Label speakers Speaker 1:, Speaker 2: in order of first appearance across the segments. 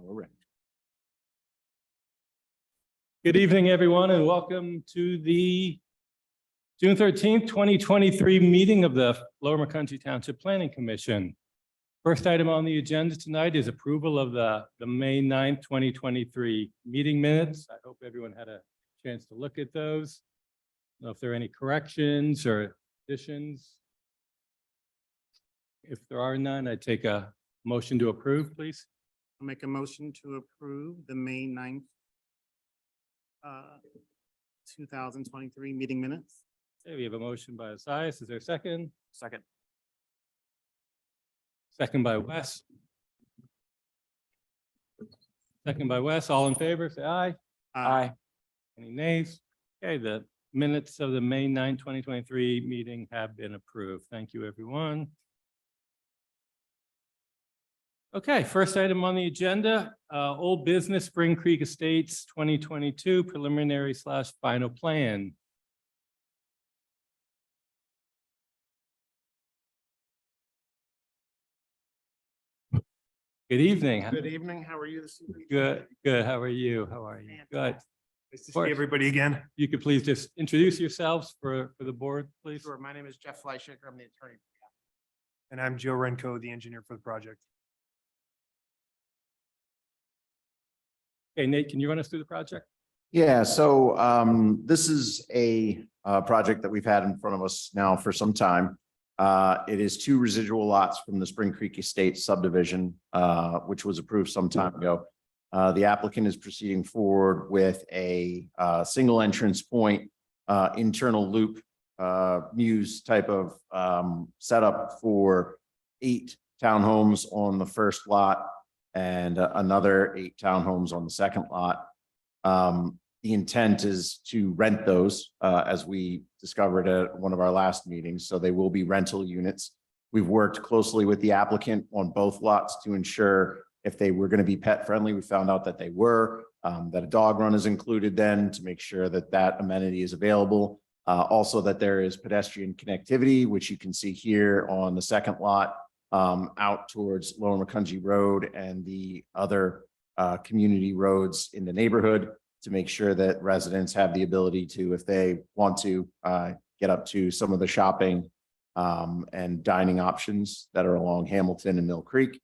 Speaker 1: we're ready.
Speaker 2: Good evening, everyone, and welcome to the June 13th, 2023 meeting of the Lower Macungie Township Planning Commission. First item on the agenda tonight is approval of the May 9th, 2023 meeting minutes. I hope everyone had a chance to look at those. I don't know if there are any corrections or additions. If there are none, I'd take a motion to approve, please.
Speaker 3: I'll make a motion to approve the May 9th, 2023 meeting minutes.
Speaker 2: Okay, we have a motion by Asias. Is there a second?
Speaker 1: Second.
Speaker 2: Second by Wes. Second by Wes. All in favor, say aye. Any nays? Okay, the minutes of the May 9, 2023 meeting have been approved. Thank you, everyone. Okay, first item on the agenda, old business Spring Creek Estates 2022 preliminary / final plan. Good evening.
Speaker 3: Good evening. How are you this evening?
Speaker 2: Good, good. How are you? How are you? Good.
Speaker 4: Nice to
Speaker 2: Of course.
Speaker 4: see everybody again.
Speaker 2: You could please just introduce yourselves for the board, please.
Speaker 3: Sure. My name is Jeff Fleischaker. I'm the attorney.
Speaker 4: And I'm Joe Renko, the engineer for the project.
Speaker 2: Okay, Nate, can you run us through the project?
Speaker 1: Yeah, so this is a project that we've had in front of us now for some time. It is 2 residual lots from the Spring Creek Estates subdivision, which was approved some time ago. The applicant is proceeding forward with a single entrance point, internal loop muse type of setup for 8 townhomes on the first lot and another 8 townhomes on the second lot. The intent is to rent those, as we discovered at one of our last meetings. So they will be rental units. We've worked closely with the applicant on both lots to ensure if they were going to be pet friendly. We found out that they were, that a dog run is included then to make sure that that amenity is available. Also that there is pedestrian connectivity, which you can see here on the second lot, out towards Lower Macungie Road and the other community roads in the neighborhood, to make sure that residents have the ability to, if they want to, get up to some of the shopping and dining options that are along Hamilton and Mill Creek.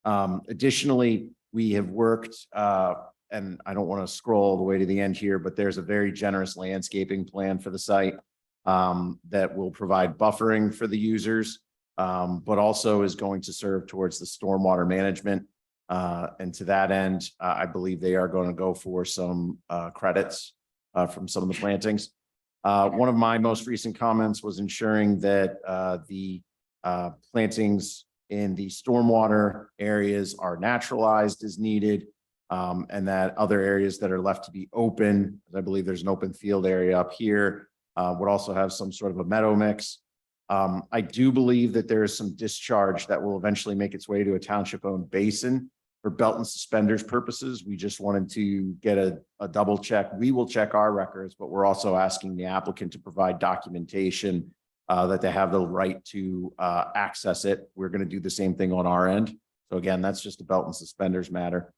Speaker 1: Additionally, we have worked, and I don't want to scroll all the way to the end here, but there's a very generous landscaping plan for the site that will provide buffering for the users, but also is going to serve towards the stormwater management. And to that end, I believe they are going to go for some credits from some of the plantings. One of my most recent comments was ensuring that the plantings in the stormwater areas are naturalized as needed, and that other areas that are left to be open, I believe there's an open field area up here, would also have some sort of a meadow mix. I do believe that there is some discharge that will eventually make its way to a township-owned basin for belt and suspenders purposes. We just wanted to get a double check. We will check our records, but we're also asking the applicant to provide documentation that they have the right to access it. We're going to do the same thing on our end. So again, that's just a belt and suspenders matter.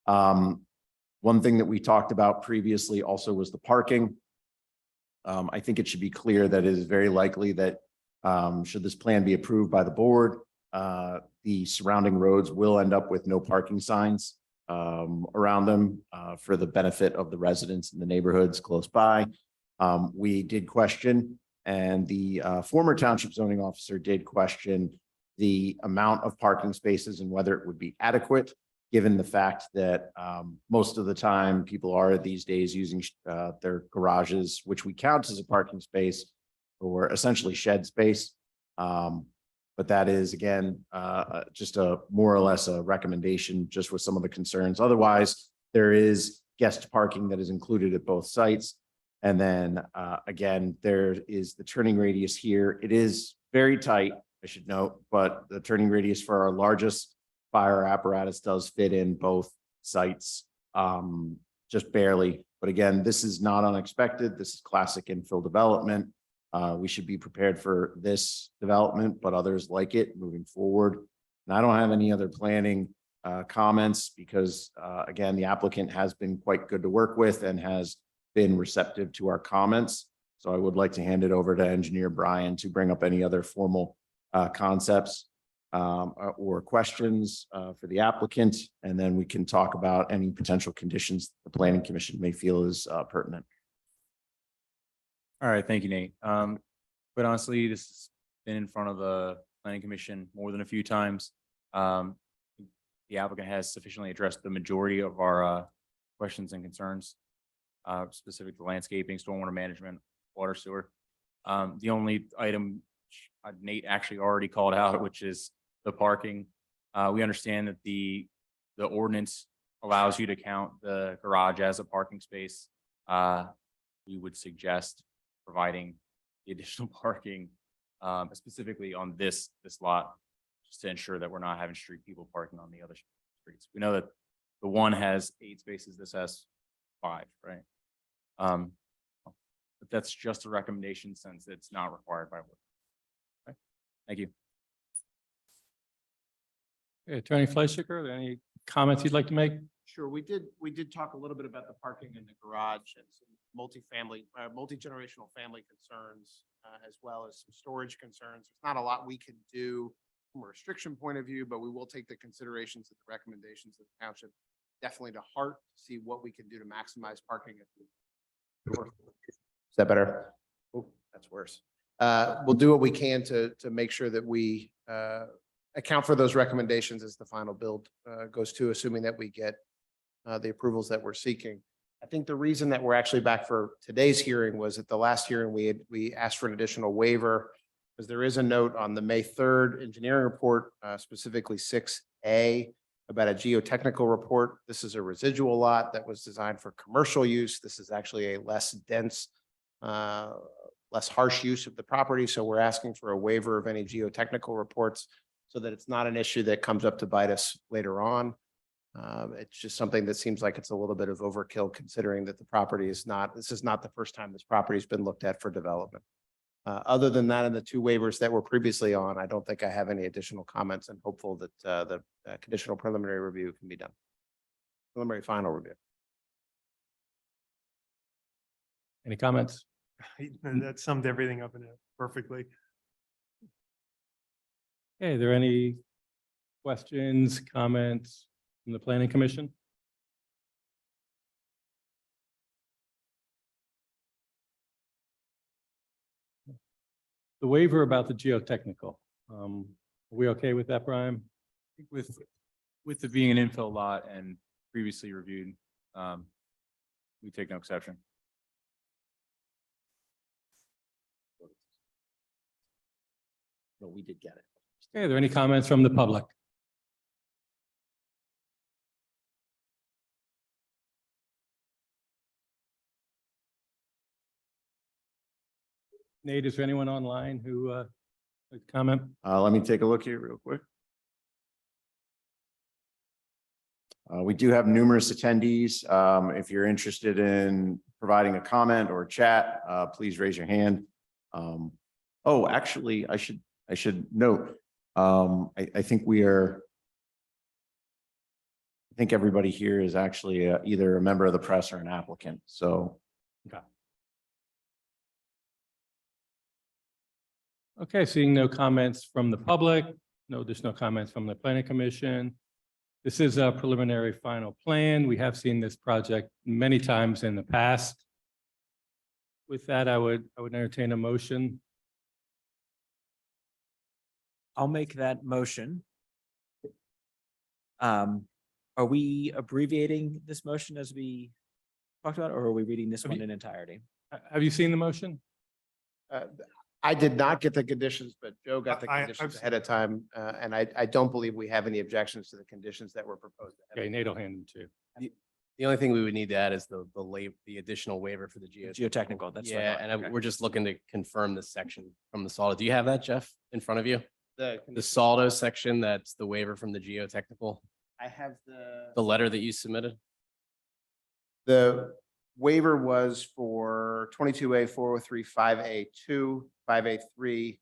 Speaker 1: One thing that we talked about previously also was the parking. I think it should be clear that it is very likely that should this plan be approved by the board, the surrounding roads will end up with no parking signs around them for the benefit of the residents in the neighborhoods close by. We did question, and the former township zoning officer did question the amount of parking spaces and whether it would be adequate, given the fact that most of the time people are these days using their garages, which we count as a parking space, or essentially shed space. But that is, again, just a more or less a recommendation, just with some of the concerns. Otherwise, there is guest parking that is included at both sites. And then again, there is the turning radius here. It is very tight, I should note, but the turning radius for our largest fire apparatus does fit in both sites, just barely. But again, this is not unexpected. This is classic infill development. We should be prepared for this development, but others like it moving forward. And I don't have any other planning comments because, again, the applicant has been quite good to work with and has been receptive to our comments. So I would like to hand it over to Engineer Brian to bring up any other formal concepts or questions for the applicant, and then we can talk about any potential conditions the Planning Commission may feel is pertinent.
Speaker 5: All right, thank you, Nate. But honestly, this has been in front of the planning commission more than a few times. The applicant has sufficiently addressed the majority of our questions and concerns, specific to landscaping, stormwater management, water sewer. The only item Nate actually already called out, which is the parking. We understand that the ordinance allows you to count the garage as a parking space. We would suggest providing the additional parking, specifically on this lot, just to ensure that we're not having street people parking on the other streets. We know that the one has 8 spaces, this has 5, right? But that's just a recommendation since it's not required by law. Okay, thank you.
Speaker 2: Okay, Attorney Fleischicker, are there any comments you'd like to make?
Speaker 3: Sure, we did talk a little bit about the parking in the garage and some multifamily, multi-generational family concerns, as well as some storage concerns. There's not a lot we can do from a restriction point of view, but we will take the considerations and the recommendations of the township definitely to heart, to see what we can do to maximize parking. Is that better? Oh, that's worse. We'll do what we can to make sure that we account for those recommendations as the final build goes to, assuming that we get the approvals that we're seeking. I think the reason that we're actually back for today's hearing was at the last hearing, we asked for an additional waiver because there is a note on the May 3rd engineering report, specifically 6A, about a geotechnical report. This is a residual lot that was designed for commercial use. This is actually a less dense, less harsh use of the property. So we're asking for a waiver of any geotechnical reports so that it's not an issue that comes up to bite us later on. It's just something that seems like it's a little bit of overkill considering that the property is not, this is not the first time this property has been looked at for development. Other than that, and the 2 waivers that were previously on, I don't think I have any additional comments and hopeful that the conditional preliminary review can be done. Preliminary final review.
Speaker 2: Any comments?
Speaker 4: That summed everything up in it perfectly.
Speaker 2: Okay, are there any questions, comments from the Planning Commission? The waiver about the geotechnical, are we okay with that, Brian?
Speaker 5: With it being an infill lot and previously reviewed, we take no exception.
Speaker 1: But we did get it.
Speaker 2: Okay, are there any comments from the public? Nate, is there anyone online who would comment?
Speaker 1: Let me take a look here real quick. We do have numerous attendees. If you're interested in providing a comment or chat, please raise your hand. Oh, actually, I should note, I think I think everybody here is actually either a member of the press or an applicant, so.
Speaker 2: Okay, seeing no comments from the public, no additional comments from the Planning Commission. This is a preliminary final plan. We have seen this project many times in the past. With that, I would entertain a motion.
Speaker 6: I'll make that motion. Are we abbreviating this motion as we talked about, or are we reading this
Speaker 2: Have
Speaker 6: one
Speaker 2: you-
Speaker 6: in entirety?
Speaker 2: Have you seen the motion?
Speaker 3: I did not get the conditions, but Joe got the
Speaker 4: I've
Speaker 3: conditions
Speaker 4: seen
Speaker 3: ahead of time. And I don't believe we have any objections to the conditions that were proposed. ahead of
Speaker 2: Okay, Nate will hand them to you.
Speaker 7: The only thing we would need to add is the additional waiver for the
Speaker 6: Geotechnical, that's. what I
Speaker 7: Yeah,
Speaker 6: thought.
Speaker 7: and
Speaker 6: Okay.
Speaker 7: we're just looking to confirm this section from the SALDO. Do you have that, Jeff, in front of you?
Speaker 3: The
Speaker 7: The SALDO section, that's the waiver from the geotechnical,
Speaker 3: I have
Speaker 7: the letter that you submitted?
Speaker 3: the waiver was for 22A 403 5A2, 5A3,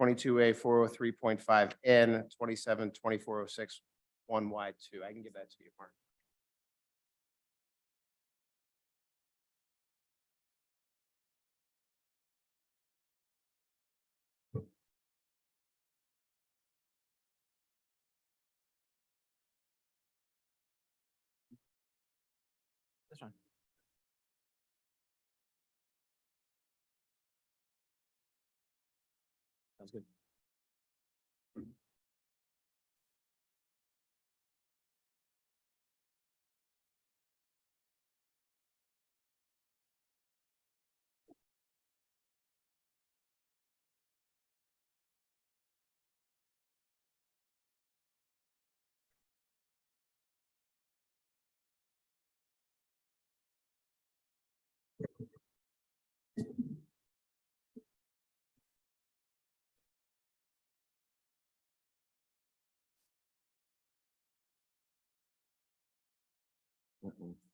Speaker 3: 22A 403.5N, 27 2406 one wide two. I can give that to you, Mark.
Speaker 6: That's fine. Sounds good.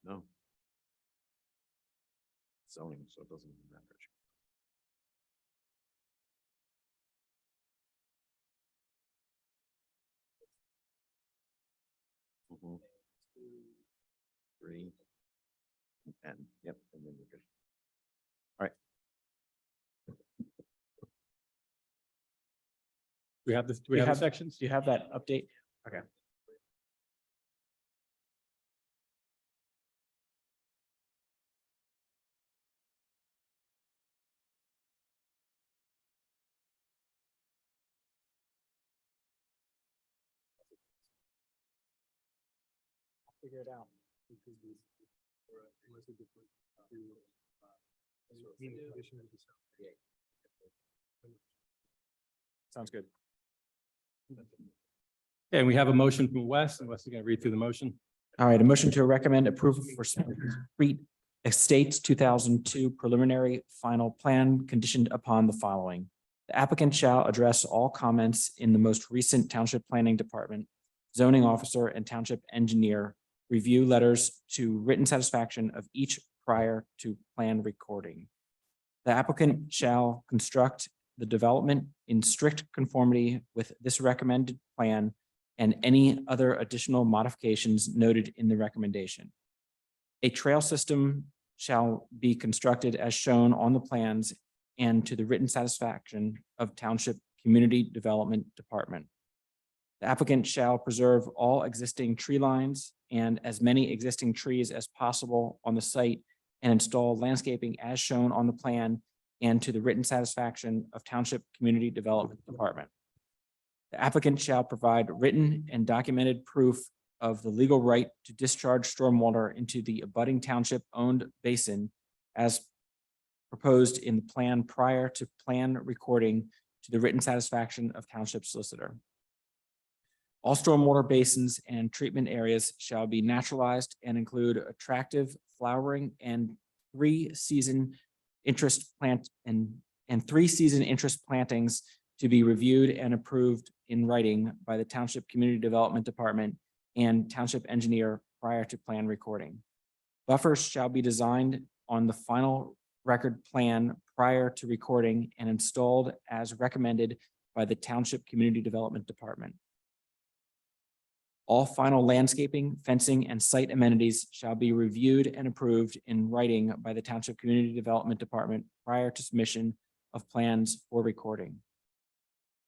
Speaker 1: No. Zoning, so it doesn't even matter. Mhm. 3, and yep, and then we're good. All right.
Speaker 2: We have this, do
Speaker 6: Do
Speaker 2: we
Speaker 6: you
Speaker 2: have the
Speaker 6: have-
Speaker 2: sections?
Speaker 6: Do you have that update? Okay. Figure it out. Sounds good.
Speaker 2: And we have a motion from Wes, and Wes is going to read through the motion.
Speaker 6: All right, a motion to recommend approval for Street Estates 2002 preliminary final plan conditioned upon the following. The applicant shall address all comments in the most recent Township Planning Department, zoning officer and township engineer review letters to written satisfaction of each prior to plan recording. The applicant shall construct the development in strict conformity with this recommended plan and any other additional modifications noted in the recommendation. A trail system shall be constructed as shown on the plans and to the written satisfaction of Township Community Development Department. The applicant shall preserve all existing tree lines and as many existing trees as possible on the site and install landscaping as shown on the plan and to the written satisfaction of Township Community Development Department. The applicant shall provide written and documented proof of the legal right to discharge stormwater into the abutting township-owned basin as proposed in the plan prior to plan recording to the written satisfaction of township solicitor. All stormwater basins and treatment areas shall be naturalized and include attractive flowering and three-season interest plantings to be reviewed and approved in writing by the Township Community Development Department and Township Engineer prior to plan recording. Buffers shall be designed on the final record plan prior to recording and installed as recommended by the Township Community Development Department. All final landscaping, fencing, and site amenities shall be reviewed and approved in writing by the Township Community Development Department prior to submission of plans for recording.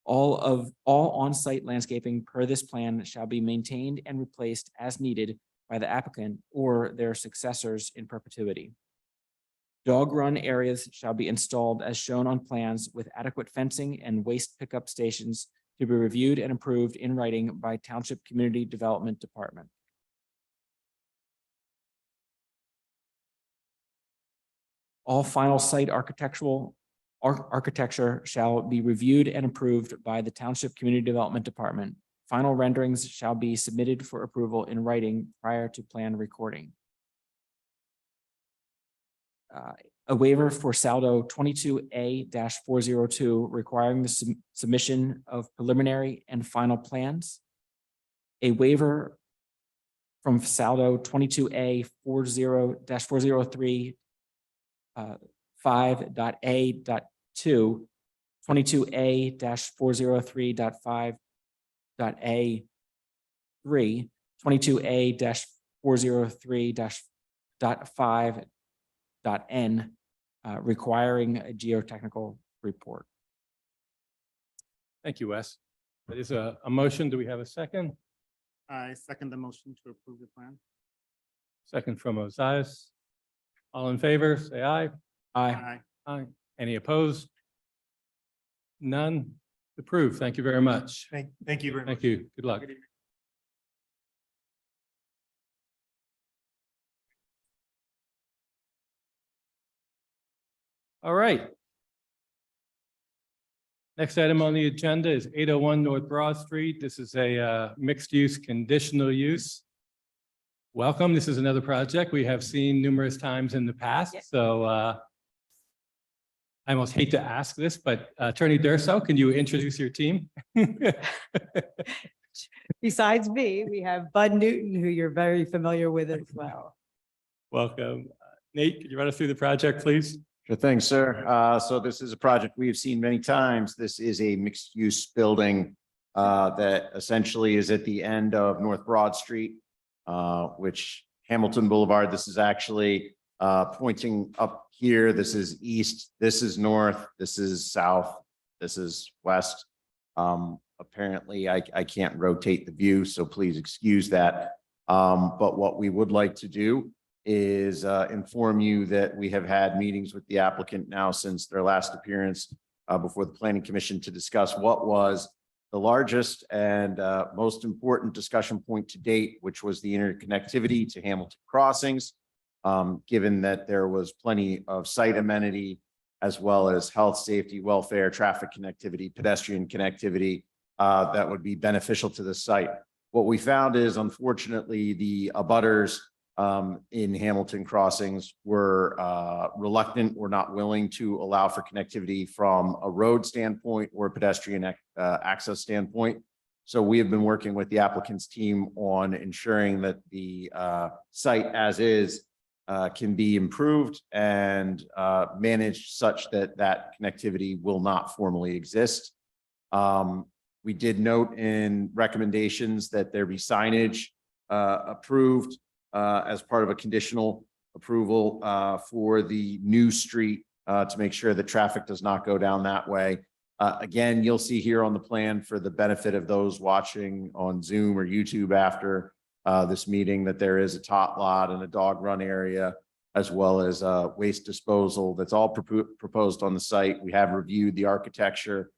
Speaker 6: All on-site landscaping per this plan shall be maintained and replaced as needed by the applicant or their successors in perpetuity. Dog run areas shall be installed as shown on plans with adequate fencing and waste pickup stations to be reviewed and approved in writing by Township Community Development Department. All final site architecture shall be reviewed and approved by the Township Community Development Department. Final renderings shall be submitted for approval in writing prior to plan recording. A waiver for Saldo 22A-402 requiring the submission of preliminary and final plans. A waiver from Saldo 22A-403 5.A.2, 22A-403.5.A, 3, 22A-403-.5.n, requiring a geotechnical report.
Speaker 2: Thank you, Wes. That is a motion. Do we have a second?
Speaker 8: I second the motion to approve the plan.
Speaker 2: Second from Ozias. All in favor, say aye.
Speaker 6: Aye.
Speaker 2: Aye. Any opposed? None? Approved. Thank you very much.
Speaker 4: Thank you very much.
Speaker 2: Thank you. Good luck. All right. Next item on the agenda is 801 North Broad Street. This is a mixed-use conditional use. Welcome. This is another project we have seen numerous times in the past, so I almost hate to ask this, but Attorney Durso, can you introduce your team?
Speaker 9: Besides me, we have Bud Newton, who you're very familiar with as well.
Speaker 2: Welcome. Nate, could you run us through the project, please?
Speaker 1: Sure thing, sir. So this is a project we have seen many times. This is a mixed-use building that essentially is at the end of North Broad Street, which Hamilton Boulevard. This is actually pointing up here. This is east, this is north, this is south, this is west. Apparently, I can't rotate the view, so please excuse that. But what we would like to do is inform you that we have had meetings with the applicant now since their last appearance before the Planning Commission to discuss what was the largest and most important discussion point to date, which was the interconnectivity to Hamilton Crossings. Given that there was plenty of site amenity as well as health, safety, welfare, traffic connectivity, pedestrian connectivity that would be beneficial to the site. What we found is, unfortunately, the abutters in Hamilton Crossings were reluctant or not willing to allow for connectivity from a road standpoint or a pedestrian access standpoint. So we have been working with the applicant's team on ensuring that the site as is can be improved and managed such that that connectivity will not formally exist. We did note in recommendations that there be signage approved as part of a conditional approval for the new street to make sure that traffic does not go down that way. Again, you'll see here on the plan for the benefit of those watching on Zoom or YouTube after this meeting that there is a tot lot and a dog run area, as well as waste disposal that's all proposed on the site. We have reviewed the architecture,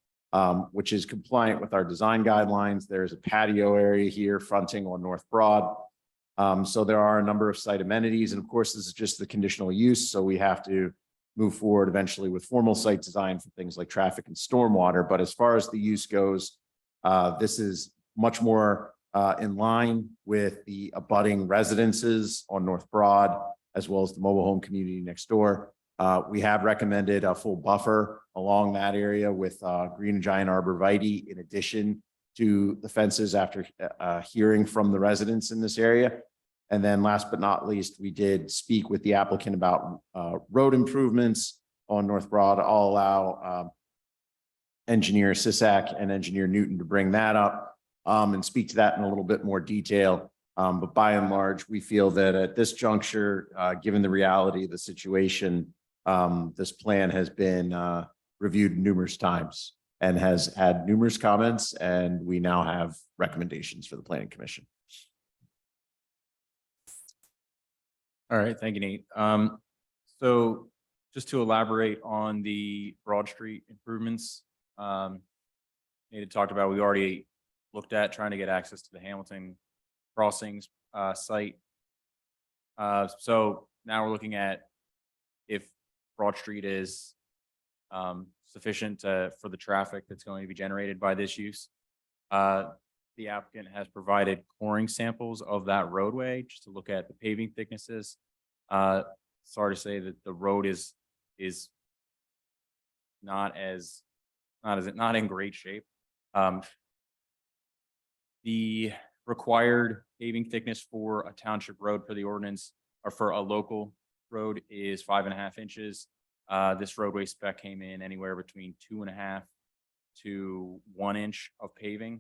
Speaker 1: which is compliant with our design guidelines. There's a patio area here fronting on North Broad. So there are a number of site amenities, and of course, this is just the conditional use. So we have to move forward eventually with formal site design for things like traffic and stormwater. But as far as the use goes, this is much more in line with the abutting residences on North Broad, as well as the mobile home community next door. We have recommended a full buffer along that area with green and giant arborvitae in addition to the fences after hearing from the residents in this area. And then last but not least, we did speak with the applicant about road improvements on North Broad. I'll allow engineer Sisak and engineer Newton to bring that up and speak to that in a little bit more detail. But by and large, we feel that at this juncture, given the reality of the situation, this plan has been reviewed numerous times and has had numerous comments, and we now have recommendations for the Planning Commission.
Speaker 5: All right, thank you, Nate. So just to elaborate on the Broad Street improvements, Nate had talked about, we already looked at trying to get access to the Hamilton Crossings site. So now we're looking at if Broad Street is sufficient for the traffic that's going to be generated by this use. The applicant has provided coring samples of that roadway just to look at the paving thicknesses. Sorry to say that the road is not in great shape. The required paving thickness for a township road for the ordinance or for a local road is 5.5 inches. This roadway spec came in anywhere between 2.5 to 1 inch of paving.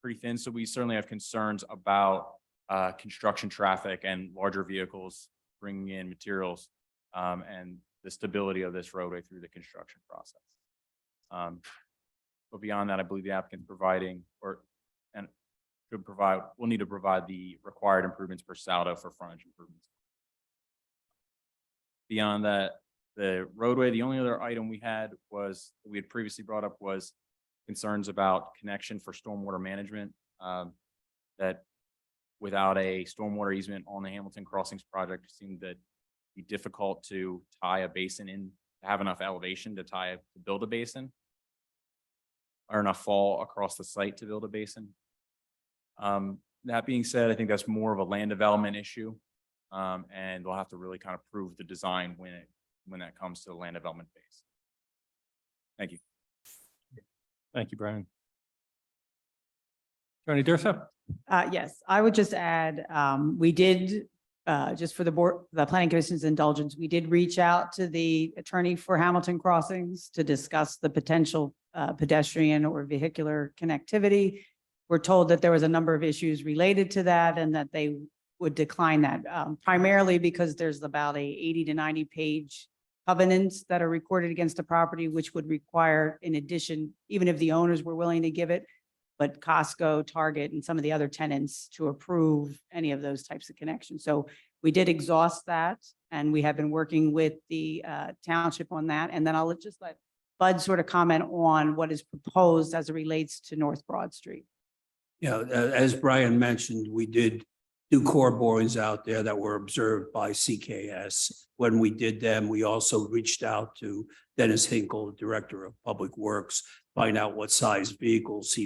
Speaker 5: pretty thin, so we certainly have concerns about construction traffic and larger vehicles bringing in materials and the stability of this roadway through the construction process. But beyond that, I believe the applicant providing will need to provide the required improvements per saldo for frontage improvements. Beyond that, the roadway, the only other item we had previously brought up was concerns about connection for stormwater management. That without a stormwater easement on the Hamilton Crossings project, it seemed that be difficult to tie a basin in, to have enough elevation to build a basin, or enough fall across the site to build a basin. That being said, I think that's more of a land development issue. And we'll have to really kind of prove the design when that comes to the land development phase. Thank you.
Speaker 2: Thank you, Brian. Attorney Durso?
Speaker 9: Yes, I would just add, we did, just for the board, the planning commission's indulgence, we did reach out to the attorney for Hamilton Crossings to discuss the potential pedestrian or vehicular connectivity. We're told that there was a number of issues related to that and that they would decline that, primarily because there's about a 80 to 90 page covenants that are recorded against the property, which would require, in addition, even if the owners were willing to give it, but Costco, Target, and some of the other tenants to approve any of those types of connections. So we did exhaust that, and we have been working with the township on that. And then I'll just let Bud sort of comment on what is proposed as it relates to North Broad Street.
Speaker 10: Yeah, as Brian mentioned, we did do core borings out there that were observed by CKS. When we did them, we also reached out to Dennis Hinkle, Director of Public Works, find out what size vehicles he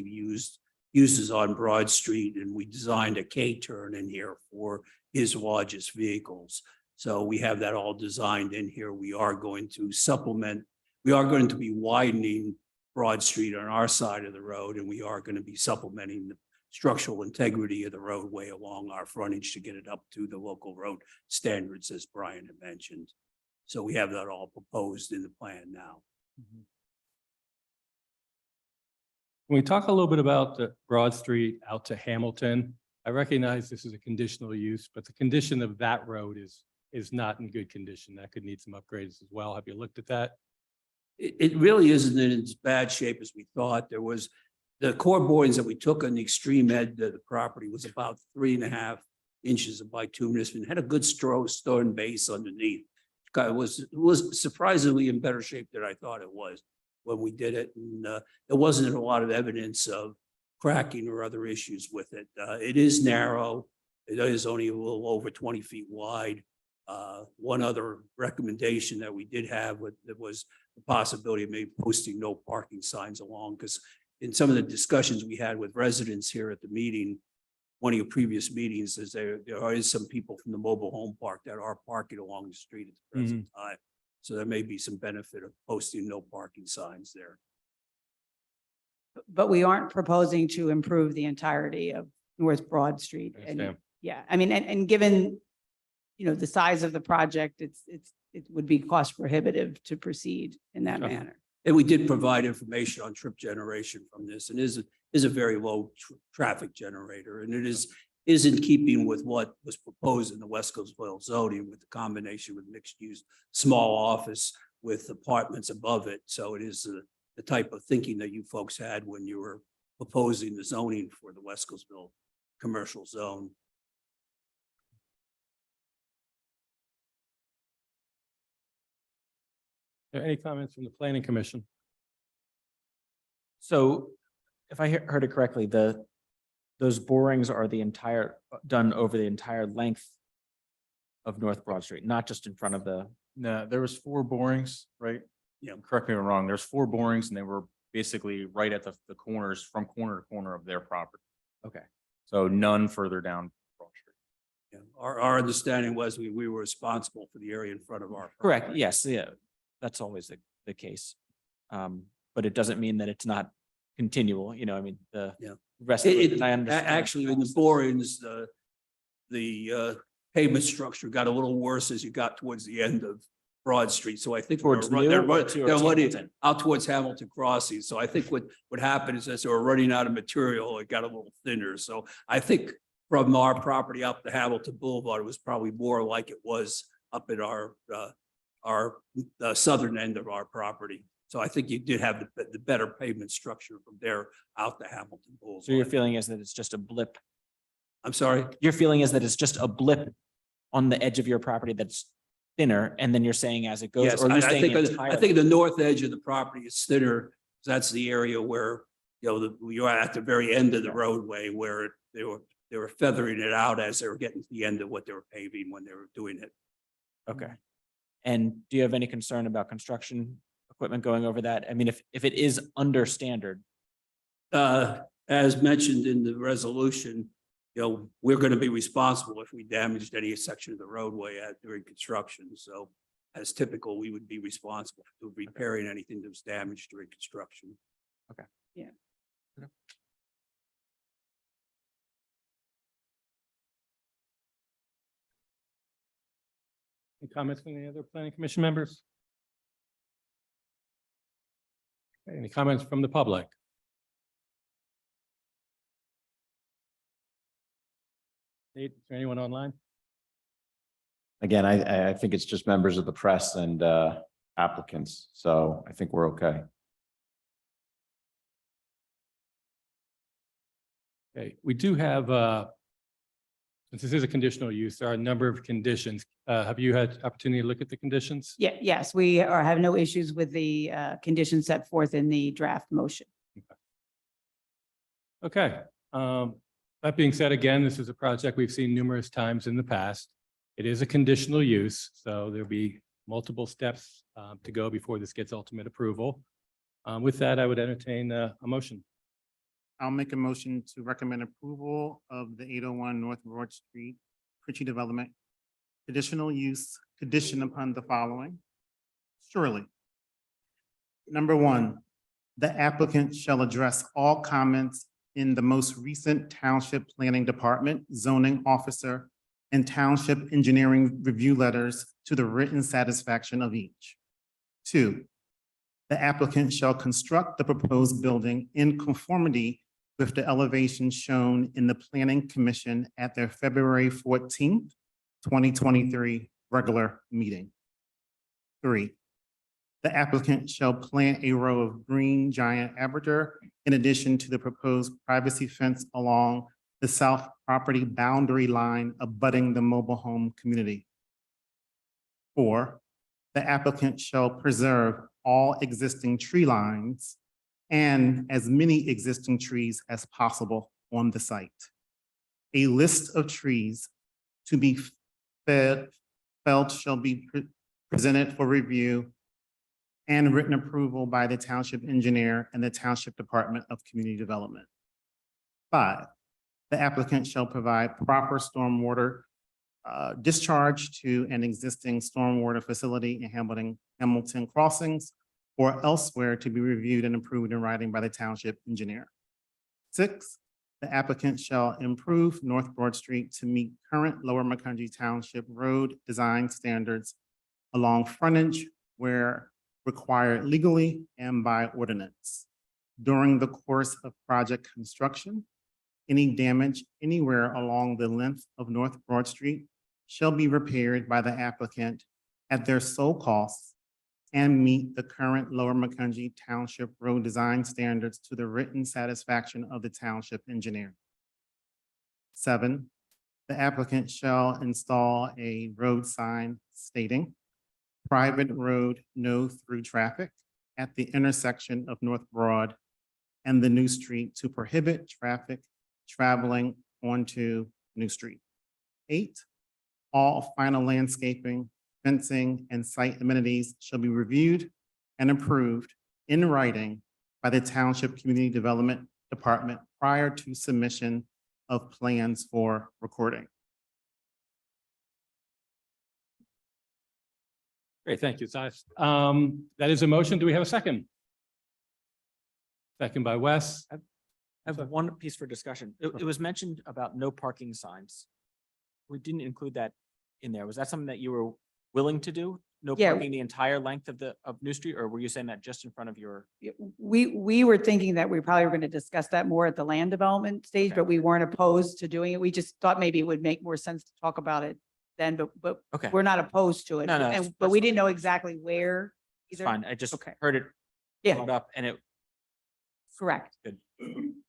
Speaker 10: uses on Broad Street, and we designed a K-turn in here for his largest vehicles. So we have that all designed in here. We are going to supplement, we are going to be widening Broad Street on our side of the road, and we are going to be supplementing the structural integrity of the roadway along our frontage to get it up to the local road standards, as Brian had mentioned. So we have that all proposed in the plan now.
Speaker 2: Can we talk a little bit about the Broad Street out to Hamilton? I recognize this is a conditional use, but the condition of that road is not in good condition. That could need some upgrades as well. Have you looked at that?
Speaker 10: It really isn't in as bad shape as we thought. There was the core borings that we took on the extreme edge of the property was about 3.5 inches of bituminous and had a good stone base underneath. It was surprisingly in better shape than I thought it was when we did it. And there wasn't a lot of evidence of cracking or other issues with it. It is narrow. It is only a little over 20 feet wide. One other recommendation that we did have was the possibility of maybe posting no parking signs along, because in some of the discussions we had with residents here at the meeting, one of your previous meetings, is there is some people from the mobile home park that are parking along the street at the present time. So there may be some benefit of posting no parking signs there.
Speaker 9: But we aren't proposing to improve the entirety of North Broad Street.
Speaker 2: I
Speaker 9: And
Speaker 2: understand.
Speaker 9: yeah, I mean, and given, the size of the project, it would be cost prohibitive to proceed in that
Speaker 2: Okay.
Speaker 9: manner.
Speaker 10: And we did provide information on trip generation from this, and is a very low traffic generator, and it is in keeping with what was proposed in the West Coastville zoning with the combination with mixed use, small office with apartments above it. So it is the type of thinking that you folks had when you were proposing the zoning for the West Coastville commercial zone.
Speaker 2: Any comments from the Planning Commission?
Speaker 6: So if I heard it correctly, those borings are done over the entire length of North Broad Street, not just in front of the.
Speaker 5: No, there was 4 borings, right?
Speaker 10: Yeah.
Speaker 5: Correct me if I'm wrong. There's 4 borings and they were basically right at the corners from corner to corner of their property.
Speaker 6: Okay.
Speaker 5: So none further down Broad Street.
Speaker 10: Yeah, our understanding was we were responsible for the area in front of our.
Speaker 6: Correct,
Speaker 10: property.
Speaker 6: yes, yeah, that's always the case. But it doesn't mean that it's not continual, I mean, the
Speaker 10: Yeah.
Speaker 6: rest of it, I understand.
Speaker 10: Actually, in the borings, the pavement structure got a little worse as you got towards the end of Broad Street. So I think
Speaker 6: Towards
Speaker 10: they're
Speaker 6: New or
Speaker 10: running
Speaker 6: towards Hamilton?
Speaker 10: out towards Hamilton Crossing. So I think what happened is as they were running out of material, it got a little thinner. So I think from our property up to Hamilton Boulevard, it was probably more like it was up at our southern end of our property. So I think you did have the better pavement structure from there out to Hamilton Boulevard.
Speaker 6: So your feeling is that it's just a blip?
Speaker 10: I'm sorry?
Speaker 6: Your feeling is that it's just a blip on the edge of your property that's thinner, and then you're saying as it goes,
Speaker 10: Yes,
Speaker 6: or you're
Speaker 10: I
Speaker 6: saying
Speaker 10: think, I
Speaker 6: entirely?
Speaker 10: think the north edge of the property is thinner. That's the area where, you're at the very end of the roadway where they were feathering it out as they were getting to the end of what they were paving when they were doing it.
Speaker 6: Okay. And do you have any concern about construction equipment going over that? I mean, if it is under standard,
Speaker 10: As mentioned in the resolution, we're going to be responsible if we damaged any section of the roadway during construction. So as typical, we would be responsible for repairing anything that was damaged during construction.
Speaker 2: Any comments from the other planning commission members? Okay, any comments from the public? Nate, is there anyone online?
Speaker 1: Again, I think it's just members of the press and applicants, so I think we're okay.
Speaker 2: Okay, we do have, since this is a conditional use, there are a number of conditions. Have you had opportunity to look at the conditions?
Speaker 9: Yeah, yes, we have no issues with the conditions set forth in the draft motion.
Speaker 2: Okay, that being said, again, this is a project we've seen numerous times in the past. It is a conditional use, so there'll be multiple steps to go before this gets ultimate approval. With that, I would entertain a motion.
Speaker 8: I'll make a motion to recommend approval of the 801 North Broad Street, Ritchie Development. Additional use conditioned upon the following. Surely. Number one, the applicant shall address all comments in the most recent Township Planning Department, zoning officer, and township engineering review letters to the written satisfaction of each. Two, the applicant shall construct the proposed building in conformity with the elevation shown in the Planning Commission at their February 14th, 2023 regular meeting. Three, the applicant shall plant a row of green giant arbor in addition to the proposed privacy fence along the south property boundary line abutting the mobile home community. Four, the applicant shall preserve all existing tree lines and as many existing trees as possible on the site. A list of trees to be felled shall be presented for review and written approval by the township engineer and the Township Department of Community Development. Five, the applicant shall provide proper stormwater discharge to an existing stormwater facility in Hamilton Crossings or elsewhere to be reviewed and approved in writing by the township engineer. Six, the applicant shall improve North Broad Street to meet current Lower Macungie Township road design standards along frontage where required legally and by ordinance. During the course of project construction, any damage anywhere along the length of North Broad Street shall be repaired by the applicant at their sole costs and meet the current Lower Macungie Township road design standards to the written satisfaction of the township engineer. Seven, the applicant shall install a road sign stating private road, no through traffic at the intersection of North Broad and the new street to prohibit traffic traveling onto New Street. Eight, all final landscaping, fencing, and site amenities shall be reviewed and approved in writing by the Township Community Development Department prior to submission of plans for recording.
Speaker 2: Great, thank you, Silas. That is a motion. Do we have a second? Second by Wes.
Speaker 6: I have one piece for discussion. It was mentioned about no parking signs. We didn't include that in there. Was that something that you were willing to do? no
Speaker 9: Yeah.
Speaker 6: parking the entire length of New Street, or were you saying that just in front of your?
Speaker 9: We were thinking that we probably were going to discuss that more at the land development stage,
Speaker 6: Okay.
Speaker 9: but we weren't opposed to doing it. We just thought maybe it would make more sense to talk about it then, but
Speaker 6: Okay,
Speaker 9: we're not opposed to it.
Speaker 6: No, no, that's-
Speaker 9: And, but
Speaker 6: that's
Speaker 9: we
Speaker 6: fine.
Speaker 9: didn't know exactly where
Speaker 6: it's
Speaker 9: either.
Speaker 6: fine. I just
Speaker 9: Okay.
Speaker 6: heard it
Speaker 9: Yeah,
Speaker 6: brought up and it,
Speaker 9: correct.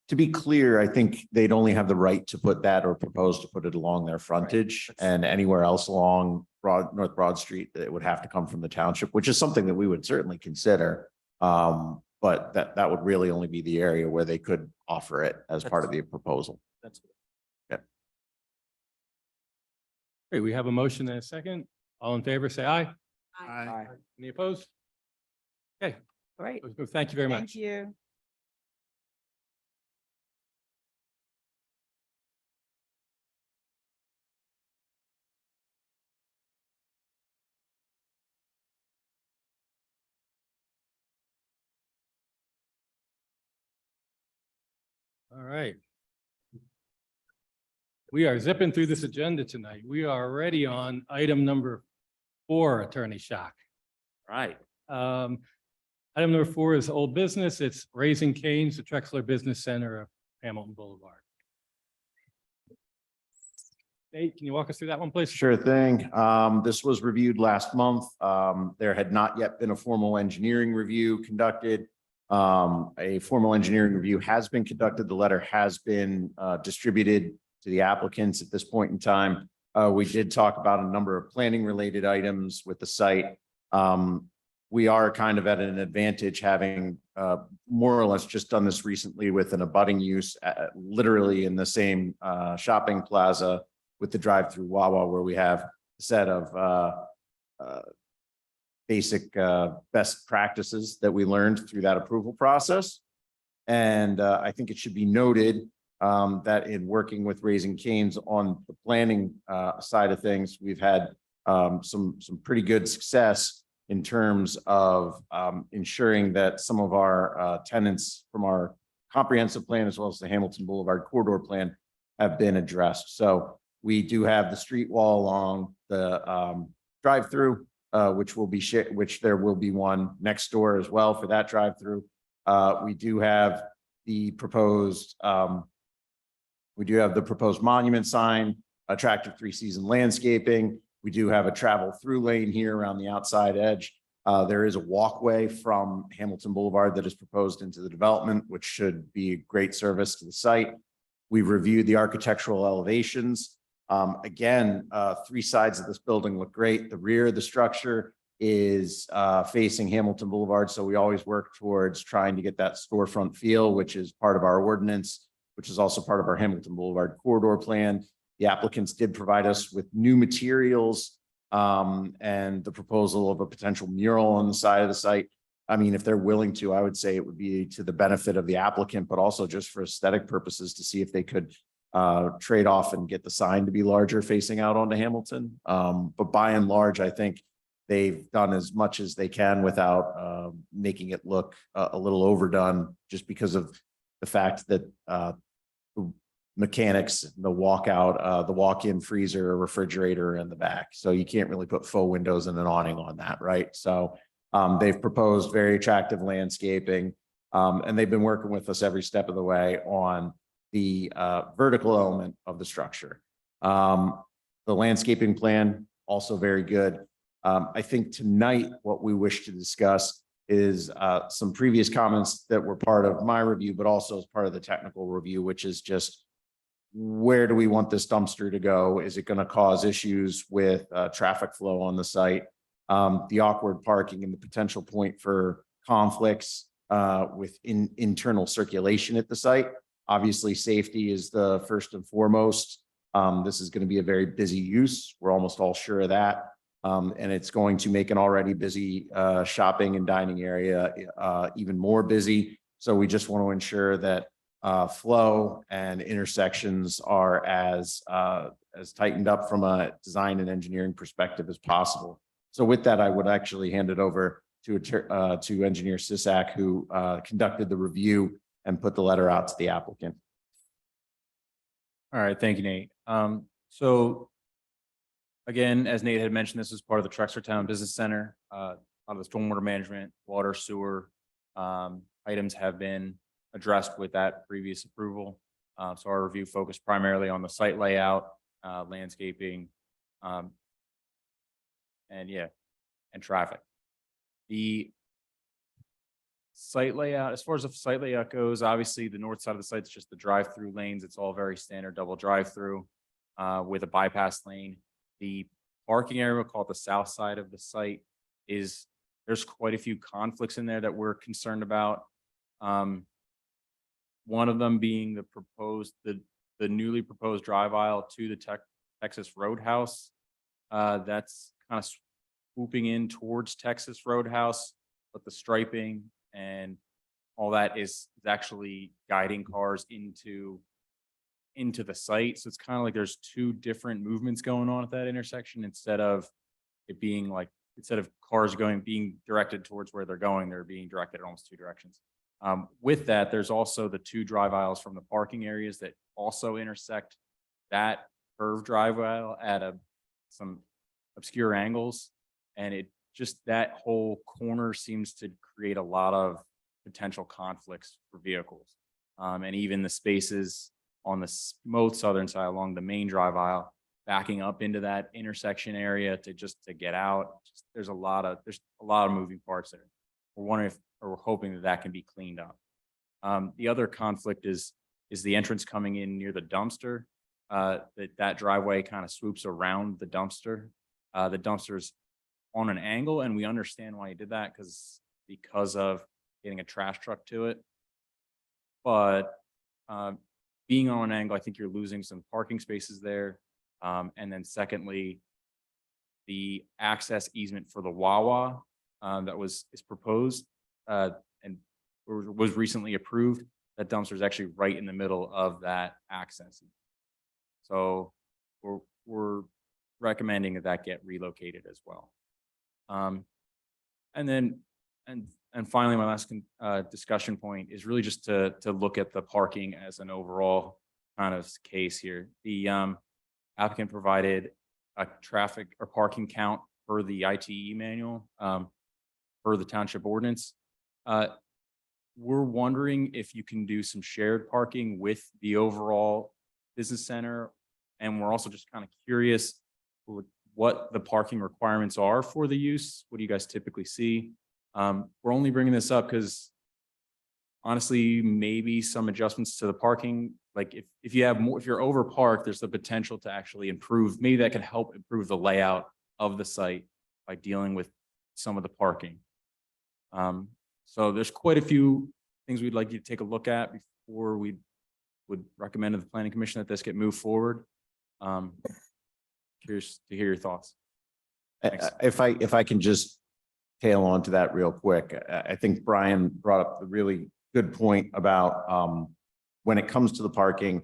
Speaker 1: To be clear, I think they'd only have the right to put that or propose to put it along their frontage,
Speaker 6: That's-
Speaker 1: and anywhere else along North Broad Street, it would have to come from the township, which is something that we would certainly consider. But that would really only be the area where they could offer it as part of the proposal.
Speaker 6: that's.
Speaker 2: Great, we have a motion and a second. All in favor, say aye.
Speaker 8: Aye.
Speaker 2: Any opposed? Okay,
Speaker 9: Great.
Speaker 2: thank you very
Speaker 9: Thank
Speaker 2: much.
Speaker 9: you.
Speaker 2: All right. We are zipping through this agenda tonight. We are already on item number 4, Attorney Shock.
Speaker 5: Right.
Speaker 2: Item number 4 is old business. It's Raising Cane's, the Trexler Business Center of Hamilton Boulevard. Nate, can you walk us through that one, please?
Speaker 1: Sure thing. This was reviewed last month. There had not yet been a formal engineering review conducted. A formal engineering review has been conducted. The letter has been distributed to the applicants at this point in time. We did talk about a number of planning related items with the site. We are kind of at an advantage having more or less just done this recently with an abutting use literally in the same shopping plaza with the drive-through Wawa, where we have a set of basic best practices that we learned through that approval process. And I think it should be noted that in working with Raising Cane's on the planning side of things, we've had some pretty good success in terms of ensuring that some of our tenants from our comprehensive plan, as well as the Hamilton Boulevard corridor plan, have been addressed. So we do have the street wall along the drive-through, which will be which there will be one next door as well for that drive-through. We do have the proposed monument sign, attractive 3-season landscaping. We do have a travel through lane here around the outside edge. There is a walkway from Hamilton Boulevard that is proposed into the development, which should be a great service to the site. We've reviewed the architectural elevations. Again, 3 sides of this building look great. The rear of the structure is facing Hamilton Boulevard. So we always work towards trying to get that storefront feel, which is part of our ordinance, which is also part of our Hamilton Boulevard corridor plan. The applicants did provide us with new materials and the proposal of a potential mural on the side of the site. I mean, if they're willing to, I would say it would be to the benefit of the applicant, but also just for aesthetic purposes to see if they could trade off and get the sign to be larger facing out onto Hamilton. But by and large, I think they've done as much as they can without making it look a little overdone, just because of the fact that the mechanics, the walkout, the walk-in freezer, refrigerator in the back. So you can't really put faux windows and an awning on that, right? So they've proposed very attractive landscaping, and they've been working with us every step of the way on the vertical element of the structure. The landscaping plan, also very good. I think tonight what we wish to discuss is some previous comments that were part of my review, but also as part of the technical review, which is just where do we want this dumpster to go? Is it going to cause issues with traffic flow on the site? The awkward parking and the potential point for conflicts with internal circulation at the site. Obviously, safety is the first and foremost. This is going to be a very busy use. We're almost all sure of that. And it's going to make an already busy shopping and dining area even more busy. So we just want to ensure that flow and intersections are as tightened up from a design and engineering perspective as possible. So with that, I would actually hand it over to Engineer Sisak, who conducted the review and put the letter out to the applicant.
Speaker 5: All right, thank you, Nate. So Again, as Nate had mentioned, this is part of the Trexlertown Business Center. A lot of the stormwater management, water, sewer items have been addressed with that previous approval. So our review focused primarily on the site layout, landscaping, and traffic. The site layout, as far as the site layout goes, obviously the north side of the site is just the drive-through lanes. It's all very standard double drive-through with a bypass lane. The parking area, we'll call it the south side of the site, there's quite a few conflicts in there that we're concerned about. One of them being the newly proposed drive aisle to the Texas Roadhouse. That's kind of swooping in towards Texas Roadhouse, but the striping and all that is actually guiding cars into the site. So it's kind of like there's two different movements going on at that intersection instead of cars being directed towards where they're going, they're being directed in almost two directions. With that, there's also the two drive aisles from the parking areas that also intersect that curved drive aisle at some obscure angles. And that whole corner seems to create a lot of potential conflicts for vehicles. And even the spaces on the most southern side along the main drive aisle, backing up into that intersection area to get out. There's a lot of moving parts there. We're hoping that can be cleaned up. The other conflict is the entrance coming in near the dumpster. That driveway kind of swoops around the dumpster. The dumpster's on an angle, and we understand why he did that because of getting a trash truck to it. But being on an angle, I think you're losing some parking spaces there. And then secondly, the access easement for the Wawa is proposed and was recently approved. That dumpster is actually right in the middle of that access. So we're recommending that get relocated as well. And finally, my last discussion point is really just to look at the parking as an overall kind of case here. The applicant provided a traffic or parking count per the ITE manual, per the township ordinance. We're wondering if you can do some shared parking with the overall business center. And we're also just kind of curious what the parking requirements are for the use. What do you guys typically see? We're only bringing this up because honestly, maybe some adjustments to the parking, like if you're over parked, there's the potential to actually improve. Maybe that could help improve the layout of the site by dealing with some of the parking. So there's quite a few things we'd like you to take a look at before we would recommend to the Planning Commission that this get moved forward. Curious to hear your thoughts. Thanks.
Speaker 1: If I can just tail on to that real quick, I think Brian brought up a really good point about when it comes to the parking,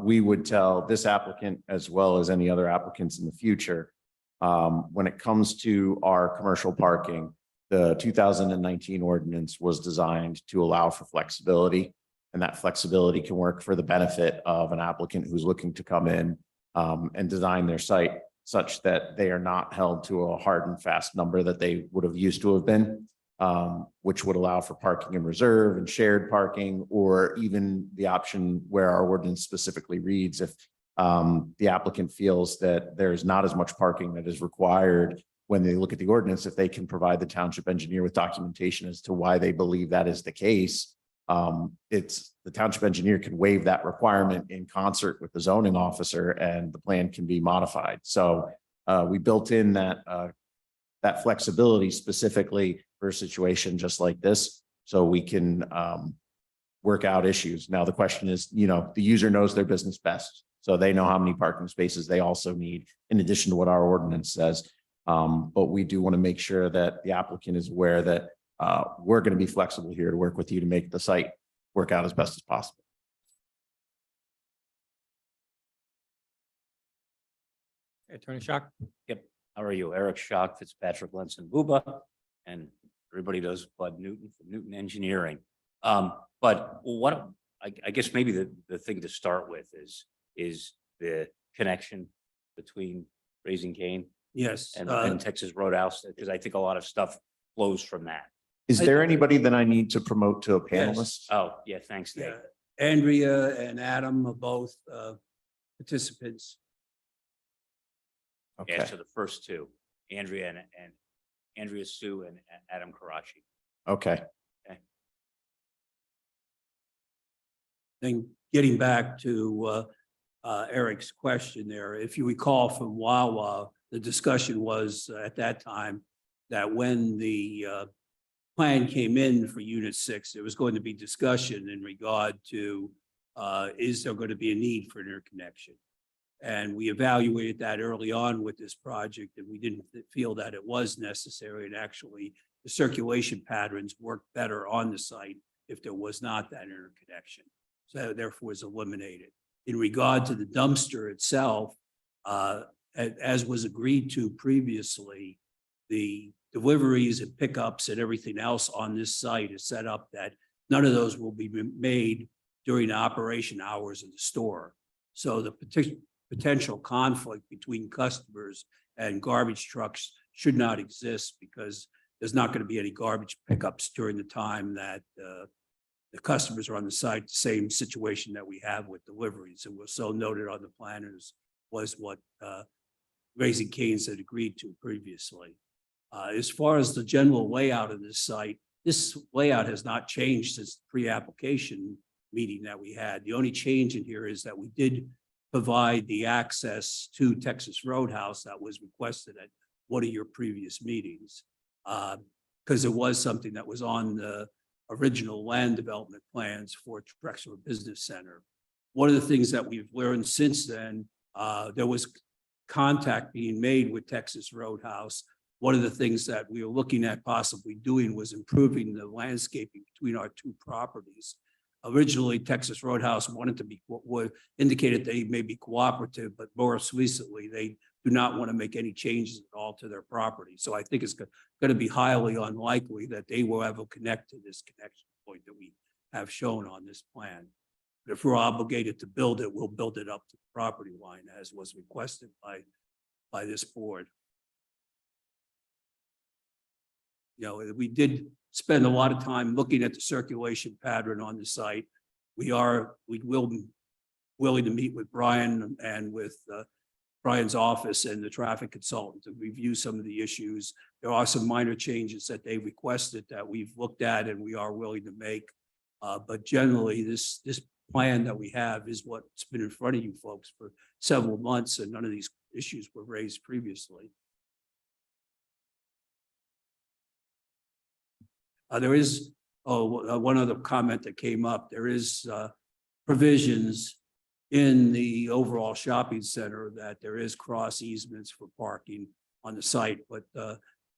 Speaker 1: we would tell this applicant as well as any other applicants in the future, when it comes to our commercial parking, the 2019 ordinance was designed to allow for flexibility, and that flexibility can work for the benefit of an applicant who's looking to come in and design their site such that they are not held to a hard and fast number that they would have used to have been, which would allow for parking in reserve and shared parking, or even the option where our ordinance specifically reads if the applicant feels that there's not as much parking that is required when they look at the ordinance, if they can provide the township engineer with documentation as to why they believe that is the case. The township engineer can waive that requirement in concert with the zoning officer, and the plan can be modified. So we built in that flexibility specifically for a situation just like this, so we can work out issues. Now, the question is, the user knows their business best, so they know how many parking spaces they also need in addition to what our ordinance says. But we do want to make sure that the applicant is aware that we're going to be flexible here to work with you to make the site work out as best as possible.
Speaker 2: Attorney Schock.
Speaker 11: Yep. How are you? Eric Schock, Fitzpatrick, Lenson, Buba, and everybody does Bud Newton from Newton Engineering. But what I guess maybe the thing to start with is the connection between Raising Cane
Speaker 10: Yes.
Speaker 11: and Texas Roadhouse? Because I think a lot of stuff flows from that.
Speaker 1: Is there anybody that I need to promote to a panelist?
Speaker 11: Oh, yeah, thanks, Nate.
Speaker 10: Yeah, Andrea and Adam are both participants.
Speaker 11: Yeah,
Speaker 1: Okay,
Speaker 11: so the first two, Andrea and Andrea Sue and Adam Karachi.
Speaker 1: okay.
Speaker 10: Then getting back to Eric's question there, if you recall from Wawa, the discussion was at that time that when the plan came in for Unit 6, there was going to be discussion in regard to is there going to be a need for interconnection? And we evaluated that early on with this project, and we didn't feel that it was necessary. And actually, the circulation patterns worked better on the site if there was not that interconnection. So therefore was eliminated. In regard to the dumpster itself, as was agreed to previously, the deliveries and pickups and everything else on this site is set up that none of those will be made during the operation hours of the store. So the potential conflict between customers and garbage trucks should not exist because there's not going to be any garbage pickups during the time that the customers are on the site, the same situation that we have with deliveries. And was so noted on the planners was what Raising Cane's had agreed to previously. As far as the general layout of this site, this layout has not changed since the pre-application meeting that we had. The only change in here is that we did provide the access to Texas Roadhouse that was requested at one of your previous meetings. Because it was something that was on the original land development plans for Drexel Business Center. One of the things that we've learned since then, there was contact being made with Texas Roadhouse. One of the things that we were looking at possibly doing was improving the landscaping between our two properties. Originally, Texas Roadhouse wanted to be, indicated they may be cooperative, but more recently, they do not want to make any changes at all to their property. So I think it's going to be highly unlikely that they will ever connect to this connection point that we have shown on this plan. But if we're obligated to build it, we'll build it up to the property line as was requested by this board. You know, we did spend a lot of time looking at the circulation pattern on the site. We will be willing to meet with Brian and with Brian's office and the traffic consultant to review some of the issues. There are some minor changes that they requested that we've looked at and we are willing to make. But generally, this plan that we have is what's been in front of you folks for several months, and none of these issues were raised previously. There is one other comment that came up. There is provisions in the overall shopping center that there is cross easements for parking on the site, but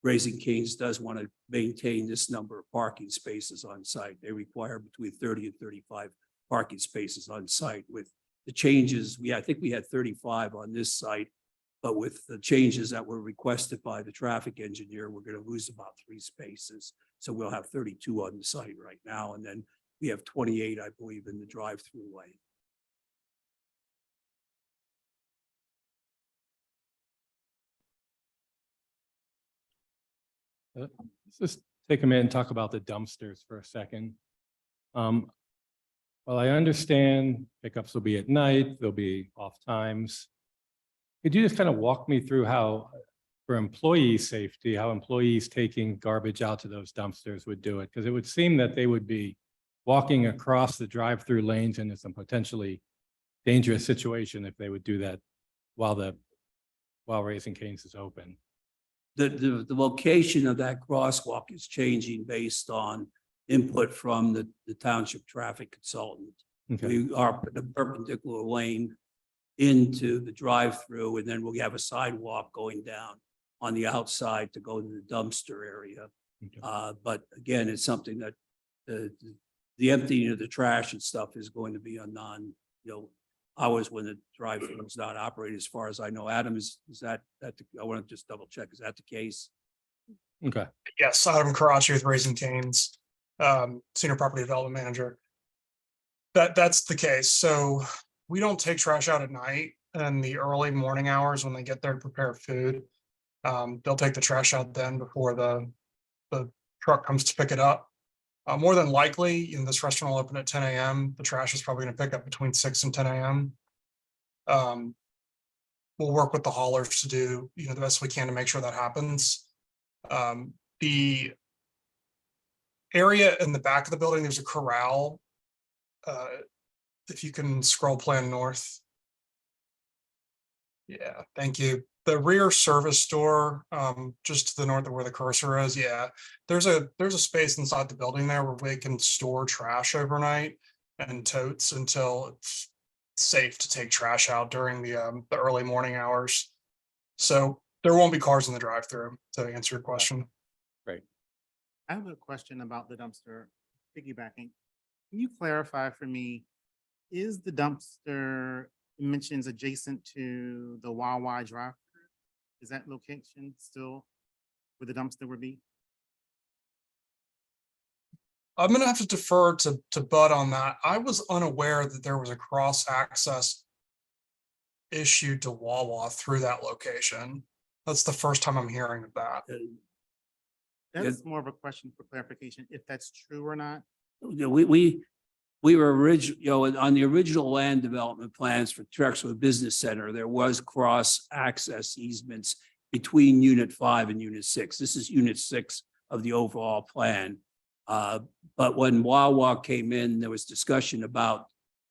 Speaker 10: Raising Cane's does want to maintain this number of parking spaces on site. They require between 30 and 35 parking spaces on site. With the changes, I think we had 35 on this site, but with the changes that were requested by the traffic engineer, we're going to lose about 3 spaces. So we'll have 32 on the site right now, and then we have 28, I believe, in the drive-through lane.
Speaker 2: Let's just take a minute and talk about the dumpsters for a second. Well, I understand pickups will be at night, there'll be off times. Could you just kind of walk me through how, for employee safety, how employees taking garbage out to those dumpsters would do it? Because it would seem that they would be walking across the drive-through lanes into some potentially dangerous situation if they would do that while Raising Cane's is open.
Speaker 10: The location of that crosswalk is changing based on input from the township traffic consultant.
Speaker 2: Okay.
Speaker 10: We are putting a perpendicular lane into the drive-through, and then we'll have a sidewalk going down on the outside to go to the dumpster area.
Speaker 2: Okay.
Speaker 10: But again, it's something that the emptying of the trash and stuff is going to be on hours when the drive-through is not operating, as far as I know. Adam, is that I want to just double check. Is that the case?
Speaker 2: Okay.
Speaker 4: Yes, Adam Karachi with Raising Cane's, Senior Property Development Manager. That's the case. So we don't take trash out at night. in the early morning hours when they get there to prepare food. They'll take the trash out then before the truck comes to pick it up. More than likely, this restaurant will open at 10 a.m. The trash is probably going to pick up between 6 and 10 a.m. We'll work with the haulers to do, the best we can to make sure that happens. The area in the back of the building, there's a corral. If you can scroll plan north. Yeah, thank you. The rear service door, just to the north of where the cursor is, yeah. There's a space inside the building there where we can store trash overnight and totes until it's safe to take trash out during the early morning hours. So there won't be cars in the drive-through, to answer your question.
Speaker 8: I have a question about the dumpster, piggybacking. Can you clarify for me, is the dumpster it mentions adjacent to the Wawa drive? Is that location still where the dumpster would be?
Speaker 4: I'm gonna have to defer to Bud on that. I was unaware that there was a cross-access issue to Wawa through that location. That's the first time I'm hearing of that.
Speaker 8: That's more of a question for clarification, if that's true or not.
Speaker 10: We were on the original land development plans for Trexler Business Center, there was cross-access easements between Unit 5 and Unit 6. This is Unit 6 of the overall plan. But when Wawa came in, there was discussion about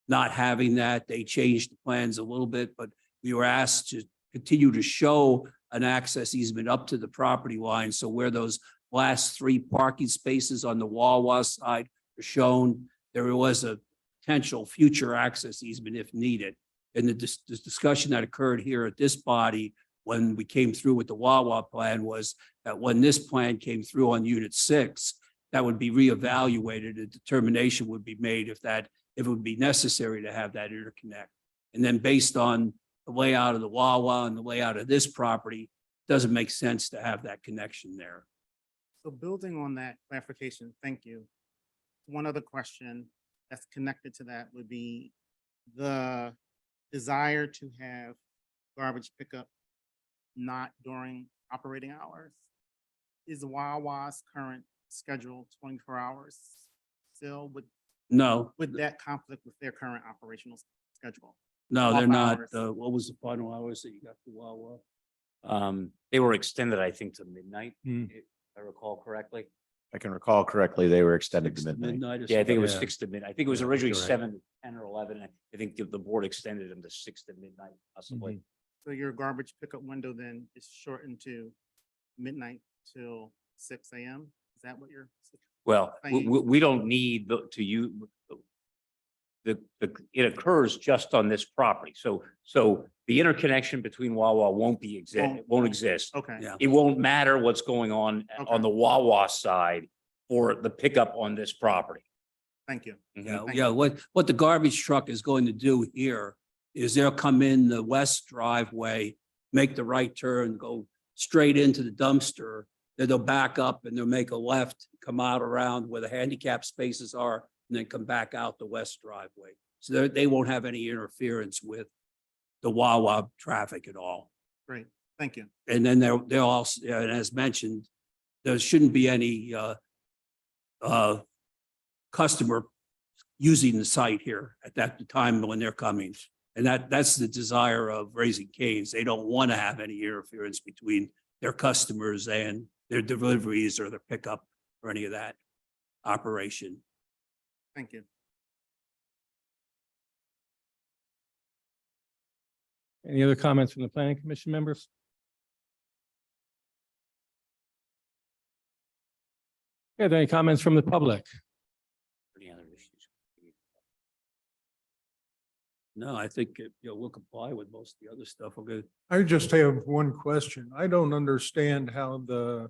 Speaker 10: not having that. They changed the plans a little bit, but we were asked to continue to show an access easement up to the property line. So where those last 3 parking spaces on the Wawa side are shown, there was a potential future access easement if needed. And the discussion that occurred here at this body when we came through with the Wawa plan was that when this plan came through on Unit 6, that would be reevaluated. A determination would be made if it would be necessary to have that interconnect. And then based on the layout of the Wawa and the layout of this property, it doesn't make sense to have that connection there.
Speaker 8: So building on that clarification, thank you. One other question that's connected to that would be the desire to have garbage pickup not during operating hours. Is Wawa's current schedule 24 hours still?
Speaker 10: No,
Speaker 8: Would that conflict with their current operational schedule?
Speaker 10: no, they're
Speaker 8: Off
Speaker 10: not.
Speaker 8: hours.
Speaker 10: What was the final hours that you got for Wawa?
Speaker 11: They were extended, I think, to midnight,
Speaker 2: Hmm.
Speaker 11: if I recall correctly.
Speaker 1: If I can recall correctly, they were extended to midnight.
Speaker 10: Midnight or
Speaker 11: Yeah, I think it was
Speaker 10: something?
Speaker 11: 6 to midnight. I think it was
Speaker 2: Yeah,
Speaker 11: originally
Speaker 2: you're right.
Speaker 11: 7 to 10 or 11. I think the board extended them to 6 to midnight possibly.
Speaker 8: So your garbage pickup window then is shortened to midnight till 6 a.m.? Is that what you're?
Speaker 11: Well,
Speaker 8: Thank you.
Speaker 11: we don't need to use it occurs just on this property. So the interconnection between Wawa won't exist.
Speaker 8: Okay.
Speaker 10: Yeah.
Speaker 11: It won't matter what's going on
Speaker 8: Okay.
Speaker 11: the Wawa side for the pickup on this property.
Speaker 8: Thank you.
Speaker 10: Yeah,
Speaker 8: Thank
Speaker 10: yeah,
Speaker 8: you.
Speaker 10: what the garbage truck is going to do here is they'll come in the west driveway, make the right turn, go straight into the dumpster. Then they'll back up and they'll make a left, come out around where the handicap spaces are, and then come back out the west driveway. So they won't have any interference with the Wawa traffic at all.
Speaker 8: Great. Thank you.
Speaker 10: And then they'll also, and as mentioned, there shouldn't be any customer using the site here at that time when they're coming. And that's the desire of Raising Cane's. They don't want to have any interference between their customers and their deliveries or their pickup or any of that operation.
Speaker 8: Thank you.
Speaker 2: Any other comments from the planning commission members? Are there any comments from the public?
Speaker 11: Any other issues?
Speaker 10: No, I think, we'll comply with most of the other stuff. We'll go.
Speaker 12: I just have one question. I don't understand how the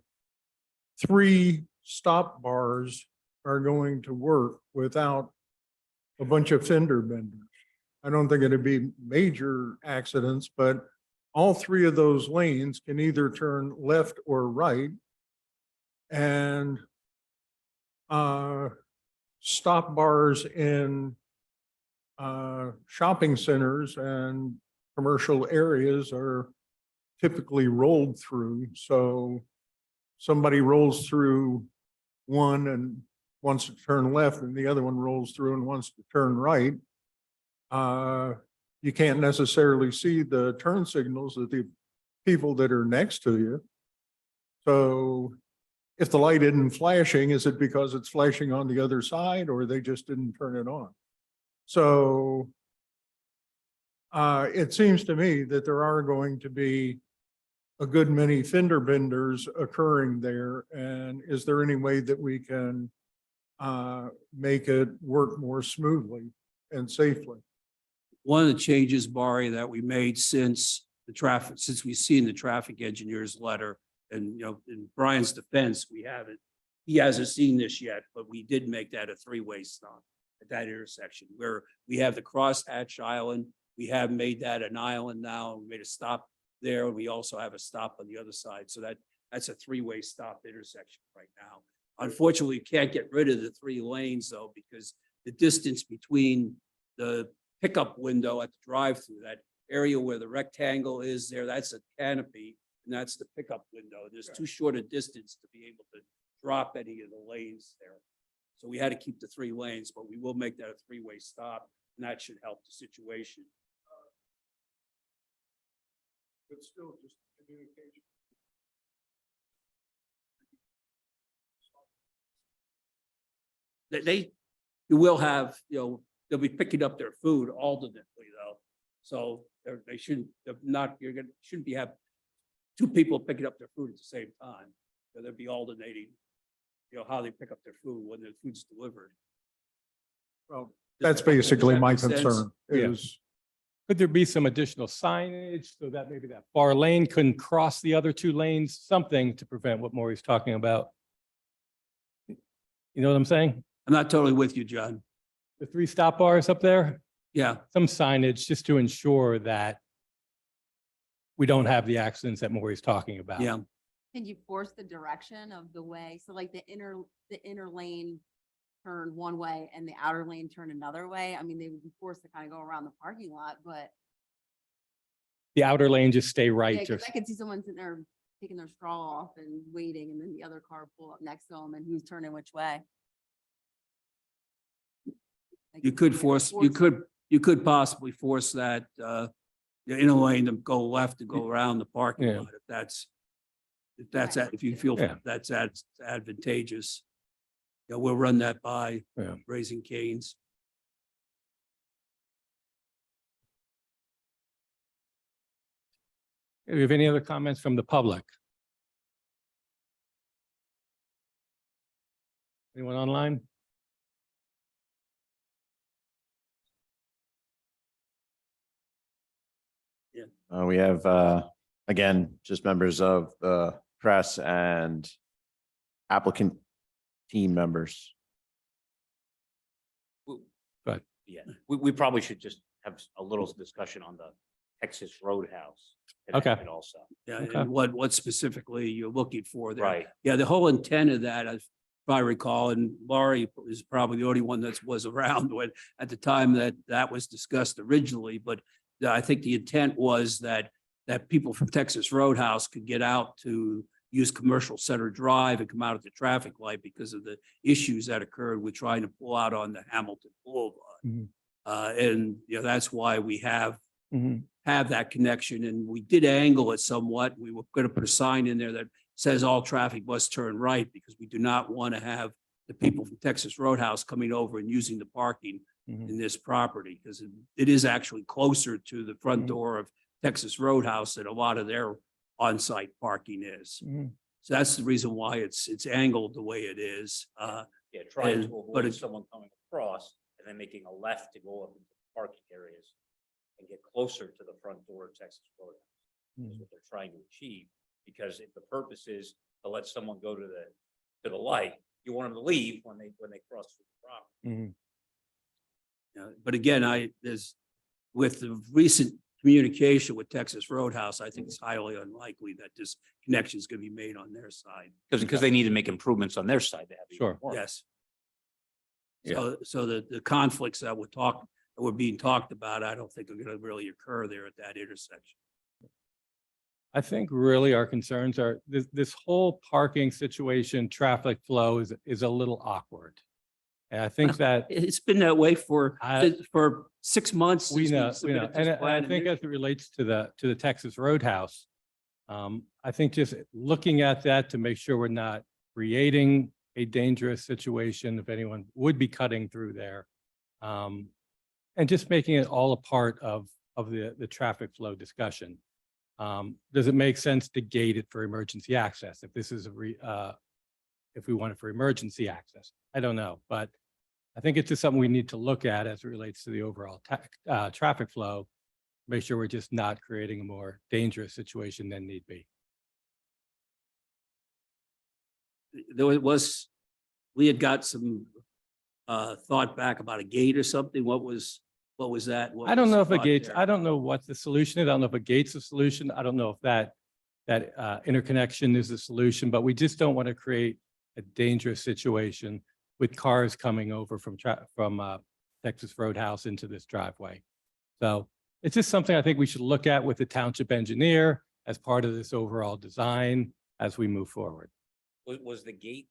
Speaker 12: 3 stop bars are going to work without a bunch of fender benders. I don't think it'd be major accidents, but all 3 of those lanes can either turn left or right. And stop bars in shopping centers and commercial areas are typically rolled through. So somebody rolls through one and wants to turn left and the other one rolls through and wants to turn right. You can't necessarily see the turn signals of the people that are next to you. So if the light isn't flashing, is it because it's flashing on the other side or they just didn't turn it on? So it seems to me that there are going to be a good many fender benders occurring there. And is there any way that we can make it work more smoothly and safely?
Speaker 10: One of the changes, Barry, that we made since we've seen the traffic engineer's letter, and, you know, in Brian's defense, he hasn't seen this yet, but we did make that a three-way stop at that intersection where we have the crosshatch island. We have made that an island now. We made a stop there. We also have a stop on the other side. So that's a three-way stop intersection right now. Unfortunately, you can't get rid of the 3 lanes though, because the distance between the pickup window at the drive-through, that area where the rectangle is there, that's a canopy, and that's the pickup window. There's too short a distance to be able to drop any of the lanes there. So we had to keep the 3 lanes, but we will make that a 3-way stop, and that should help the situation.
Speaker 12: But still just communication.
Speaker 10: You will have, you know, they'll be picking up their food alternately though. So they shouldn't, shouldn't be have 2 people picking up their food at the same time. So they'll be alternating, you know, how they pick up their food when their food's delivered.
Speaker 12: Well, that's basically
Speaker 10: that
Speaker 12: my
Speaker 10: make sense?
Speaker 12: concern
Speaker 2: Yeah.
Speaker 12: is,
Speaker 2: Could there be some additional signage so that maybe that far lane couldn't cross the other 2 lanes, something to prevent what Maury's talking about? You know what I'm saying?
Speaker 10: I'm not totally with you, John.
Speaker 2: The 3 stop bars up there,
Speaker 10: Yeah,
Speaker 2: some signage just to ensure that we don't have the accidents that Maury's talking about.
Speaker 10: yeah.
Speaker 13: Can you force the direction of the way? So like the inner lane turn one way and the outer lane turn another way? I mean, they would be forced to kind of go around the parking lot, but
Speaker 2: The outer lane just stay
Speaker 13: yeah,
Speaker 2: right.
Speaker 13: 'cause
Speaker 2: Just
Speaker 13: I could see someone sitting there taking their straw off and waiting, and then the other car pull up next to them and who's turning which way. Like,
Speaker 10: You could you could possibly force that, the inner lane to go left to go around the parking
Speaker 2: Yeah.
Speaker 10: lot if you feel
Speaker 2: Yeah.
Speaker 10: that's advantageous. Yeah, we'll run that by
Speaker 2: Yeah.
Speaker 10: Raising Cane's.
Speaker 2: Do you have any other comments from the public? Anyone online?
Speaker 1: We have, again, just members of the press and applicant team members.
Speaker 11: Yeah, we probably should just have a little discussion on the Texas Roadhouse.
Speaker 2: Okay.
Speaker 11: tonight Also,
Speaker 10: Yeah,
Speaker 2: Okay.
Speaker 10: and what specifically you're looking for there.
Speaker 11: right,
Speaker 10: Yeah, the whole intent of that, if I recall, and Laurie is probably the only one that was around when, at the time that was discussed originally, but I think the intent was that people from Texas Roadhouse could get out to use Commercial Center Drive and come out at the traffic light because of the issues that occurred with trying to pull out on the Hamilton Boulevard.
Speaker 2: Mhm.
Speaker 10: And, you know, that's why we have
Speaker 2: Mhm.
Speaker 10: that connection, and we did angle it somewhat. We were going to put a sign in there that says all traffic must turn right, because we do not want to have the people from Texas Roadhouse coming over and using the parking
Speaker 2: Mhm.
Speaker 10: in this property, because it is actually closer to the front
Speaker 2: Mhm.
Speaker 10: door of Texas Roadhouse than a lot of their on-site parking is.
Speaker 2: Mhm.
Speaker 10: So that's the reason why it's angled the way it is.
Speaker 11: yeah, trying
Speaker 10: And-
Speaker 11: to
Speaker 10: but
Speaker 11: avoid
Speaker 10: it-
Speaker 11: someone coming across and then making a left to go up into the parking areas and get closer to the front door of Texas Roadhouse. Is what they're trying to achieve, because if the purpose is to let someone go to the light, you want them to leave when they cross the property.
Speaker 2: Mhm.
Speaker 10: But again, with the recent communication with Texas Roadhouse, I think it's highly unlikely that this connection is going to be made on their side.
Speaker 11: Because they need to make improvements on their side to have. even
Speaker 2: Sure.
Speaker 11: more.
Speaker 10: Yes.
Speaker 2: Yeah.
Speaker 10: So the conflicts that we're talking, that were being talked about, I don't think are gonna really occur there at that intersection.
Speaker 2: I think really our concerns are this whole parking situation, traffic flow is a little awkward. And I think that
Speaker 10: It's been that way for 6 months.
Speaker 2: we
Speaker 10: since
Speaker 2: know,
Speaker 10: submitted
Speaker 2: and
Speaker 10: this
Speaker 2: I
Speaker 10: plan
Speaker 2: think as it relates to the Texas Roadhouse, I think just looking at that to make sure we're not creating a dangerous situation if anyone would be cutting through there. And just making it all a part of the traffic flow discussion. Does it make sense to gate it for emergency access? If this is if we want it for emergency access, I don't know, but I think it's just something we need to look at as it relates to the overall traffic flow. Make sure we're just not creating a more dangerous situation than need be.
Speaker 10: We had got some thought back about a gate or something. What was that? What
Speaker 2: I don't
Speaker 10: was
Speaker 2: know
Speaker 10: the
Speaker 2: if a
Speaker 10: thought
Speaker 2: gate's,
Speaker 10: there?
Speaker 2: I don't know what the solution is. I don't know if a gate's a solution. I don't know if that interconnection is the solution, but we just don't want to create a dangerous situation with cars coming over from Texas Roadhouse into this driveway. So it's just something I think we should look at with the township engineer as part of this overall design as we move forward.
Speaker 11: Was the gate,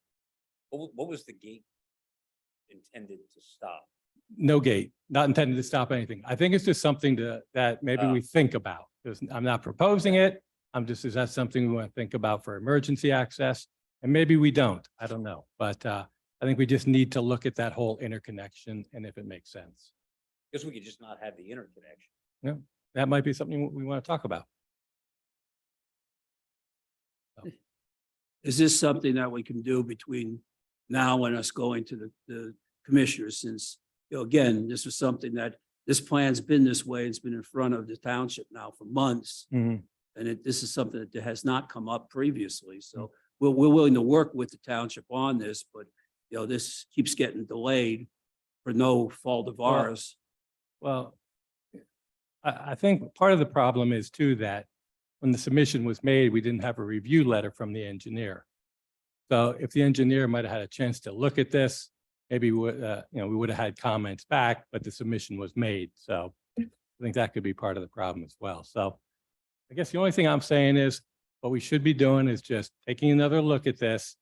Speaker 11: what was the gate intended to stop?
Speaker 2: No gate, not intended to stop anything. I think it's just something that maybe we think about. I'm not proposing it. Is that something we want to think about for emergency access? And maybe we don't, I don't know. But I think we just need to look at that whole interconnection and if it makes sense.
Speaker 11: Because we could just not have the interconnection.
Speaker 2: Yeah, that might be something we want to talk about.
Speaker 10: Is this something that we can do between now and us going to the commissioners? Since, again, this was something that this plan's been this way. It's been in front of the township now for months. And this is something that has not come up previously. So we're willing to work with the township on this, but this keeps getting delayed for no fault of ours.
Speaker 2: Well, I think part of the problem is too that when the submission was made, we didn't have a review letter from the engineer. So if the engineer might have had a chance to look at this, maybe we would have had comments back, but the submission was made. So I think that could be part of the problem as well. So I guess the only thing I'm saying is what we should be doing is just taking another look at this,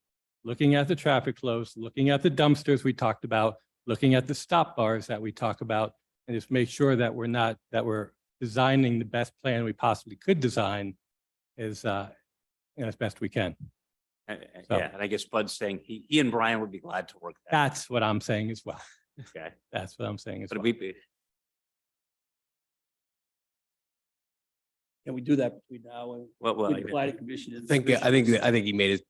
Speaker 2: looking at the traffic flows, looking at the dumpsters we talked about, looking at the stop bars that we talk about, and just make sure that we're designing the best plan we possibly could design as best we can. So-
Speaker 11: Yeah, and I guess Bud's saying he and Brian would be glad to work that.
Speaker 2: That's what I'm saying as well.
Speaker 11: Okay.
Speaker 2: That's what I'm saying as
Speaker 11: But
Speaker 2: well.
Speaker 10: Can we do that between now and
Speaker 11: Well,
Speaker 10: with the planning commission? and
Speaker 7: I think he made it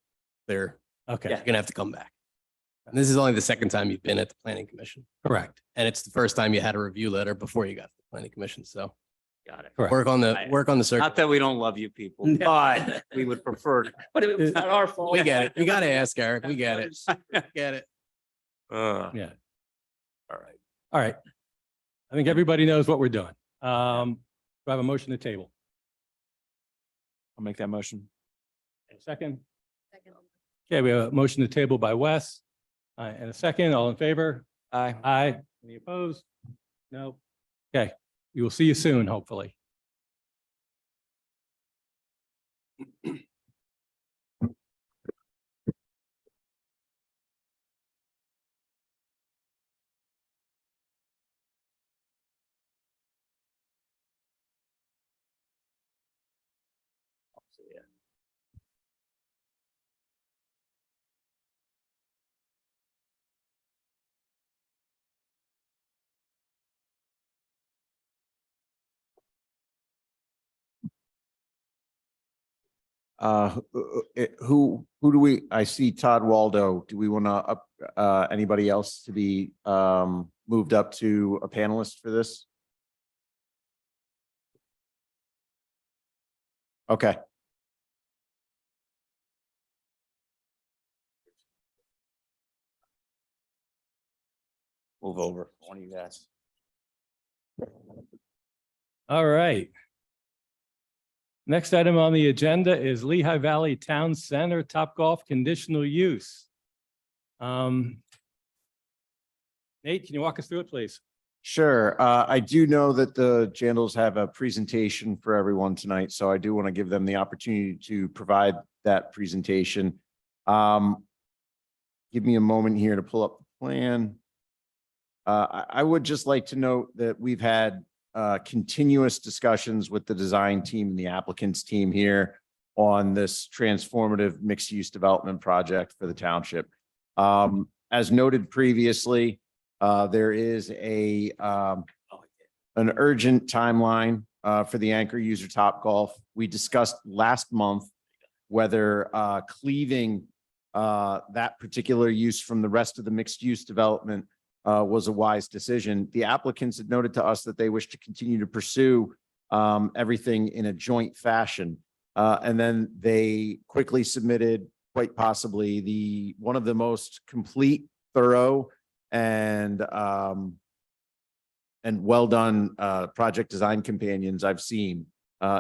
Speaker 7: clear.
Speaker 2: Okay,
Speaker 7: You're gonna have to come back. And this is only the second time you've been at the planning commission.
Speaker 2: correct,
Speaker 7: And it's the first time you had a review letter before you got to the planning commission. So
Speaker 11: got it.
Speaker 2: correct.
Speaker 7: work on the circuit.
Speaker 11: Not that we don't love you people,
Speaker 10: No.
Speaker 11: but we would prefer.
Speaker 10: But it's not our fault.
Speaker 7: We get it. We gotta ask Eric. We get it. Get it.
Speaker 2: Yeah.
Speaker 11: All right.
Speaker 2: All right. I think everybody knows what we're doing. Do I have a motion to table?
Speaker 5: I'll make that motion.
Speaker 2: A second? Okay, we have a motion to table by Wes. And a second, all in favor?
Speaker 5: Aye.
Speaker 2: Aye. Any opposed? No. Okay, we will see you soon, hopefully.
Speaker 1: Who do we, I see Todd Waldo. Do we want to anybody else to be moved up to a panelist for this? Okay.
Speaker 11: Move over. One of you guys.
Speaker 2: All right. Next item on the agenda is Lehigh Valley Town Center Topgolf conditional use. Nate, can you walk us through it, please?
Speaker 1: Sure. I do know that the Jandals have a presentation for everyone tonight, so I do want to give them the opportunity to provide that presentation. Give me a moment here to pull up the plan. I would just like to note that we've had continuous discussions with the design team and the applicants team here on this transformative mixed-use development project for the township. As noted previously, there is an urgent timeline for the anchor user Topgolf. We discussed last month whether cleaving that particular use from the rest of the mixed-use development was a wise decision. The applicants had noted to us that they wish to continue to pursue everything in a joint fashion. And then they quickly submitted, quite possibly, one of the most complete, thorough, and well done project design companions I've seen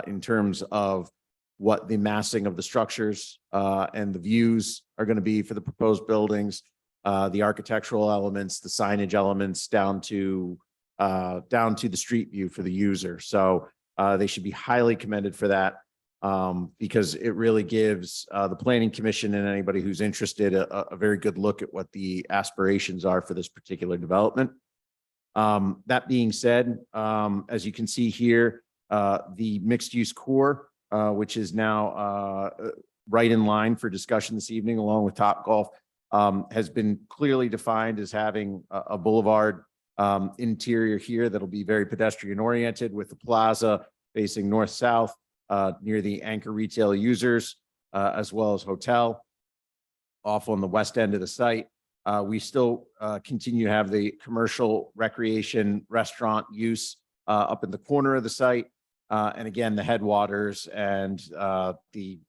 Speaker 1: in terms of what the massing of the structures and the views are going to be for the proposed buildings, the architectural elements, the signage elements, down to the street view for the user. So they should be highly commended for that, because it really gives the Planning Commission and anybody who's interested a very good look at what the aspirations are for this particular development. That being said, as you can see here, the mixed-use core, which is now right in line for discussion this evening, along with Topgolf, has been clearly defined as having a boulevard interior here that'll be very pedestrian oriented, with the plaza facing north-south near the anchor retail users, as well as hotel off on the west end of the site. We still continue to have the commercial recreation restaurant use up in the corner of the site. And again, the headwaters and the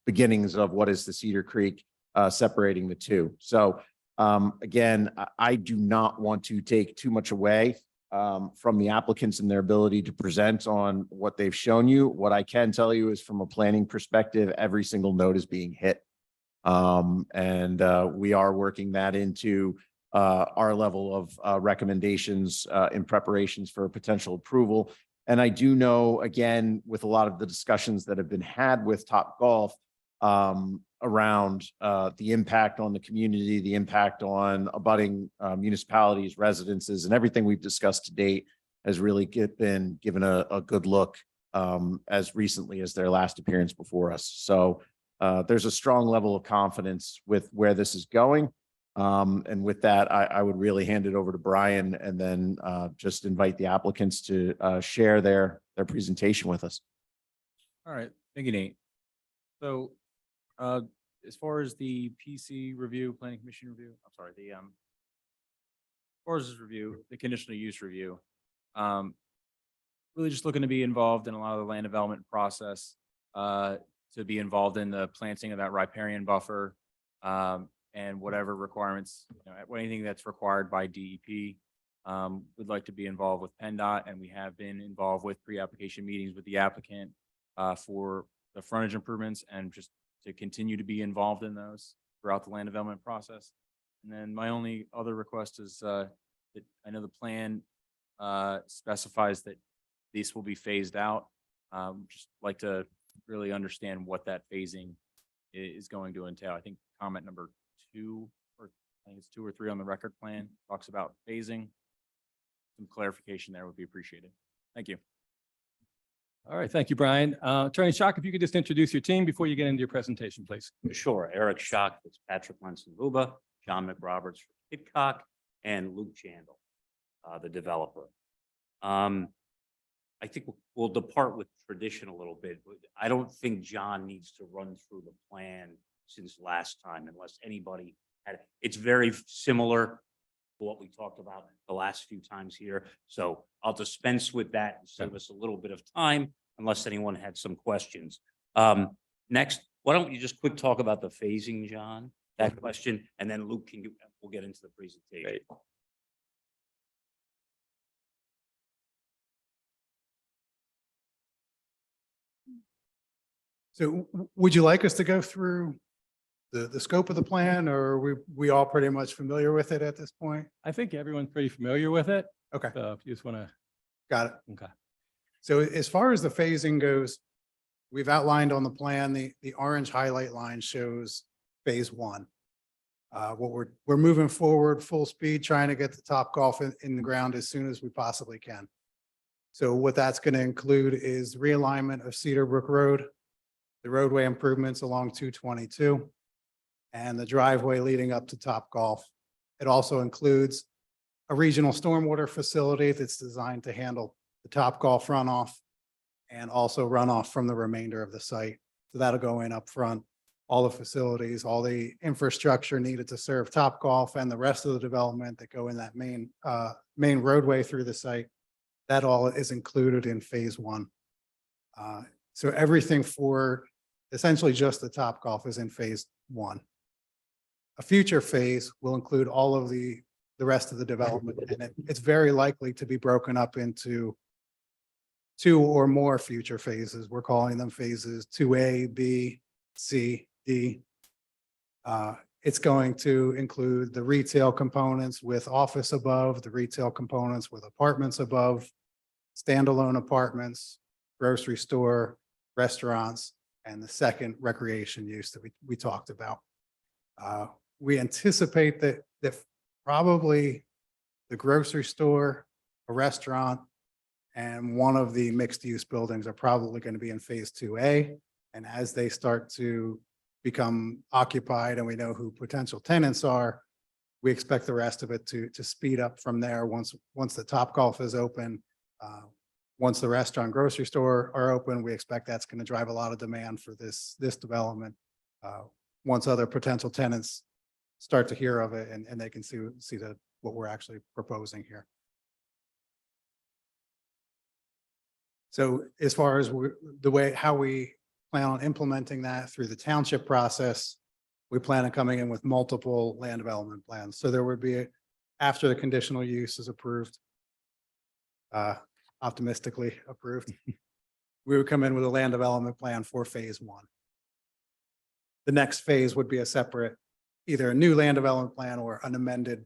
Speaker 1: beginnings of what is the Cedar Creek separating the two. So again, I do not want to take too much away from the applicants and their ability to present on what they've shown you. What I can tell you is, from a planning perspective, every single note is being hit. And we are working that into our level of recommendations in preparations for potential approval. And I do know, again, with a lot of the discussions that have been had with Topgolf around the impact on the community, the impact on abutting municipalities, residences, and everything we've discussed to date has really been given a good look as recently as their last appearance before us. So there's a strong level of confidence with where this is going. And with that, I would really hand it over to Brian, and then just invite the applicants to share their presentation with us.
Speaker 5: All right, thank you, Nate. So as far as the PC review, Planning Commission review, I'm sorry, as far as this review, the conditional use review, really just looking to be involved in a lot of the land development process, to be involved in the planting of that riparian buffer, and whatever requirements, anything that's required by DEP. We'd like to be involved with PennDOT, and we have been involved with pre-application meetings with the applicant for the frontage improvements, and just to continue to be involved in those throughout the land development process. And then my only other request is that I know the plan specifies that this will be phased out. Just like to really understand what that phasing is going to entail. I think comment number 2, or I think it's 2 or 3 on the record plan, talks about phasing. Some clarification there would be appreciated. Thank you.
Speaker 2: All right, thank you, Brian. Attorney Schock, if you could just introduce your team before you get into your presentation, please.
Speaker 11: Sure. Eric Schock, it's Patrick Munson-Luba, John McRoberts from Hitchcock, and Luke Chandel, the developer. I think we'll depart with tradition a little bit. I don't think John needs to run through the plan since last time, unless anybody had. It's very similar to what we talked about the last few times here. So I'll dispense with that and save us a little bit of time, unless anyone had some questions. Next, why don't you just quick talk about the phasing, John, that question, and then Luke we'll get into the presentation.
Speaker 5: Great.
Speaker 14: So would you like us to go through the scope of the plan, or are we all pretty much familiar with it at this point?
Speaker 2: I think everyone's pretty familiar with it.
Speaker 14: Okay,
Speaker 2: So if you just want to,
Speaker 14: got it.
Speaker 2: okay.
Speaker 14: So as far as the phasing goes, we've outlined on the plan, the orange highlight line shows phase one. We're moving forward full speed, trying to get the top golf in the ground as soon as we possibly can. So what that's going to include is realignment of Cedar Brook Road, the roadway improvements along 222, and the driveway leading up to Top Golf. It also includes a regional stormwater facility that's designed to handle the Top Golf runoff and also runoff from the remainder of the site. So that'll go in up front. All the facilities, all the infrastructure needed to serve Top Golf and the rest of the development that go in that main roadway through the site. That all is included in phase one. So everything for essentially just the Top Golf is in phase one. A future phase will include all of the rest of the development, and it's very likely to be broken up into 2 or more future phases. We're calling them phases 2A, B, C, D. It's going to include the retail components with office above, the retail components with apartments above, standalone apartments, grocery store, restaurants, and the second recreation use that we talked about. We anticipate that probably the grocery store, a restaurant, and one of the mixed-use buildings are probably going to be in phase 2A. And as they start to become occupied and we know who potential tenants are, we expect the rest of it to speed up from there once the Top Golf is open. Once the restaurant, grocery store are open, we expect that's going to drive a lot of demand for this development. Once other potential tenants start to hear of it and they can see what we're actually proposing here. So as far as how we plan on implementing that through the township process, we plan on coming in with multiple land development plans. So there would be, after the conditional use is approved, optimistically approved, we would come in with a land development plan for phase one. The next phase would be a separate, either a new land development plan or an amended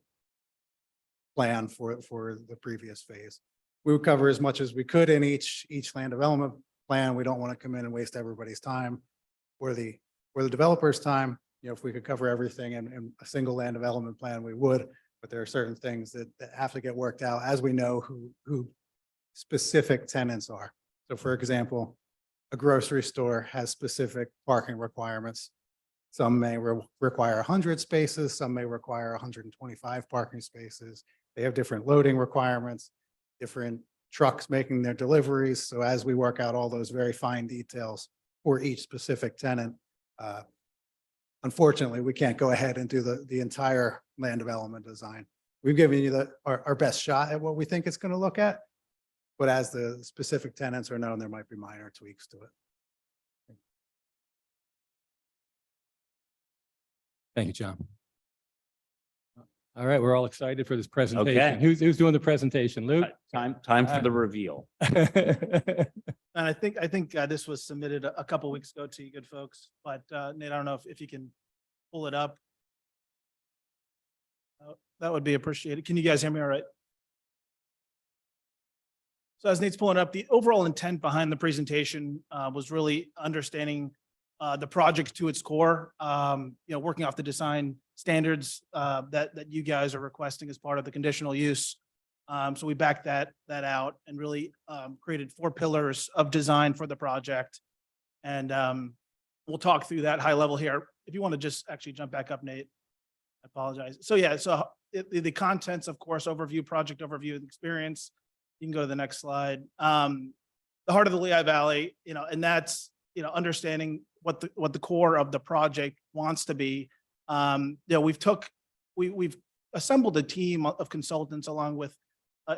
Speaker 14: plan for the previous phase. We would cover as much as we could in each land development plan. We don't want to come in and waste everybody's time or the developer's time. You know, if we could cover everything in a single land development plan, we would, but there are certain things that have to get worked out as we know who specific tenants are. So for example, a grocery store has specific parking requirements. Some may require 100 spaces, some may require 125 parking spaces. They have different loading requirements, different trucks making their deliveries. So as we work out all those very fine details for each specific tenant, unfortunately, we can't go ahead and do the entire land development design. We've given you our best shot at what we think it's going to look at, but as the specific tenants are known, there might be minor tweaks to it.
Speaker 2: Thank you, John. All right, we're all excited for this presentation.
Speaker 11: Okay.
Speaker 2: Who's doing the presentation? Luke?
Speaker 11: Time for the reveal.
Speaker 15: And I think this was submitted a couple weeks ago to you good folks, but Nate, I don't know if you can pull it up. That would be appreciated. Can you guys hear me all right? So as Nate's pulling up, the overall intent behind the presentation was really understanding the project to its core, working off the design standards that you guys are requesting as part of the conditional use. So we backed that out and really created 4 pillars of design for the project. And we'll talk through that high level here. If you want to just actually jump back up, Nate, I apologize. So yeah, so the contents, of course, overview, project overview, and experience. You can go to the next slide. The heart of the Lehigh Valley, and that's, understanding what the core of the project wants to be. We've assembled a team of consultants along with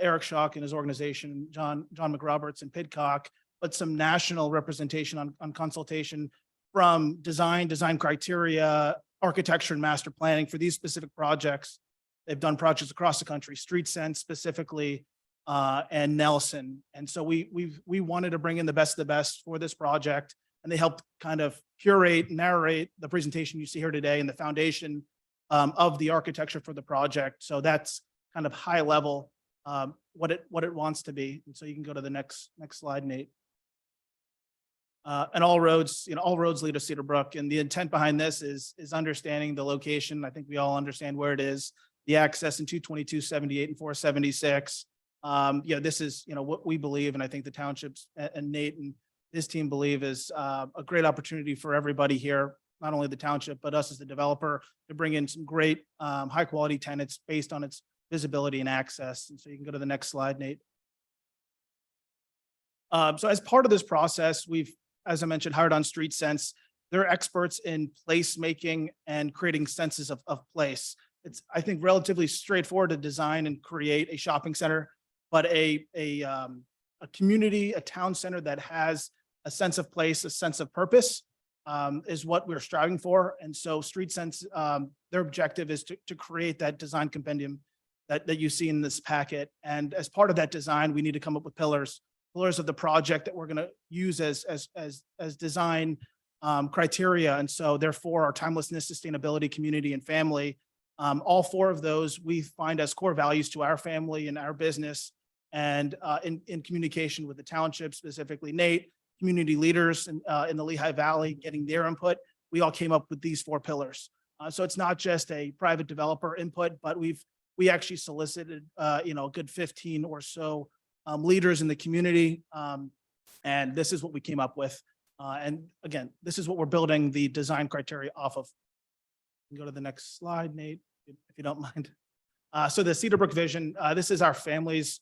Speaker 15: Eric Schock and his organization, John McRoberts and Pidcock, but some national representation on consultation from design criteria, architecture, and master planning for these specific projects. They've done projects across the country, Street Sense specifically, and Nelson. And so we wanted to bring in the best of the best for this project, and they helped kind of curate, narrate the presentation you see here today and the foundation of the architecture for the project. So that's kind of high level. what it wants to be. And so you can go to the next slide, Nate. And all roads, all roads lead to Cedar Brook, and the intent behind this is understanding the location. I think we all understand where it is, the access in 222, 78, and 476. This is, what we believe, and I think the townships and Nate and his team believe is a great opportunity for everybody here, not only the township, but us as the developer, to bring in some great, high quality tenants based on its visibility and access. And so you can go to the next slide, Nate. So as part of this process, we've, as I mentioned, hired on Street Sense. They're experts in placemaking and creating senses of place. It's, I think, relatively straightforward to design and create a shopping center, but a community, a town center that has a sense of place, a sense of purpose, is what we're striving for. And so Street Sense, their objective is to create that design compendium that you see in this packet. And as part of that design, we need to come up with pillars of the project that we're going to use as design criteria. And so therefore our timelessness, sustainability, community, and family, all four of those we find as core values to our family and our business, and in communication with the township, specifically Nate, community leaders in the Lehigh Valley, getting their input. We all came up with these four pillars. So it's not just a private developer input, but we actually solicited a good 15 or so leaders in the community. And this is what we came up with. And again, this is what we're building the design criteria off of. You can go to the next slide, Nate, if you don't mind. So the Cedar Brook vision, this is our family's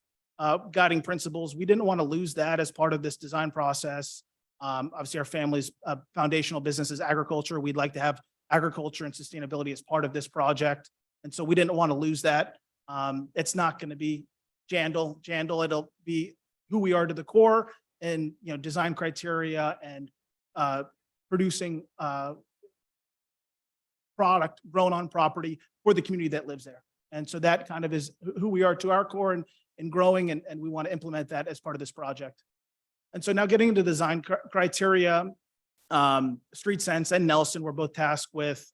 Speaker 15: guiding principles. We didn't want to lose that as part of this design process. Obviously, our family's foundational business is agriculture. We'd like to have agriculture and sustainability as part of this project. And so we didn't want to lose that. It's not going to be Jandal. It'll be who we are to the core, and design criteria and producing product grown on property for the community that lives there. And so that kind of is who we are to our core and growing, and we want to implement that as part of this project. And so now getting into design criteria, Street Sense and Nelson were both tasked with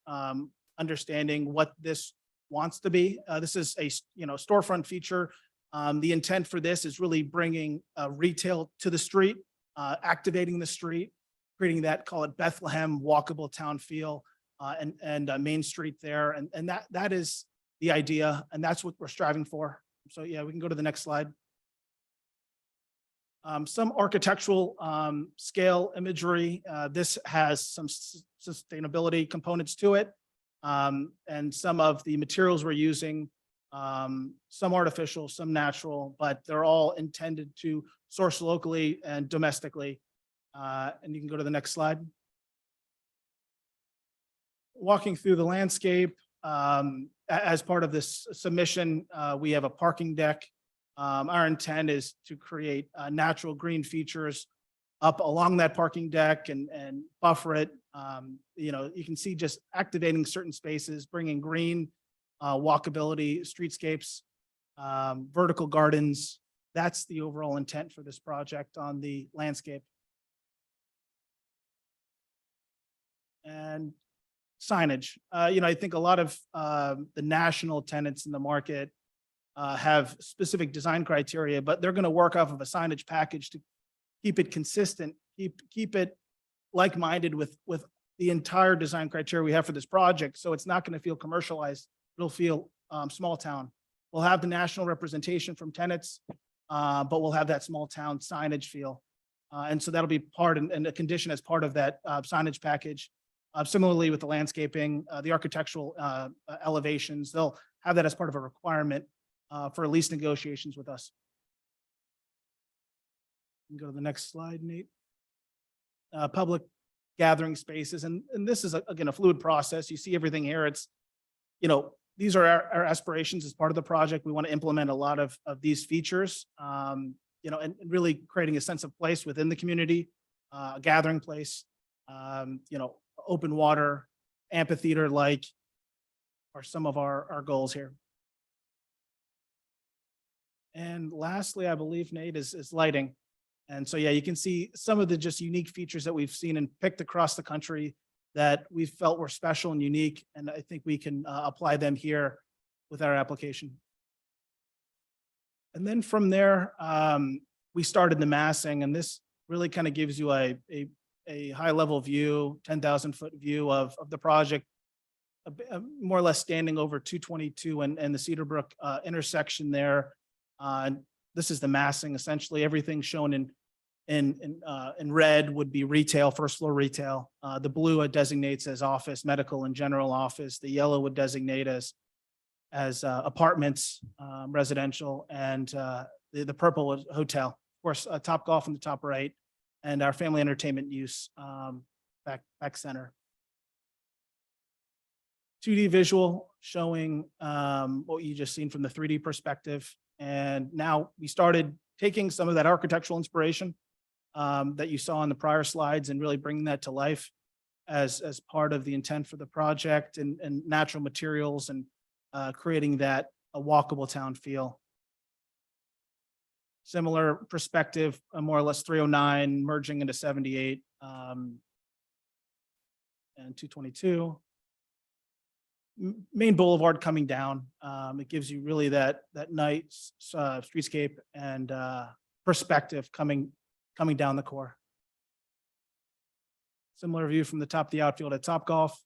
Speaker 15: understanding what this wants to be. This is a storefront feature. The intent for this is really bringing retail to the street, activating the street, creating that, call it Bethlehem walkable town feel, and Main Street there. And that is the idea, and that's what we're striving for. So yeah, we can go to the next slide. Some architectural scale imagery. This has some sustainability components to it. And some of the materials we're using, some artificial, some natural, but they're all intended to source locally and domestically. And you can go to the next slide. Walking through the landscape, as part of this submission, we have a parking deck. Our intent is to create natural green features up along that parking deck and buffer it. You can see just activating certain spaces, bringing green, walkability, streetscapes, vertical gardens. That's the overall intent for this project on the landscape. And signage. I think a lot of the national tenants in the market have specific design criteria, but they're going to work off of a signage package to keep it consistent, keep it like-minded with the entire design criteria we have for this project. So it's not going to feel commercialized. It'll feel small town. We'll have the national representation from tenants, but we'll have that small town signage feel. And so that'll be part and a condition as part of that signage package. Similarly with the landscaping, the architectural elevations, they'll have that as part of a requirement for lease negotiations with us. You can go to the next slide, Nate. Public gathering spaces, and this is again a fluid process. You see everything here. It's, these are our aspirations as part of the project. We want to implement a lot of these features, and really creating a sense of place within the community, a gathering place, open water, amphitheater-like are some of our goals here. And lastly, I believe, Nate, is lighting. And so, yeah, you can see some of the just unique features that we've seen and picked across the country that we felt were special and unique. And I think we can apply them here with our application. And then from there, we started the massing, and this really kind of gives you a high level view, 10,000-foot view of the project, more or less standing over 222 and the Cedar Brook intersection there. This is the massing. Essentially, everything shown in red would be retail, first floor retail. The blue it designates as office, medical, and general office. The yellow would designate as apartments, residential, and the purple was hotel. Of course, Top Golf in the top right, and our family entertainment use back center. 2D visual showing what you just seen from the 3D perspective. And now we started taking some of that architectural inspiration that you saw in the prior slides and really bringing that to life as part of the intent for the project and natural materials and creating that a walkable town feel. Similar perspective, more or less 309 merging into 78 and 222. Main boulevard coming down. It gives you really that nice streetscape and perspective coming down the core. Similar view from the top of the outfield at Top Golf.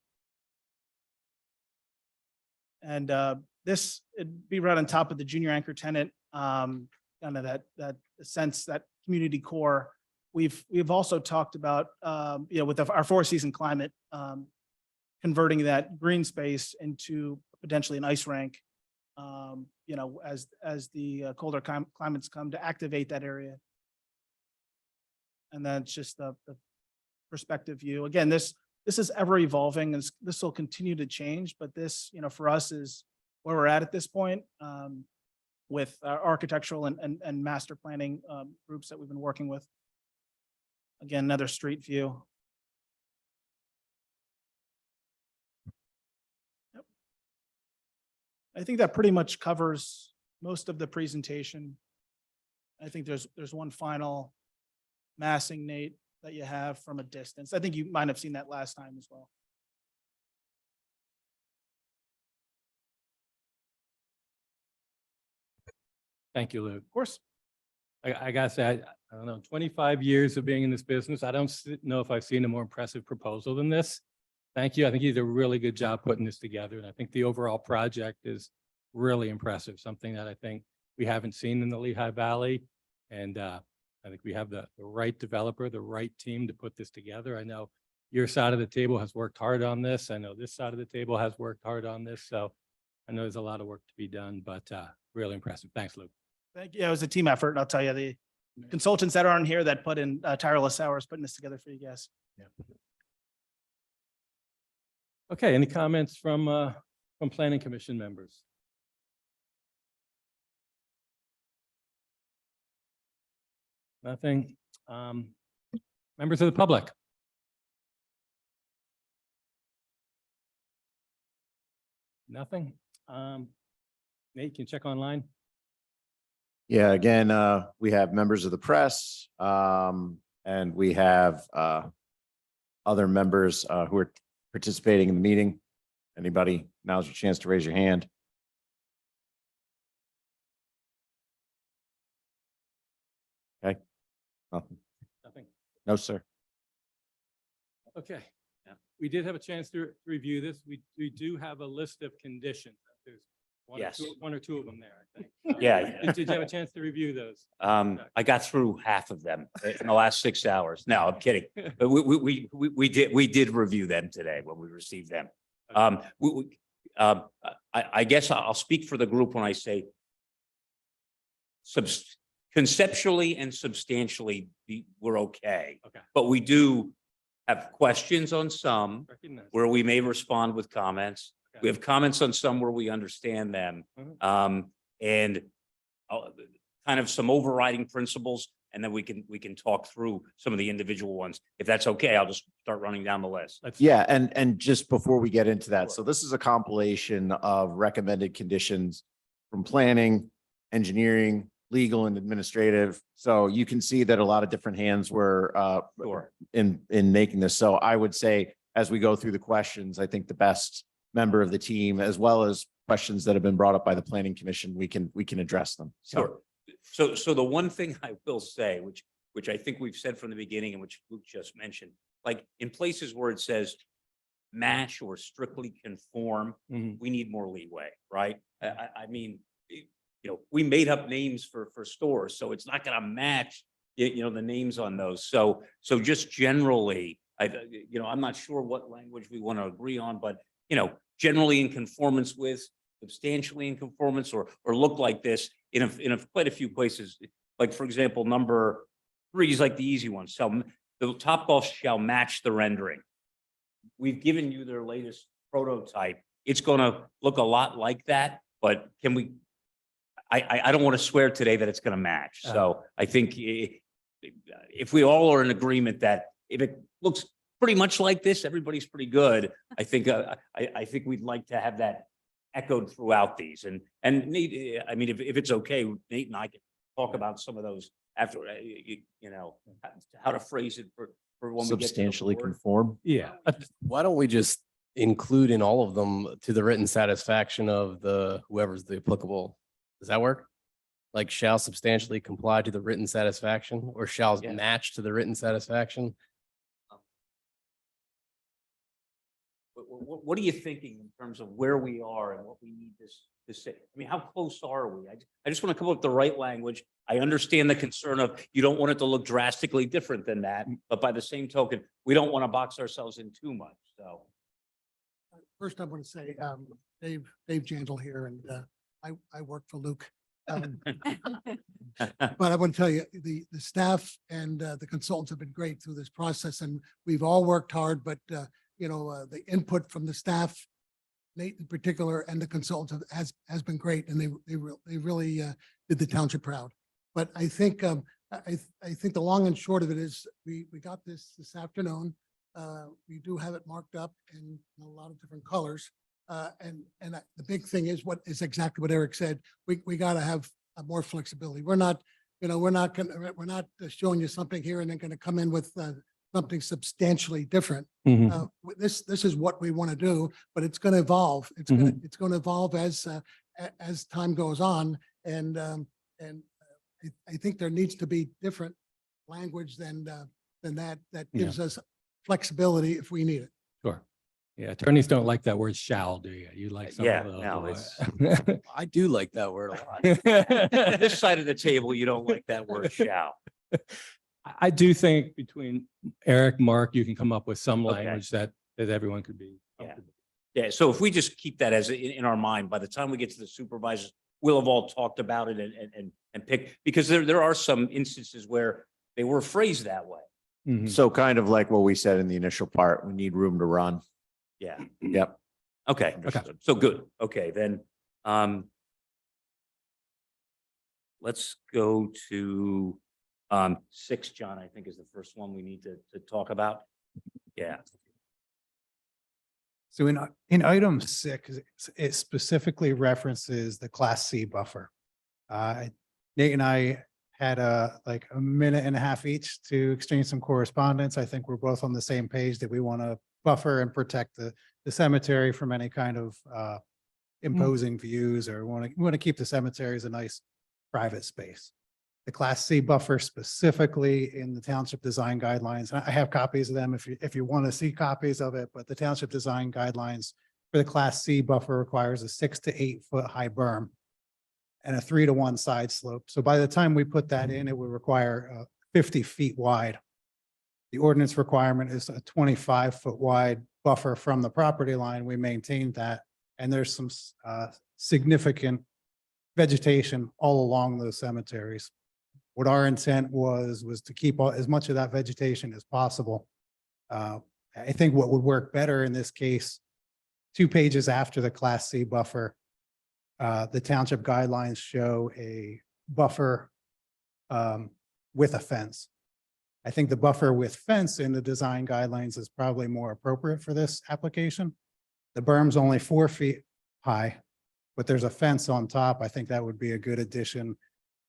Speaker 15: And this, it'd be right on top of the junior anchor tenant, kind of that sense, that community core. We've also talked about, with our 4-season climate, converting that green space into potentially an ice rink, as the colder climates come to activate that area. And then it's just the perspective view. Again, this is ever evolving, and this will continue to change, but this, for us is where we're at this point, with our architectural and master planning groups that we've been working with. Again, another street view. Yep. I think that pretty much covers most of the presentation. I think there's one final massing, Nate, that you have from a distance. I think you might have seen that last time as well.
Speaker 2: Thank you, Luke.
Speaker 15: Of course.
Speaker 2: I gotta say, I don't know, 25 years of being in this business, I don't know if I've seen a more impressive proposal than this. Thank you. I think you did a really good job putting this together, and I think the overall project is really impressive, something that I think we haven't seen in the Lehigh Valley. And I think we have the right developer, the right team to put this together. I know your side of the table has worked hard on this. I know this side of the table has worked hard on this. So I know there's a lot of work to be done, but really impressive. Thanks, Luke.
Speaker 15: Thank you. It was a team effort. I'll tell you, the consultants that aren't here that put in tireless hours putting this together for you guys.
Speaker 2: Yeah. Okay, any comments from Planning Commission members? Nothing. Members of the public? Nothing. Nate, can you check online?
Speaker 1: Yeah, again, we have members of the press, and we have other members who are participating in the meeting. Anybody, now's your chance to raise your hand. Okay. Nothing.
Speaker 2: Nothing.
Speaker 1: No, sir.
Speaker 2: Okay. We did have a chance to review this. We do have a list of conditions. There's
Speaker 11: Yes.
Speaker 2: one or two of them there, I think.
Speaker 11: Yeah.
Speaker 2: Did you have a chance to review those?
Speaker 11: I got through half of them in the last 6 hours. No, I'm kidding. But we did review them today when we received them. I guess I'll speak for the group when I say conceptually and substantially, we're okay.
Speaker 2: Okay.
Speaker 11: But we do have questions on some
Speaker 2: Recognize.
Speaker 11: where we may respond with comments.
Speaker 2: Okay.
Speaker 11: We have comments on some where we understand them. And kind of some overriding principles, and then we can talk through some of the individual ones. If that's okay, I'll just start running down the list.
Speaker 1: Yeah, and just before we get into that, so this is a compilation of recommended conditions from planning, engineering, legal and administrative. So you can see that a lot of different hands were
Speaker 11: Sure.
Speaker 1: in making this. So I would say, as we go through the questions, I think the best member of the team, as well as questions that have been brought up by the Planning Commission, we can address them. So,
Speaker 11: Sure. So the one thing I will say, which I think we've said from the beginning and which Luke just mentioned, like in places where it says match or strictly conform, we need more leeway, right? I mean, we made up names for stores, so it's not gonna match, the names on those. So just generally, I'm not sure what language we want to agree on, but, generally in conformance with, substantially in conformance, or look like this in quite a few places. Like, for example, number 3 is like the easy one. So the Topgolf shall match the rendering. We've given you their latest prototype. It's gonna look a lot like that, but can we? I don't want to swear today that it's gonna match. So I think if we all are in agreement that if it looks pretty much like this, everybody's pretty good. I think we'd like to have that echoed throughout these. And Nate, I mean, if it's okay, Nate and I can talk about some of those after, how to phrase it for when we get to the
Speaker 1: Substantially
Speaker 11: board.
Speaker 1: conform.
Speaker 2: Yeah.
Speaker 7: Why don't we just include in all of them to the written satisfaction of whoever's the applicable? Does that work? Like shall substantially comply to the written satisfaction or shall
Speaker 11: Yeah.
Speaker 7: match to the written satisfaction?
Speaker 11: What are you thinking in terms of where we are and what we need to say? I mean, how close are we? I just want to come up with the right language. I understand the concern of you don't want it to look drastically different than that, but by the same token, we don't want to box ourselves in too much, so.
Speaker 16: First, I want to say, Dave Jandal here, and I work for Luke. But I want to tell you, the staff and the consultants have been great through this process, and we've all worked hard, but the input from the staff, Nate in particular, and the consultants has been great, and they really did the township proud. But I think I think the long and short of it is we got this afternoon. We do have it marked up in a lot of different colors. The big thing is exactly what Eric said. We got to have more flexibility. We're not showing you something here and then going to come in with something substantially different. This is what we want to do, but it's going to evolve. It's going to evolve as time goes on. And I think there needs to be different language than that gives us flexibility if we need it.
Speaker 2: Sure. Yeah, attorneys don't like that word shall, do you? You like some
Speaker 11: Yeah,
Speaker 2: of those.
Speaker 11: no,
Speaker 2: more.
Speaker 7: I do like that word a lot.
Speaker 11: This side of the table, you don't like that word shall.
Speaker 2: I do think between Eric, Mark, you can come up with some
Speaker 11: Okay.
Speaker 2: language that everyone could be.
Speaker 11: Yeah.
Speaker 2: comfortable.
Speaker 11: Yeah, so if we just keep that as in our mind, by the time we get to the supervisors, we'll have all talked about it and pick, because there are some instances where they were phrased that way.
Speaker 2: Mhm.
Speaker 1: So kind of like what we said in the initial part, we need room to run.
Speaker 11: Yeah.
Speaker 1: Yep.
Speaker 11: Okay.
Speaker 1: Understood.
Speaker 11: So good. Okay, then, let's go to, 6, John, I think is the first one we need to talk about. Yeah.
Speaker 14: So in item 6, it specifically references the Class C buffer. Nate and I had like a minute and a half each to exchange some correspondence. I think we're both on the same page that we want to buffer and protect the cemetery from any kind of imposing views, or we want to keep the cemetery as a nice private space. The Class C buffer specifically in the township design guidelines, and I have copies of them if you want to see copies of it, but the township design guidelines for the Class C buffer requires a 6 to 8 foot high berm and a 3 to 1 side slope. So by the time we put that in, it would require 50 feet wide. The ordinance requirement is a 25-foot wide buffer from the property line. We maintained that, and there's some significant vegetation all along those cemeteries. What our intent was to keep as much of that vegetation as possible. I think what would work better in this case, 2 pages after the Class C buffer, the township guidelines show a buffer with a fence. I think the buffer with fence in the design guidelines is probably more appropriate for this application. The berm's only 4 feet high, but there's a fence on top. I think that would be a good addition.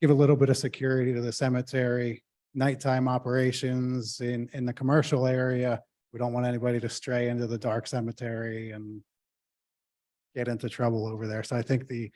Speaker 14: Give a little bit of security to the cemetery, nighttime operations in the commercial area. We don't want anybody to stray into the dark cemetery and get into trouble over there. So I think the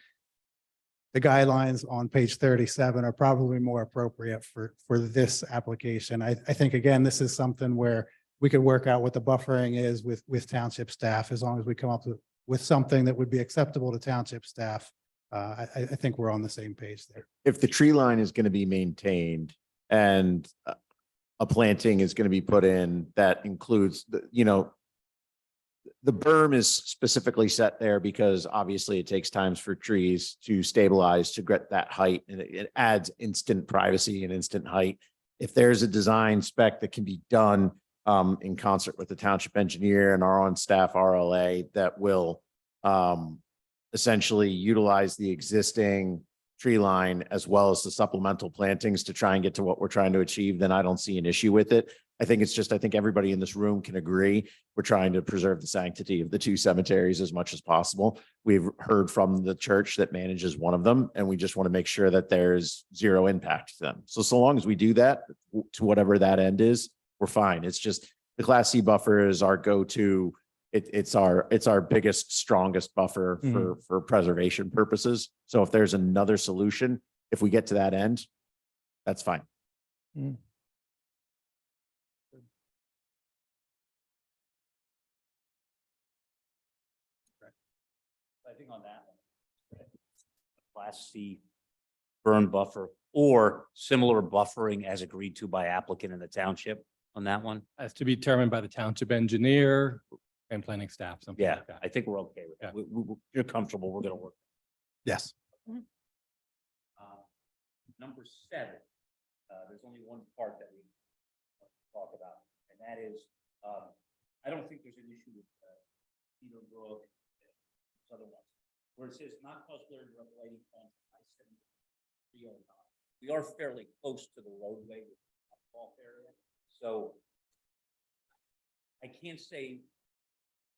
Speaker 14: the guidelines on page 37 are probably more appropriate for this application. I think, again, this is something where we could work out what the buffering is with township staff, as long as we come up with something that would be acceptable to township staff. I think we're on the same page there.
Speaker 1: If the tree line is going to be maintained and a planting is going to be put in that includes the berm is specifically set there because obviously it takes times for trees to stabilize to get that height, and it adds instant privacy and instant height. If there's a design spec that can be done in concert with the township engineer and our on staff RLA that will essentially utilize the existing tree line as well as the supplemental plantings to try and get to what we're trying to achieve, then I don't see an issue with it. I think everybody in this room can agree we're trying to preserve the sanctity of the two cemeteries as much as possible. We've heard from the church that manages one of them, and we just want to make sure that there's zero impact to them. So long as we do that to whatever that end is, we're fine. It's just the Class C buffer is our go-to. It's our biggest, strongest buffer for preservation purposes. So if there's another solution, if we get to that end, that's fine.
Speaker 11: I think on that one, Class C burn buffer or similar buffering as agreed to by applicant in the township on that one.
Speaker 2: As to be determined by the township engineer and planning staff, something
Speaker 11: Yeah,
Speaker 2: like that.
Speaker 11: I think we're okay with that. You're comfortable, we're gonna work.
Speaker 14: Yes.
Speaker 11: Number 7, there's only one part that we talk about, and that is, I don't think there's an issue with Cedar Brook, other ones, where it says not cause glare direct lighting on I-7309. We are fairly close to the roadway with the golf area, so I can't say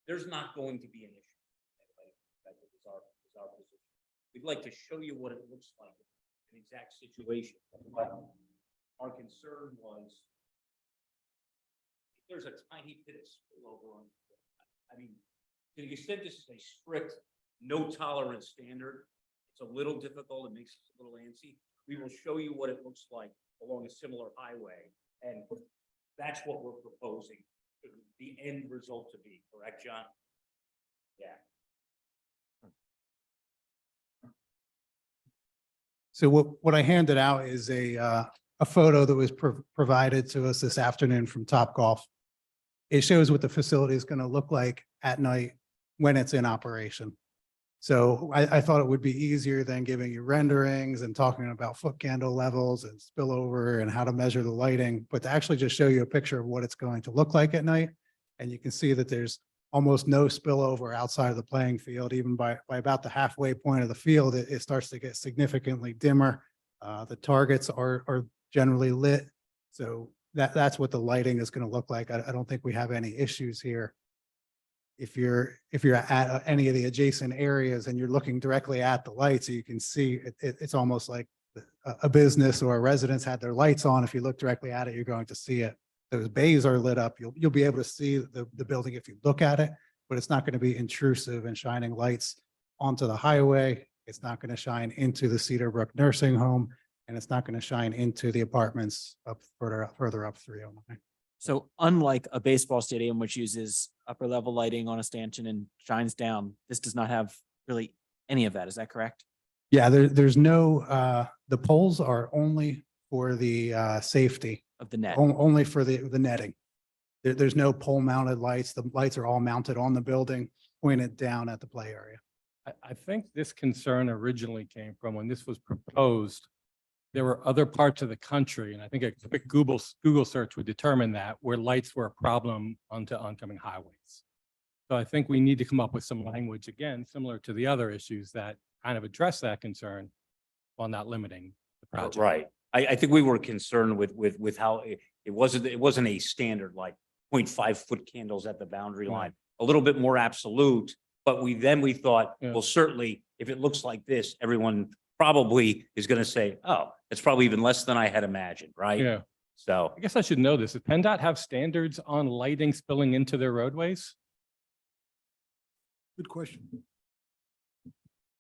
Speaker 11: there's not going to be an issue. That is our position. We'd like to show you what it looks like, an exact situation. But our concern was if there's a tiny bit of spillover on, I mean, to the extent this is a strict no tolerance standard, it's a little difficult. It makes us a little antsy. We will show you what it looks like along a similar highway, and that's what we're proposing the end result to be. Correct, John? Yeah.
Speaker 14: So what I handed out is a photo that was provided to us this afternoon from Topgolf. It shows what the facility is going to look like at night when it's in operation. So I thought it would be easier than giving you renderings and talking about foot candle levels and spillover and how to measure the lighting, but to actually just show you a picture of what it's going to look like at night. And you can see that there's almost no spillover outside of the playing field. Even by about the halfway point of the field, it starts to get significantly dimmer. The targets are generally lit. So that's what the lighting is going to look like. I don't think we have any issues here. If you're at any of the adjacent areas and you're looking directly at the lights, you can see it's almost like a business or a residence had their lights on. If you look directly at it, you're going to see it. Those bays are lit up. You'll be able to see the building if you look at it, but it's not going to be intrusive and shining lights onto the highway. It's not going to shine into the Cedar Brook Nursing Home, and it's not going to shine into the apartments up further up 309.
Speaker 6: So unlike a baseball stadium, which uses upper level lighting on a stanchion and shines down, this does not have really any of that. Is that correct?
Speaker 14: Yeah, there's no, the poles are only for the safety,
Speaker 6: Of the net?
Speaker 14: only for the netting. There's no pole mounted lights. The lights are all mounted on the building, pointed down at the play area.
Speaker 2: I think this concern originally came from when this was proposed. There were other parts of the country, and I think a quick Google search would determine that, where lights were a problem onto oncoming highways. So I think we need to come up with some language, again, similar to the other issues that kind of address that concern while not limiting the project.
Speaker 11: Right. I think we were concerned with how it wasn't a standard like 0.5 foot candles at the boundary line, a little bit more absolute. But we thought, well, certainly if it looks like this, everyone probably is going to say, oh, it's probably even less than I had imagined, right?
Speaker 2: Yeah.
Speaker 11: So
Speaker 2: I guess I should know this. Does PennDOT have standards on lighting spilling into their roadways?
Speaker 16: Good question.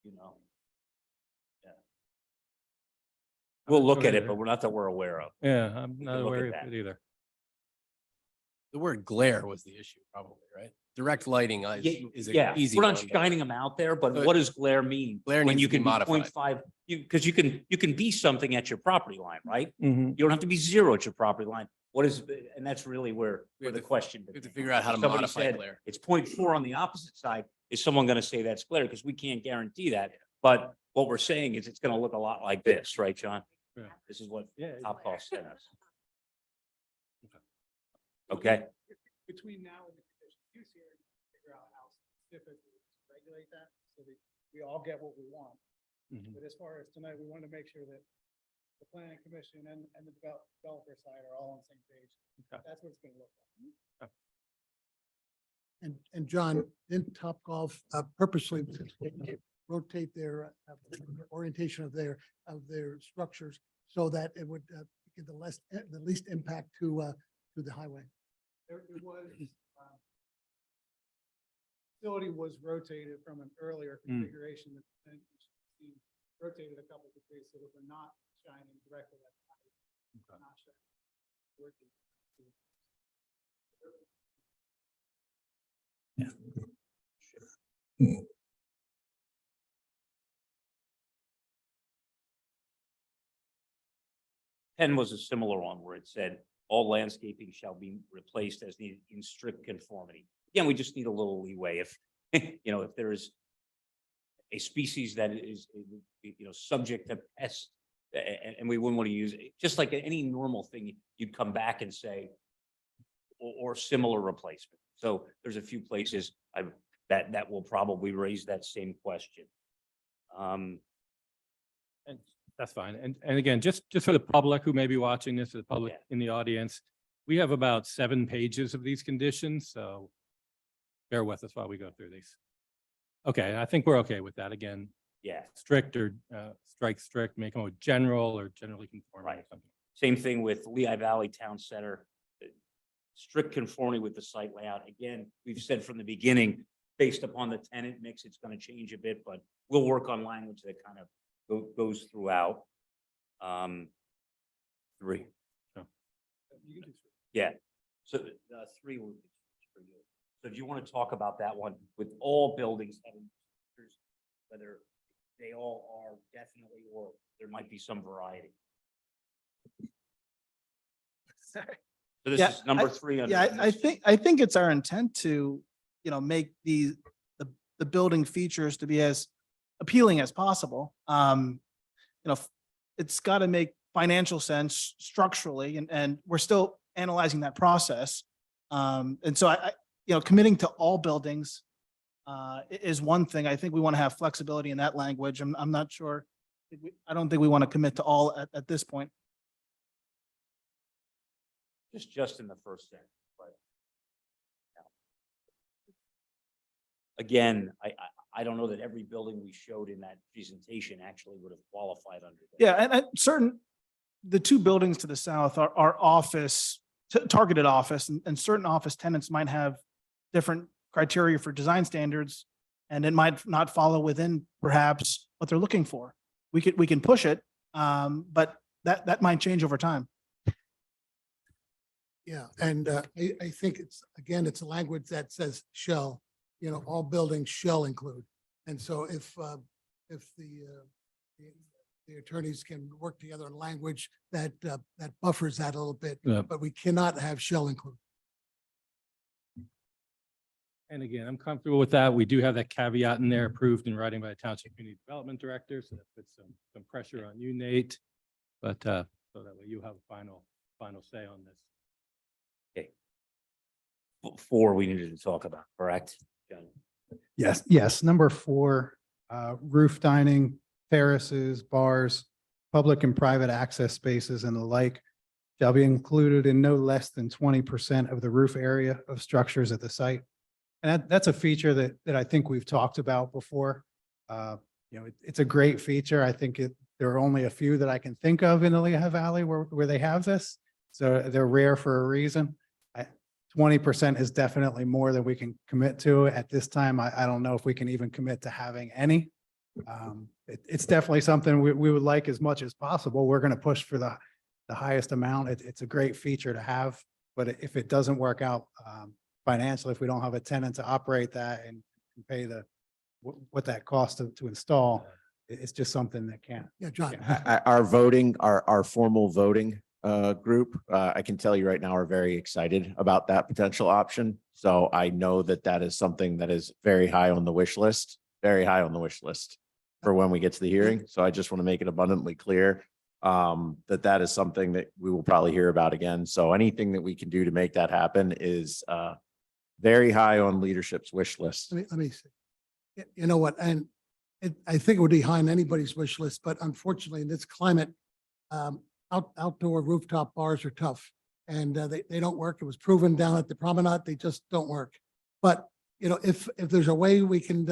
Speaker 11: you know. We'll look at it,
Speaker 2: Sure.
Speaker 11: but we're not that we're aware of.
Speaker 2: Yeah, I'm
Speaker 11: We
Speaker 2: not
Speaker 11: can look at
Speaker 2: aware of
Speaker 11: that.
Speaker 2: it either.
Speaker 7: The word glare was the issue probably, right? Direct lighting is
Speaker 11: Yeah,
Speaker 7: an easy
Speaker 11: we're
Speaker 7: one.
Speaker 11: not shining them out there, but
Speaker 7: But
Speaker 11: what does glare mean?
Speaker 7: glare
Speaker 11: When
Speaker 7: needs
Speaker 11: you
Speaker 7: to be
Speaker 11: can be
Speaker 7: modified.
Speaker 11: 0.5, because you can be something at your property line, right?
Speaker 2: Mhm.
Speaker 11: You don't have to be zero at your property line. What is, and that's really where
Speaker 7: We have
Speaker 11: the
Speaker 7: to-
Speaker 11: question.
Speaker 7: We have to figure out how to
Speaker 11: Somebody
Speaker 7: modify
Speaker 11: said
Speaker 7: glare.
Speaker 11: it's 0.4 on the opposite side. Is someone going to say that's glare? Because we can't guarantee that. But what we're saying is it's going to look a lot like this, right, John?
Speaker 2: Yeah.
Speaker 11: This is what
Speaker 2: Yeah.
Speaker 11: Topgolf sent us. Okay,
Speaker 14: Between now and the conditional use hearing, figure out how specifically to regulate that so that we all get what we want.
Speaker 2: Mhm.
Speaker 14: But as far as tonight, we want to make sure that the planning commission and the developer side are all on the same page.
Speaker 2: Okay.
Speaker 14: That's what it's going to look like.
Speaker 16: And John, didn't Topgolf purposely rotate their orientation of their structures so that it would give the least impact to the highway?
Speaker 14: There was, facility was rotated from an earlier configuration that the planning commission seen, rotated a couple of degrees so that we're not shining directly at the highway. Not shining.
Speaker 11: Penn was a similar one where it said all landscaping shall be replaced as needed in strict conformity. Again, we just need a little leeway if, if there is a species that is, subject to pest, and we wouldn't want to use it, just like any normal thing, you'd come back and say, or similar replacement. So there's a few places that will probably raise that same question.
Speaker 2: And that's fine. And again, just for the public who may be watching this, or the public
Speaker 11: Yeah.
Speaker 2: in the audience, we have about 7 pages of these conditions, so bear with us while we go through these. Okay, I think we're okay with that. Again,
Speaker 11: Yeah,
Speaker 2: strict or strike strict, make them general or generally conforming or
Speaker 11: Right.
Speaker 2: something.
Speaker 11: same thing with Lehigh Valley Town Center. Strict conformity with the site layout. Again, we've said from the beginning, based upon the tenant mix, it's going to change a bit, but we'll work on language that kind of goes throughout. 3. Yeah, so 3 will be for you. So do you want to talk about that one with all buildings having features, whether they all are definitely, or there might be some variety? So this
Speaker 15: Yeah,
Speaker 11: is number 3. under
Speaker 15: Yeah,
Speaker 11: the
Speaker 15: I think it's our intent to, make the building features to be as appealing as possible. It's got to make financial sense structurally, and we're still analyzing that process. And so committing to all buildings is one thing. I think we want to have flexibility in that language. I'm not sure. I don't think we want to commit to all at this point.
Speaker 11: just in the first sentence, but. Again, I don't know that every building we showed in that presentation actually would have qualified under. that.
Speaker 15: Yeah, and the 2 buildings to the south are office, targeted office, and certain office tenants might have different criteria for design standards, and it might not follow within perhaps what they're looking for. We can push it, but that might change over time.
Speaker 16: Yeah, and I think it's a language that says shall, all buildings shall include. And so if the attorneys can work together on language that buffers that a little bit,
Speaker 2: Yeah.
Speaker 16: but we cannot have shall include.
Speaker 2: And again, I'm comfortable with that. We do have that caveat in there approved in writing by the Township Community Development Director, so that puts some pressure on you, Nate. But so that way you have a final say on this.
Speaker 11: 4 we needed to talk about, correct? John?
Speaker 14: Yes. Number 4, roof dining, terraces, bars, public and private access spaces and the like shall be included in no less than 20% of the roof area of structures at the site. And that's a feature that I think we've talked about before. It's a great feature. I think there are only a few that I can think of in the Lehigh Valley where they have this. So they're rare for a reason. 20% is definitely more than we can commit to at this time. I don't know if we can even commit to having any. It's definitely something we would like as much as possible. We're going to push for the highest amount. It's a great feature to have, but if it doesn't work out financially, if we don't have a tenant to operate that and pay what that costs to install, it's just something that can't.
Speaker 16: Yeah, John.
Speaker 1: Our voting, our formal voting group, I can tell you right now, are very excited about that potential option. So I know that that is something that is very high on the wish list, very high on the wish list for when we get to the hearing. So I just want to make it abundantly clear that that is something that we will probably hear about again. So anything that we can do to make that happen is very high on leadership's wish list.
Speaker 16: Let me see. You know what, and I think it would be high on anybody's wish list, but unfortunately in this climate, outdoor rooftop bars are tough and they don't work. It was proven down at the promenade, they just don't work. But, you know, if there's a way we can,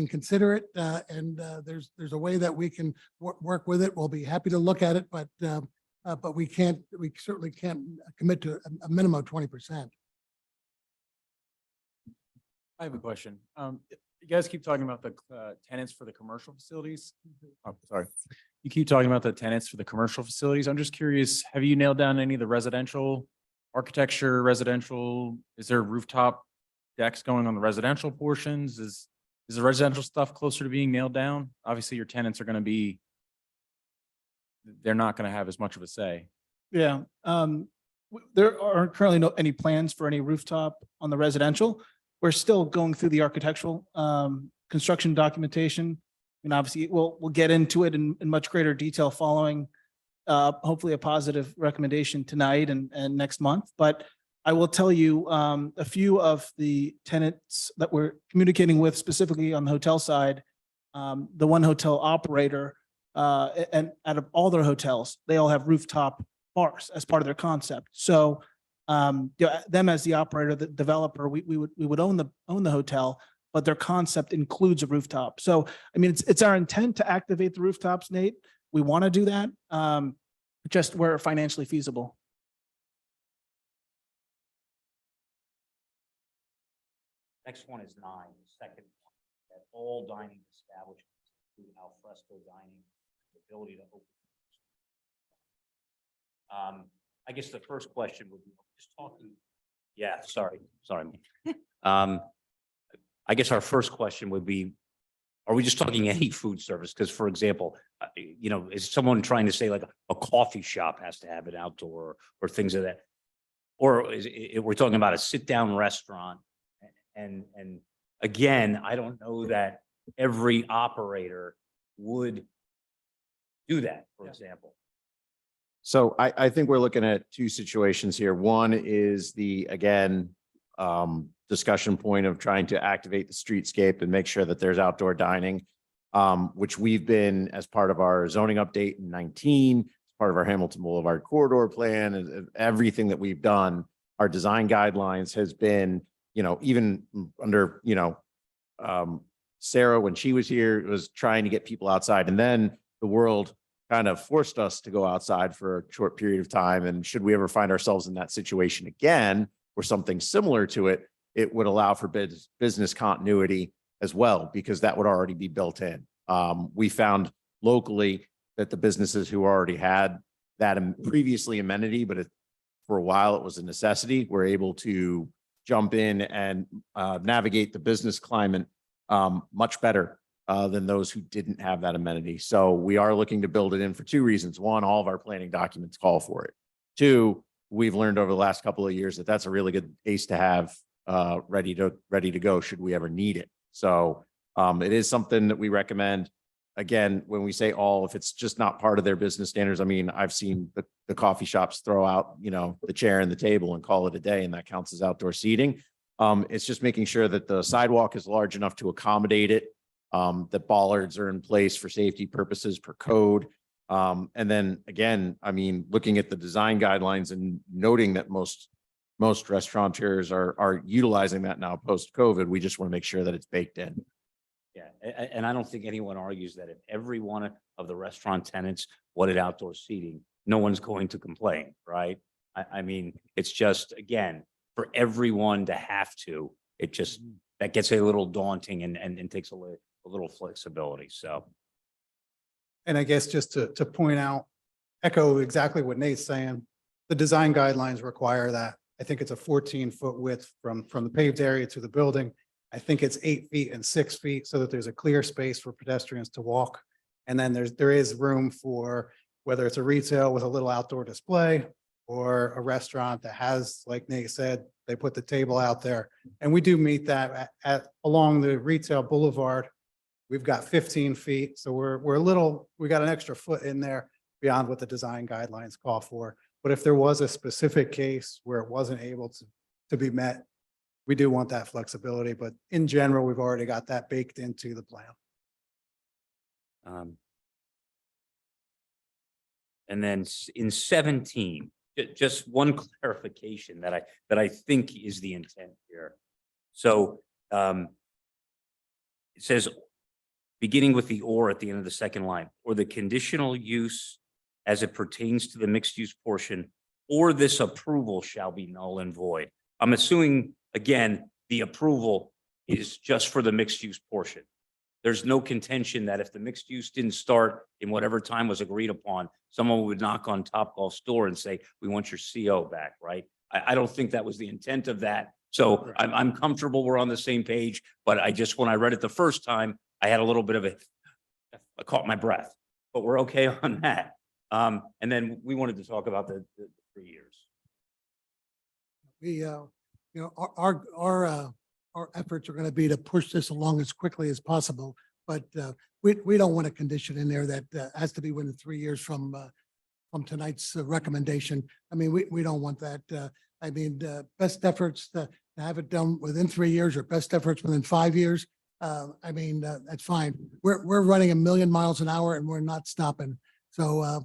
Speaker 16: consider it and there's a way that we can work with it, we'll be happy to look at it, but we certainly can't commit to a minimum of 20%.
Speaker 5: I have a question. You guys keep talking about the tenants for the commercial facilities. Oh, sorry. You keep talking about the tenants for the commercial facilities. I'm just curious, have you nailed down any of the residential architecture, is there rooftop decks going on the residential portions? Is the residential stuff closer to being nailed down? Obviously, your tenants are going to be, they're not going to have as much of a say.
Speaker 15: Yeah. There aren't currently any plans for any rooftop on the residential. We're still going through the architectural construction documentation. And obviously we'll get into it in much greater detail following hopefully a positive recommendation tonight and next month. But I will tell you a few of the tenants that we're communicating with specifically on the hotel side, the one hotel operator, and out of all their hotels, they all have rooftop bars as part of their concept. So them as the operator, the developer, we would own the hotel, but their concept includes a rooftop. So, I mean, it's our intent to activate the rooftops, Nate. We want to do that, just where financially feasible.
Speaker 11: Next one is 9, the second one, that all dining establishments, including al fresco dining, the ability to open. I guess the first question would be just talking. Yeah, sorry. I guess our first question would be, are we just talking any food service? Because for example, you know, is someone trying to say like a coffee shop has to have an outdoor or things of that? Or we're talking about a sit down restaurant? And again, I don't know that every operator would do that, for example.
Speaker 1: So I think we're looking at two situations here. One is the, again, discussion point of trying to activate the streetscape and make sure that there's outdoor dining, which we've been, as part of our zoning update in 19, as part of our Hamilton Boulevard corridor plan, and everything that we've done, our design guidelines has been, you know, even under, you know, Sarah, when she was here, was trying to get people outside. And then the world kind of forced us to go outside for a short period of time. And should we ever find ourselves in that situation again, or something similar to it, it would allow for business continuity as well, because that would already be built in. We found locally that the businesses who already had that previously amenity, but for a while it was a necessity, were able to jump in and navigate the business climate much better than those who didn't have that amenity. So we are looking to build it in for two reasons. One, all of our planning documents call for it. Two, we've learned over the last couple of years that that's a really good ace to have ready to go should we ever need it. So it is something that we recommend. Again, when we say all, if it's just not part of their business standards, I mean, I've seen the coffee shops throw out, you know, the chair and the table and call it a day, and that counts as outdoor seating. It's just making sure that the sidewalk is large enough to accommodate it, that bollards are in place for safety purposes per code. And then again, I mean, looking at the design guidelines and noting that most restaurateurs are utilizing that now post-COVID, we just want to make sure that it's baked in.
Speaker 11: Yeah, and I don't think anyone argues that if every one of the restaurant tenants wanted outdoor seating, no one's going to complain, right? I mean, it's just, again, for everyone to have to, it just, that gets a little daunting and takes a a little flexibility, so.
Speaker 14: And I guess just to point out, echo exactly what Nate's saying, the design guidelines require that. I think it's a 14-foot width from the paved area to the building. I think it's 8 feet and 6 feet so that there's a clear space for pedestrians to walk. And then there is room for whether it's a retail with a little outdoor display or a restaurant that has, like Nate said, they put the table out there. And we do meet that along the retail boulevard. We've got 15 feet, so we got an extra foot in there beyond what the design guidelines call for. But if there was a specific case where it wasn't able to be met, we do want that flexibility, but in general, we've already got that baked into the plan.
Speaker 11: And then in 17, just one clarification that I think is the intent here. So it says, beginning with the or at the end of the second line, or the conditional use as it pertains to the mixed use portion, or this approval shall be null and void. I'm assuming, again, the approval is just for the mixed use portion. There's no contention that if the mixed use didn't start in whatever time was agreed upon, someone would knock on Topgolf's door and say, we want your CO back, right? I don't think that was the intent of that. So I'm comfortable we're on the same page, but when I read it the first time, I had a little bit of I caught my breath, but we're okay on that. And then we wanted to talk about the 3 years.
Speaker 16: We, our efforts are going to be to push this along as quickly as possible, but we don't want a condition in there that has to be within 3 years from tonight's recommendation. I mean, we don't want that. I mean, best efforts to have it done within 3 years or best efforts within 5 years. I mean, that's fine. We're running 1,000,000 miles an hour and we're not stopping. So,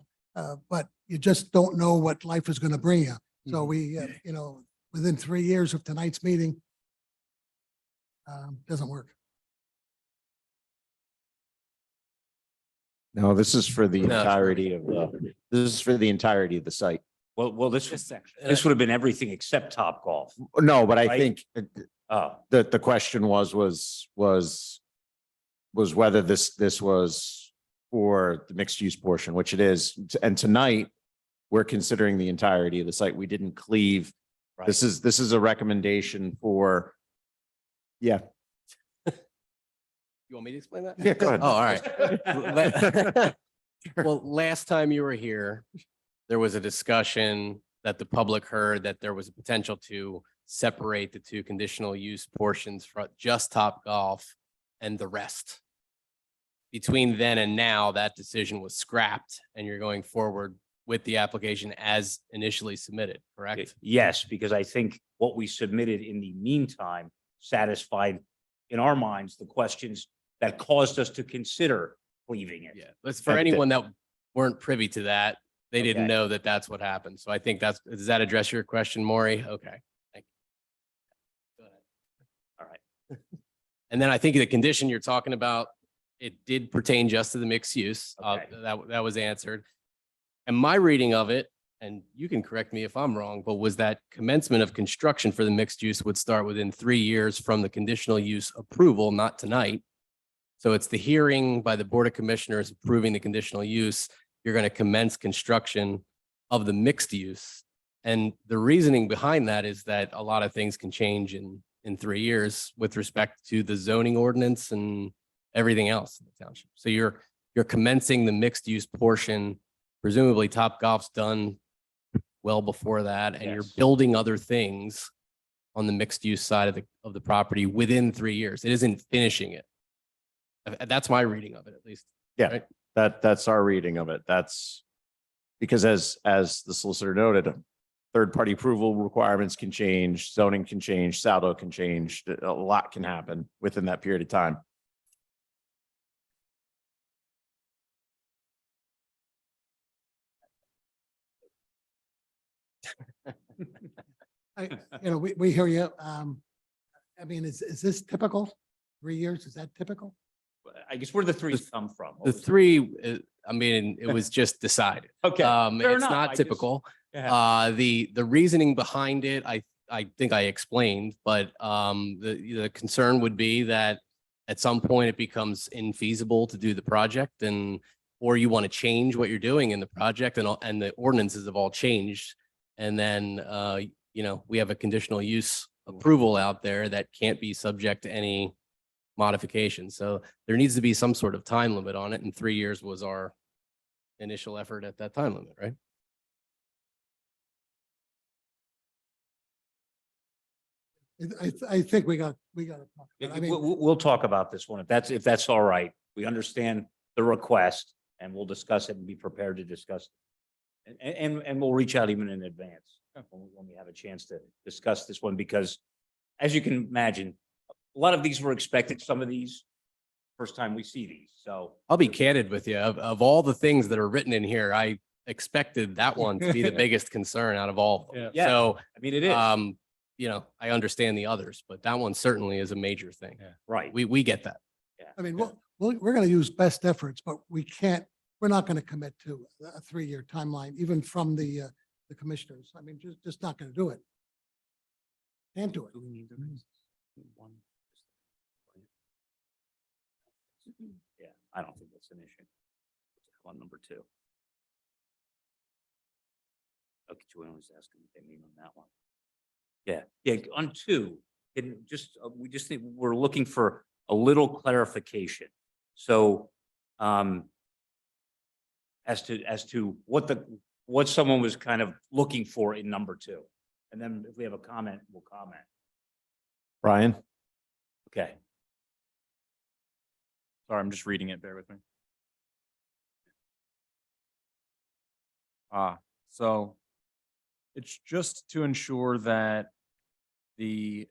Speaker 16: but you just don't know what life is going to bring you. So we, within 3 years of tonight's meeting, doesn't work.
Speaker 1: No, this is for the
Speaker 7: No.
Speaker 1: entirety of the site.
Speaker 11: Well, this
Speaker 6: section.
Speaker 11: would have been everything except Topgolf.
Speaker 1: No, but I
Speaker 11: Right?
Speaker 1: think
Speaker 11: Oh,
Speaker 1: the question was whether this was for the mixed use portion, which it is. And tonight, we're considering the entirety of the site. We didn't cleave.
Speaker 11: right.
Speaker 1: This is a recommendation for, yeah.
Speaker 7: You want me to explain that?
Speaker 1: Yeah, go ahead.
Speaker 7: Oh, all right. Well, last time you were here, there was a discussion that the public heard that there was a potential to separate the two conditional use portions for just Topgolf and the rest. Between then and now, that decision was scrapped and you're going forward with the application as initially submitted, correct?
Speaker 11: Yes, because I think what we submitted in the meantime satisfied, in our minds, the questions that caused us to consider leaving it.
Speaker 7: Yeah, but for anyone that weren't privy to that, they didn't
Speaker 11: Okay.
Speaker 7: know that that's what happened. So I think does that address your question, Maury? Okay. Thank you. Go ahead.
Speaker 11: All right.
Speaker 7: And then I think the condition you're talking about, it did pertain just to the mixed use.
Speaker 11: Okay.
Speaker 7: That was answered. And my reading of it, and you can correct me if I'm wrong, but was that commencement of construction for the mixed use would start within 3 years from the conditional use approval, not tonight. So it's the hearing by the Board of Commissioners approving the conditional use. You're going to commence construction of the mixed use. And the reasoning behind that is that a lot of things can change in 3 years with respect to the zoning ordinance and everything else in the township. So you're commencing the mixed use portion. Presumably Topgolf's done well before that, and you're
Speaker 11: Yes.
Speaker 7: building other things on the mixed use side of the property within 3 years. It isn't finishing it. That's my reading of it, at least.
Speaker 1: Yeah,
Speaker 7: Right.
Speaker 1: that's our reading of it. That's because as the solicitor noted, third-party approval requirements can change, zoning can change, saldo can change. A lot can happen within that period of time.
Speaker 16: We hear you. I mean, is this typical? 3 years, is that typical?
Speaker 11: I guess where the threes come from.
Speaker 7: The three, I mean, it was just decided.
Speaker 11: Okay. fair
Speaker 7: It's
Speaker 11: enough. I
Speaker 7: not
Speaker 11: just-
Speaker 7: typical.
Speaker 11: Yeah.
Speaker 7: The reasoning behind it, I think I explained, but the concern would be that at some point it becomes infeasible to do the project and, or you want to change what you're doing in the project and the ordinances have all changed. And then, you know, we have a conditional use approval out there that can't be subject to any modification. So there needs to be some sort of time limit on it. And 3 years was our initial effort at that time limit, right?
Speaker 16: I think we got to talk. about it. I mean,
Speaker 11: We'll talk about this one, if that's all right. We understand the request and we'll discuss it and be prepared to discuss. And we'll reach out even in advance when we have a chance to discuss this one, because as you can imagine, a lot of these were expected, some of these, first time we see these, so.
Speaker 7: I'll be candid with you. Of all the things that are written in here, I expected that one to be the biggest concern out of all of them.
Speaker 11: Yeah.
Speaker 7: So,
Speaker 11: I mean, it is,
Speaker 7: you know, I understand the others, but that one certainly is a major thing.
Speaker 11: right.
Speaker 7: We get that.
Speaker 16: I mean, we're going to use best efforts, but we're not going to commit to a 3-year timeline, even from the commissioners. I mean, just not going to do it. Can't do it.
Speaker 11: Yeah, I don't think that's an issue. On number 2. Okay, Joanne was asking what they mean on that one. Yeah, on 2, we just think, we're looking for a little clarification. So, as to what someone was kind of looking for in number 2. And then if we have a comment, we'll comment.
Speaker 1: Brian?
Speaker 11: Okay.
Speaker 5: Sorry, I'm just reading it. Bear with me. So it's just to ensure that and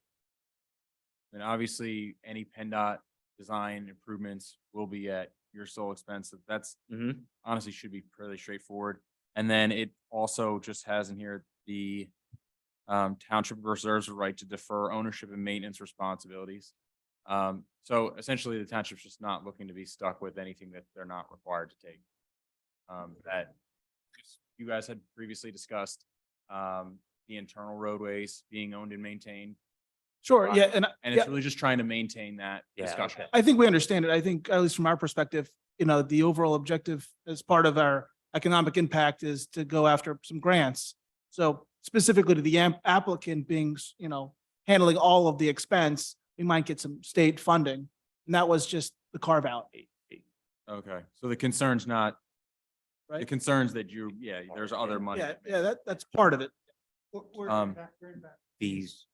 Speaker 5: obviously any PennDOT design improvements will be at your sole expense. That's honestly should be fairly straightforward. And then it also just has in here the township reserves the right to defer ownership and maintenance responsibilities. So essentially the township's just not looking to be stuck with anything that they're not required to take. That you guys had previously discussed, the internal roadways being owned and maintained.
Speaker 15: Sure, yeah,
Speaker 5: And
Speaker 15: yeah.
Speaker 5: it's really just trying to maintain that
Speaker 11: Yeah,
Speaker 5: discussion.
Speaker 11: okay.
Speaker 15: I think we understand it. I think, at least from our perspective, the overall objective as part of our economic impact is to go after some grants. So specifically to the applicant being, handling all of the expense, we might get some state funding. And that was just the carve out.
Speaker 5: Okay, so the concern's not, the
Speaker 15: Right?
Speaker 5: concern's that there's other money.
Speaker 15: Yeah, that's part of it.
Speaker 11: Fees.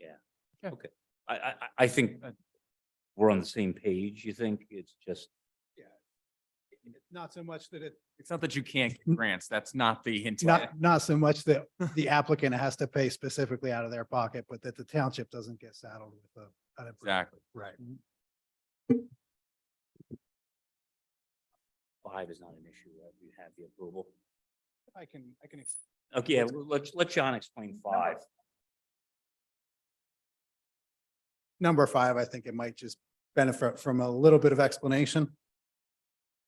Speaker 11: Yeah. Okay. I think we're on the same page. You think it's just,
Speaker 14: Not so much that
Speaker 5: It's not that you can't get grants. That's not the intent.
Speaker 14: not so much that the applicant has to pay specifically out of their pocket, but that the township doesn't get saddled with
Speaker 5: Exactly.
Speaker 14: Right.
Speaker 11: 5 is not an issue, right? We have the approval.
Speaker 14: I can.
Speaker 11: Okay, yeah, well, let John explain 5.
Speaker 14: Number 5, I think it might just benefit from a little bit of explanation.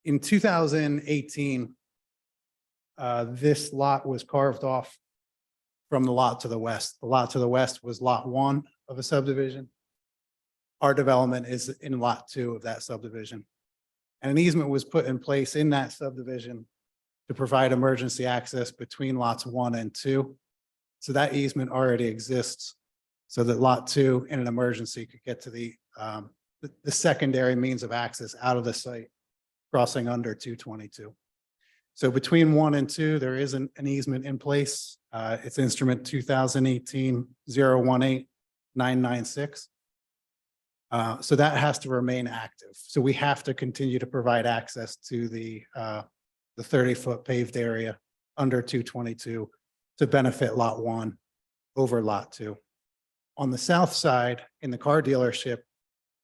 Speaker 14: In 2018, this lot was carved off from the lot to the west. The lot to the west was lot 1 of a subdivision. Our development is in lot 2 of that subdivision. And an easement was put in place in that subdivision to provide emergency access between lots 1 and 2. So that easement already exists so that lot 2 in an emergency could get to the secondary means of access out of the site, crossing under 222. So between 1 and 2, there is an easement in place. It's instrument 2018-018-996. So that has to remain active. So we have to continue to provide access to the 30-foot paved area under 222 to benefit lot 1 over lot 2. On the south side, in the car dealership,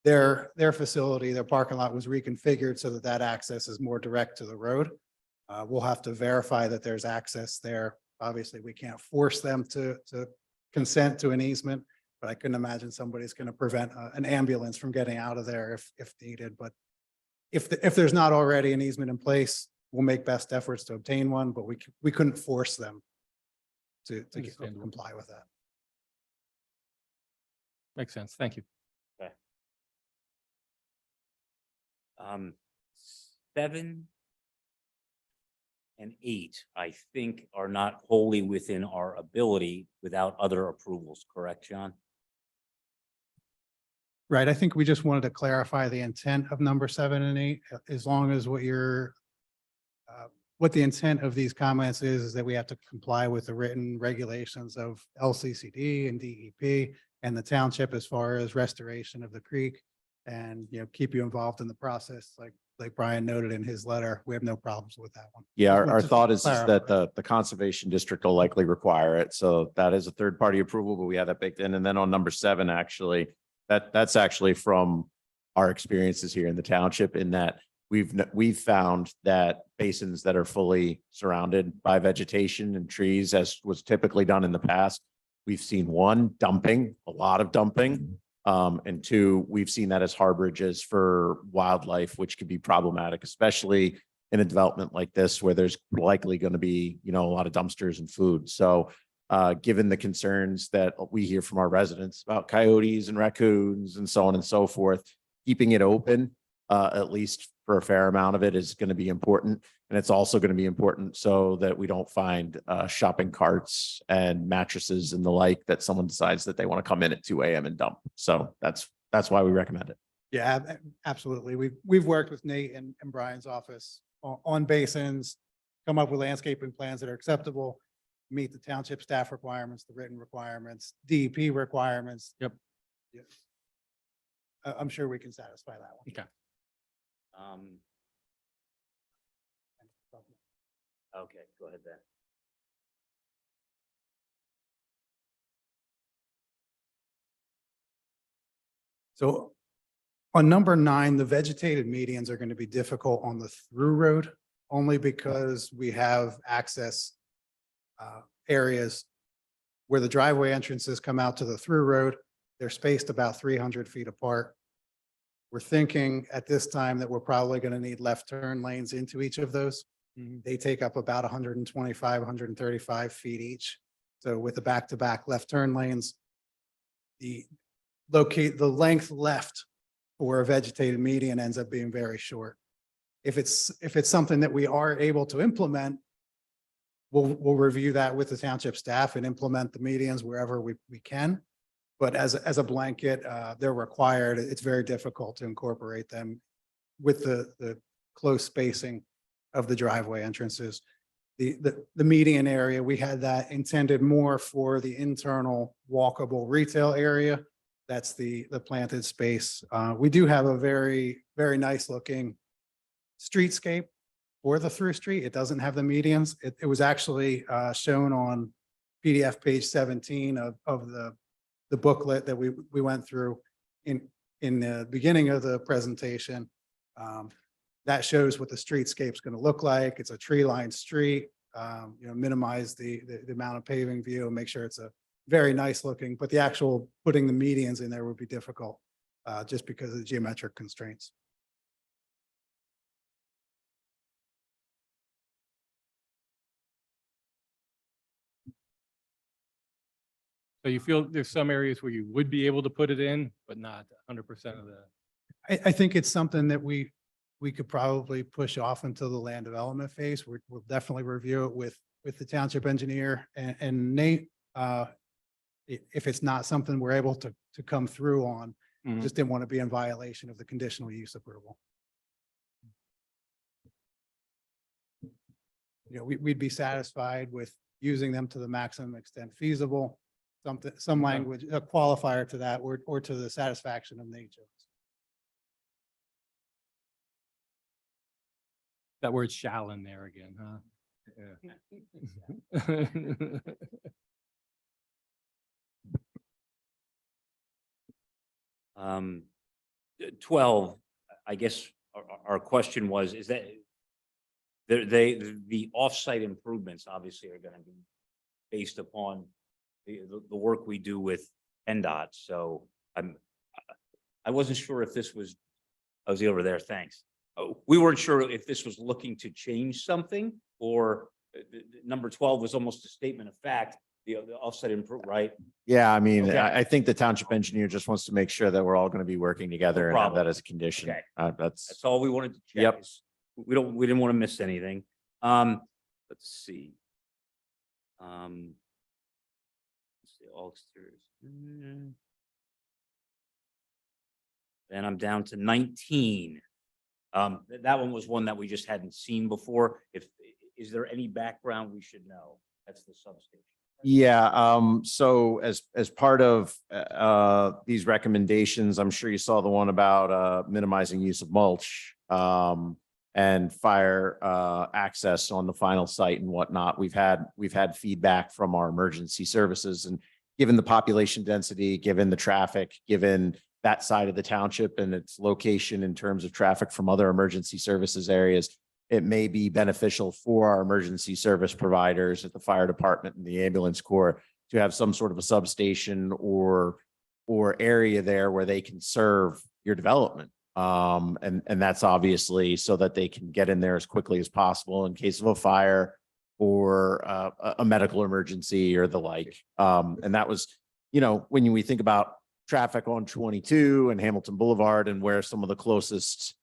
Speaker 14: their facility, their parking lot was reconfigured so that that access is more direct to the road. We'll have to verify that there's access there. Obviously, we can't force them to consent to an easement, but I couldn't imagine somebody's going to prevent an ambulance from getting out of there if needed. But if there's not already an easement in place, we'll make best efforts to obtain one, but we couldn't force them to comply with that.
Speaker 2: Makes sense. Thank you.
Speaker 11: Um, 7 and 8, I think, are not wholly within our ability without other approvals, correct, John?
Speaker 14: Right. I think we just wanted to clarify the intent of number 7 and 8, as long as what the intent of these comments is that we have to comply with the written regulations of LCCD and DEP and the township as far as restoration of the creek and, keep you involved in the process. Like Brian noted in his letter, we have no problems with that one.
Speaker 1: Yeah,
Speaker 14: Just
Speaker 1: our
Speaker 14: wanted to
Speaker 1: thought is
Speaker 14: clarify.
Speaker 1: that the conservation district will likely require it. So that is a third party approval, but we have that baked in. And then on number 7, actually, that's actually from our experiences here in the township in that we've found that basins that are fully surrounded by vegetation and trees, as was typically done in the past, we've seen 1, dumping, a lot of dumping. And 2, we've seen that as harborages for wildlife, which could be problematic, especially in a development like this, where there's likely going to be, a lot of dumpsters and food. So given the concerns that we hear from our residents about coyotes and raccoons and so on and so forth, keeping it open, at least for a fair amount of it, is going to be important. And it's also going to be important so that we don't find shopping carts and mattresses and the like that someone decides that they want to come in at 2 a.m. and dump. So that's why we recommend it.
Speaker 14: Yeah, absolutely. We've worked with Nate and Brian's office on basins, come up with landscaping plans that are acceptable, meet the township staff requirements, the written requirements, DEP requirements.
Speaker 2: Yep.
Speaker 14: Yeah. I'm sure we can satisfy that one.
Speaker 2: Okay.
Speaker 11: Okay, go ahead then.
Speaker 14: So on number 9, the vegetated medians are going to be difficult on the through road, only because we have access areas where the driveway entrances come out to the through road. They're spaced about 300 feet apart. We're thinking at this time that we're probably going to need left turn lanes into each of those. They take up about 125, 135 feet each. So with the back-to-back left turn lanes, the length left for a vegetated median ends up being very short. If it's something that we are able to implement, we'll review that with the township staff and implement the medians wherever we can. But as a blanket, they're required. It's very difficult to incorporate them with the close spacing of the driveway entrances. The median area, we had that intended more for the internal walkable retail area. That's the planted space. We do have a very, very nice looking streetscape for the through street. It doesn't have the medians. It was actually shown on PDF page 17 of the booklet that we went through in the beginning of the presentation. That shows what the streetscape is going to look like. It's a tree lined street, minimize the amount of paving view and make sure it's a very nice looking, but the actual putting the medians in there would be difficult just because of the geometric constraints.
Speaker 2: So you feel there's some areas where you would be able to put it in, but not 100% of the.
Speaker 14: I think it's something that we could probably push off until the land development phase. We'll definitely review it with the township engineer and Nate. If it's not something we're able to come through on, just didn't want to be in violation of the conditional use approval. We'd be satisfied with using them to the maximum extent feasible. Some language, a qualifier to that or to the satisfaction of Nate Jones.
Speaker 2: That word shall in there again, huh? Yeah.
Speaker 11: 12, I guess our question was, is that the offsite improvements obviously are going to be based upon the work we do with NDOT. So I wasn't sure if this was, I was over there, thanks. We weren't sure if this was looking to change something or number 12 was almost a statement of fact. the offset improve, right?
Speaker 1: Yeah, I mean,
Speaker 11: Okay.
Speaker 1: I think the township engineer just wants to make sure that we're all going to be working together and have
Speaker 11: problem.
Speaker 1: that as a condition.
Speaker 11: Okay.
Speaker 1: That's,
Speaker 11: That's all we wanted to check.
Speaker 1: Yep.
Speaker 11: We didn't want to miss anything. Let's see. Let's see, all exteriors. Then I'm down to 19. That one was one that we just hadn't seen before. Is there any background we should know? That's the substation.
Speaker 1: yeah, so as part of these recommendations, I'm sure you saw the one about minimizing use of mulch and fire access on the final site and whatnot. We've had feedback from our emergency services, and given the population density, given the traffic, given that side of the township and its location in terms of traffic from other emergency services areas, it may be beneficial for our emergency service providers at the fire department and the ambulance corps to have some sort of a substation or area there where they can serve your development. And that's obviously so that they can get in there as quickly as possible in case of a fire or a medical emergency or the like. And that was, when we think about traffic on 22 and Hamilton Boulevard and where some of the closest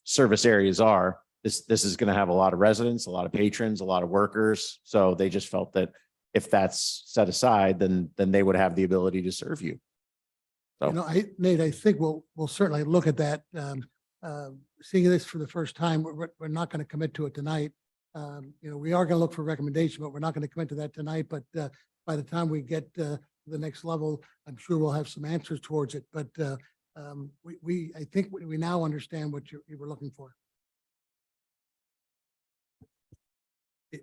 Speaker 1: service areas are, this is going to have a lot of residents, a lot of patrons, a lot of workers. So they just felt that if that's set aside, then they would have the ability to serve you. So,
Speaker 16: Nate, I think we'll certainly look at that. Seeing this for the first time, we're not going to commit to it tonight. We are going to look for recommendation, but we're not going to commit to that tonight. But by the time we get to the next level, I'm sure we'll have some answers towards it. But I think we now understand what you were looking for.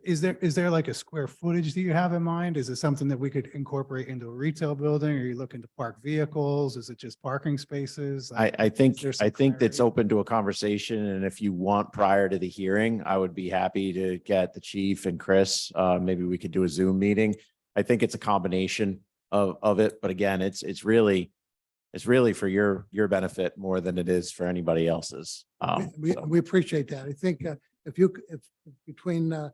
Speaker 8: Is there like a square footage that you have in mind? Is it something that we could incorporate into a retail building? Are you looking to park vehicles? Is it just parking spaces?
Speaker 1: I think
Speaker 8: there some
Speaker 1: that's
Speaker 8: clarity?
Speaker 1: open to a conversation. And if you want prior to the hearing, I would be happy to get the chief and Chris. Maybe we could do a Zoom meeting. I think it's a combination of it. But again, it's really for your benefit more than it is for anybody else's.
Speaker 16: We appreciate that. I think if between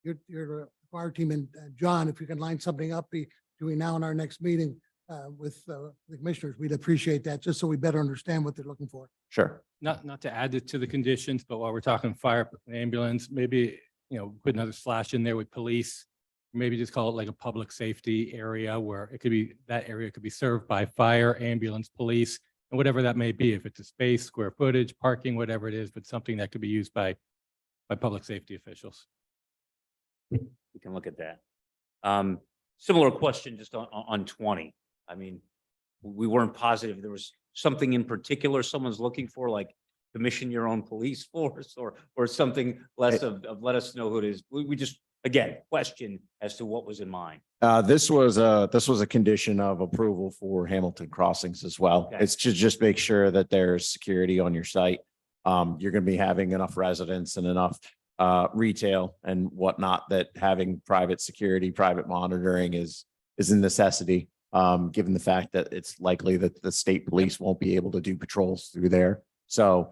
Speaker 16: your fire team and John, if you can line something up between now and our next meeting with the commissioners, we'd appreciate that, just so we better understand what they're looking for.
Speaker 1: Sure.
Speaker 2: Not to add it to the conditions, but while we're talking fire and ambulance, maybe, put another slash in there with police. Maybe just call it like a public safety area where that area could be served by fire, ambulance, police, and whatever that may be. If it's a space, square footage, parking, whatever it is, but something that could be used by public safety officials.
Speaker 11: We can look at that. Similar question just on 20. I mean, we weren't positive. There was something in particular someone's looking for, like commission your own police force or something less of let us know who it is. We just, again, question as to what was in mind.
Speaker 1: This was a condition of approval for Hamilton Crossings as well.
Speaker 11: Okay.
Speaker 1: It's to just make sure that there's security on your site. You're going to be having enough residents and enough retail and whatnot that having private security, private monitoring is a necessity. Given the fact that it's likely that the state police won't be able to do patrols through there. So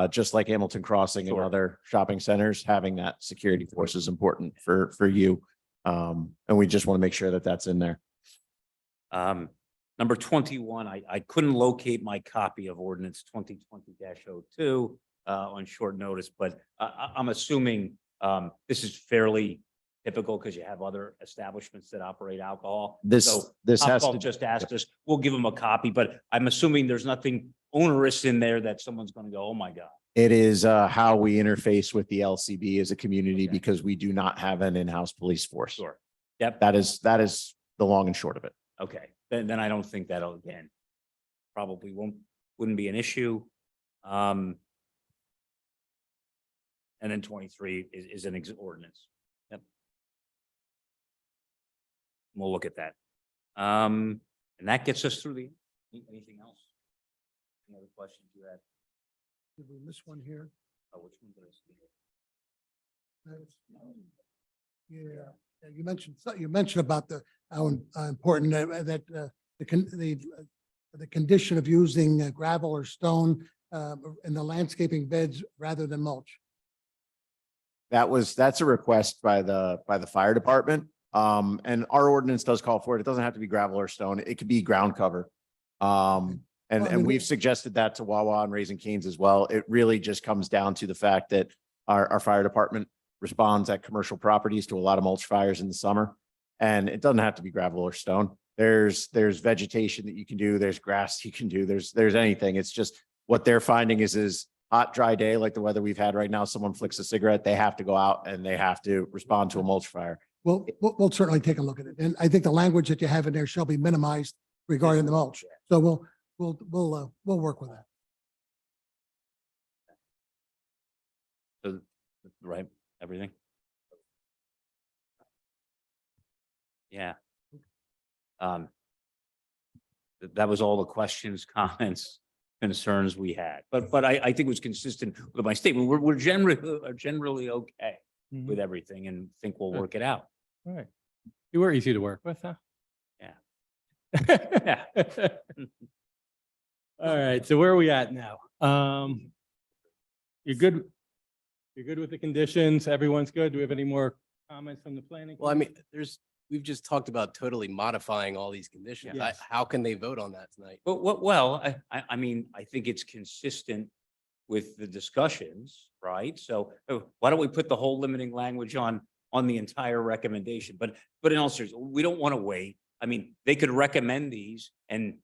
Speaker 1: just like Hamilton Crossing and
Speaker 11: Sure.
Speaker 1: other shopping centers, having that security force is important for you. And we just want to make sure that that's in there.
Speaker 11: Number 21, I couldn't locate my copy of ordinance 2020-02 on short notice, but I'm assuming this is fairly typical because you have other establishments that operate alcohol.
Speaker 1: This
Speaker 11: So
Speaker 1: has
Speaker 11: Topgolf
Speaker 1: to,
Speaker 11: just asked us, we'll give them a copy, but I'm assuming there's nothing onerous in there that someone's going to go, oh my God.
Speaker 1: it is how we interface with the LCB as a community
Speaker 11: Okay.
Speaker 1: because we do not have an in-house police force.
Speaker 11: Sure. Yep.
Speaker 1: That is the long and short of it.
Speaker 11: Okay. Then I don't think that'll, again, probably wouldn't be an issue. And then 23 is an ordinance. Yep. We'll look at that. And that gets us through anything else? Any other questions you had?
Speaker 16: Did we miss one here?
Speaker 11: Oh, which one did I see?
Speaker 16: Yeah, you mentioned about how important that the condition of using gravel or stone in the landscaping beds rather than mulch.
Speaker 1: That's a request by the fire department. And our ordinance does call for it. It doesn't have to be gravel or stone. It could be ground cover. And
Speaker 16: Well, I mean,
Speaker 1: we've suggested that to Wawa and Raising Cane's as well. It really just comes down to the fact that our fire department responds at commercial properties to a lot of mulch fires in the summer. And it doesn't have to be gravel or stone. There's vegetation that you can do. There's grass you can do. There's anything. It's just what they're finding is hot, dry day, like the weather we've had right now, someone flicks a cigarette, they have to go out and they have to respond to a mulch fire.
Speaker 16: We'll certainly take a look at it. And I think the language that you have in there shall be minimized regarding the mulch. So we'll work with that.
Speaker 11: So, right, everything? Yeah. That was all the questions, comments, concerns we had, but I think it was consistent with my statement. We're generally okay with everything and think we'll work it out.
Speaker 2: All right. You were easy to work with, huh?
Speaker 11: Yeah.
Speaker 2: Yeah. All right, so where are we at now? You're good? You're good with the conditions? Everyone's good? Do we have any more comments from the planning?
Speaker 7: Well, I mean,
Speaker 2: commission?
Speaker 7: we've just talked about totally modifying all these conditions.
Speaker 2: Yes.
Speaker 7: How can they vote on that tonight?
Speaker 11: Well, I mean, I think it's consistent with the discussions, right? So why don't we put the whole limiting language on the entire recommendation? But in all seriousness, we don't want to wait. I mean, they could recommend these and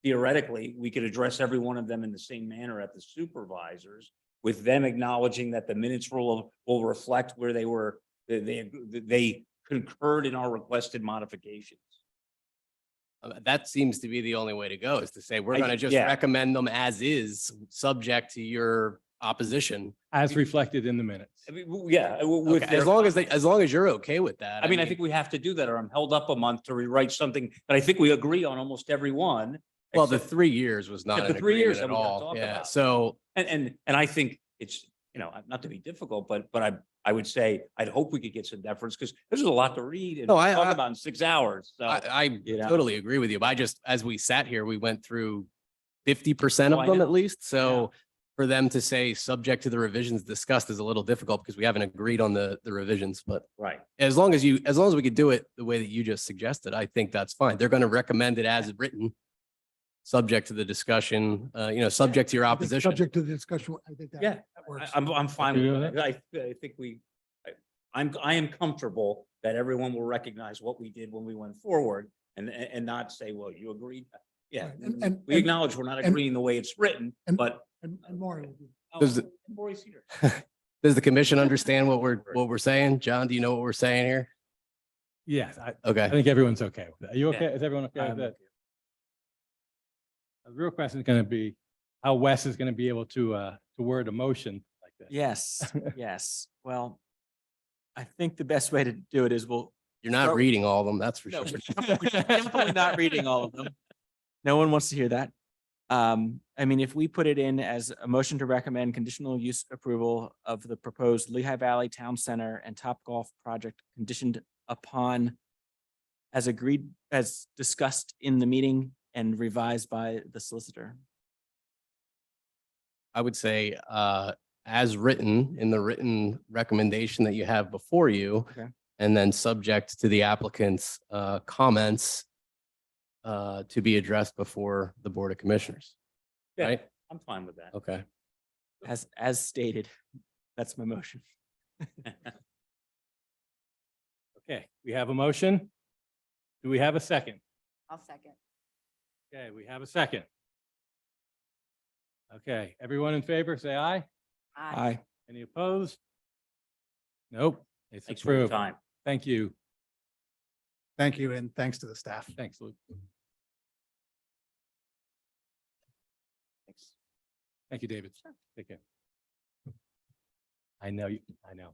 Speaker 11: theoretically, we could address every one of them in the same manner at the supervisors with them acknowledging that the minutes will reflect where they were, they concurred in our requested modifications.
Speaker 7: That seems to be the only way to go, is to say, we're
Speaker 11: I-
Speaker 7: going to just
Speaker 11: yeah.
Speaker 7: recommend them as is, subject to your opposition.
Speaker 2: As reflected in the minutes.
Speaker 11: I mean, yeah. With
Speaker 7: Okay,
Speaker 11: their
Speaker 7: as long as you're okay with that.
Speaker 11: I mean, I think we have to do that or I'm held up a month to rewrite something that I think we agree on almost every one.
Speaker 7: Well, the
Speaker 11: except-
Speaker 7: 3 years was not
Speaker 11: Yeah,
Speaker 7: an
Speaker 11: the 3 years
Speaker 7: agreement at
Speaker 11: that we gotta
Speaker 7: all.
Speaker 11: talk
Speaker 7: Yeah,
Speaker 11: about.
Speaker 7: so
Speaker 11: And I think it's, not to be difficult, but I would say, I'd hope we could get some deference because there's a lot to read and
Speaker 7: No,
Speaker 11: talk about in 6 hours. So,
Speaker 7: I
Speaker 11: you know.
Speaker 7: totally agree with you. But I just, as we sat here, we went through 50%
Speaker 11: Oh,
Speaker 7: of
Speaker 11: I
Speaker 7: them
Speaker 11: know.
Speaker 7: at least. So for them to say subject to the revisions discussed is a little difficult because we haven't agreed on the revisions. But
Speaker 11: right.
Speaker 7: as long as we could do it the way that you just suggested, I think that's fine. They're going to recommend it as written, subject to the discussion, subject to your
Speaker 16: I think
Speaker 7: opposition.
Speaker 16: Subject to the discussion, I think
Speaker 11: Yeah,
Speaker 16: that works.
Speaker 11: I'm fine
Speaker 2: Agree
Speaker 11: with
Speaker 2: with
Speaker 11: that. I think I am comfortable that everyone will recognize what we did when we went forward and not say, well, you agreed. Yeah,
Speaker 16: Right, and-
Speaker 11: we acknowledge we're not agreeing the way it's written,
Speaker 16: and-
Speaker 11: but.
Speaker 16: And Mario,
Speaker 7: Does the-
Speaker 11: Maurice here.
Speaker 7: Does the commission understand what we're saying? John, do you know what we're saying here?
Speaker 2: Yes, I
Speaker 7: Okay.
Speaker 2: think everyone's okay with that. Are you
Speaker 11: Yeah.
Speaker 2: okay? Is everyone okay with
Speaker 11: I'm
Speaker 2: that? The real question is going to be how Wes is going to be able to word a motion like this.
Speaker 6: Yes, yes. Well, I think the best way to do it is
Speaker 7: You're not
Speaker 6: Start-
Speaker 7: reading all of them, that's for
Speaker 6: No,
Speaker 7: sure.
Speaker 6: we're definitely not reading all of them. No one wants to hear that. I mean, if we put it in as a motion to recommend conditional use approval of the proposed Lehigh Valley Town Center and Top Golf project conditioned upon as agreed, as discussed in the meeting and revised by the solicitor.
Speaker 7: I would say, as written in the written recommendation that you have before you.
Speaker 6: Okay.
Speaker 7: And then subject to the applicant's comments to be addressed before the Board of Commissioners.
Speaker 11: Yeah.
Speaker 7: Right?
Speaker 11: I'm fine with that.
Speaker 7: Okay.
Speaker 6: As stated, that's my motion.
Speaker 2: Okay, we have a motion. Do we have a second?
Speaker 13: I'll second.
Speaker 2: Okay, we have a second. Okay, everyone in favor, say aye.
Speaker 6: Aye.
Speaker 2: Any opposed? Nope, it's
Speaker 11: Thanks for your
Speaker 2: approved.
Speaker 11: time.
Speaker 2: Thank you.
Speaker 14: Thank you, and thanks to the staff.
Speaker 2: Thanks, Luke.
Speaker 11: Thanks.
Speaker 2: Thank you, David. Take care. I know you, I know.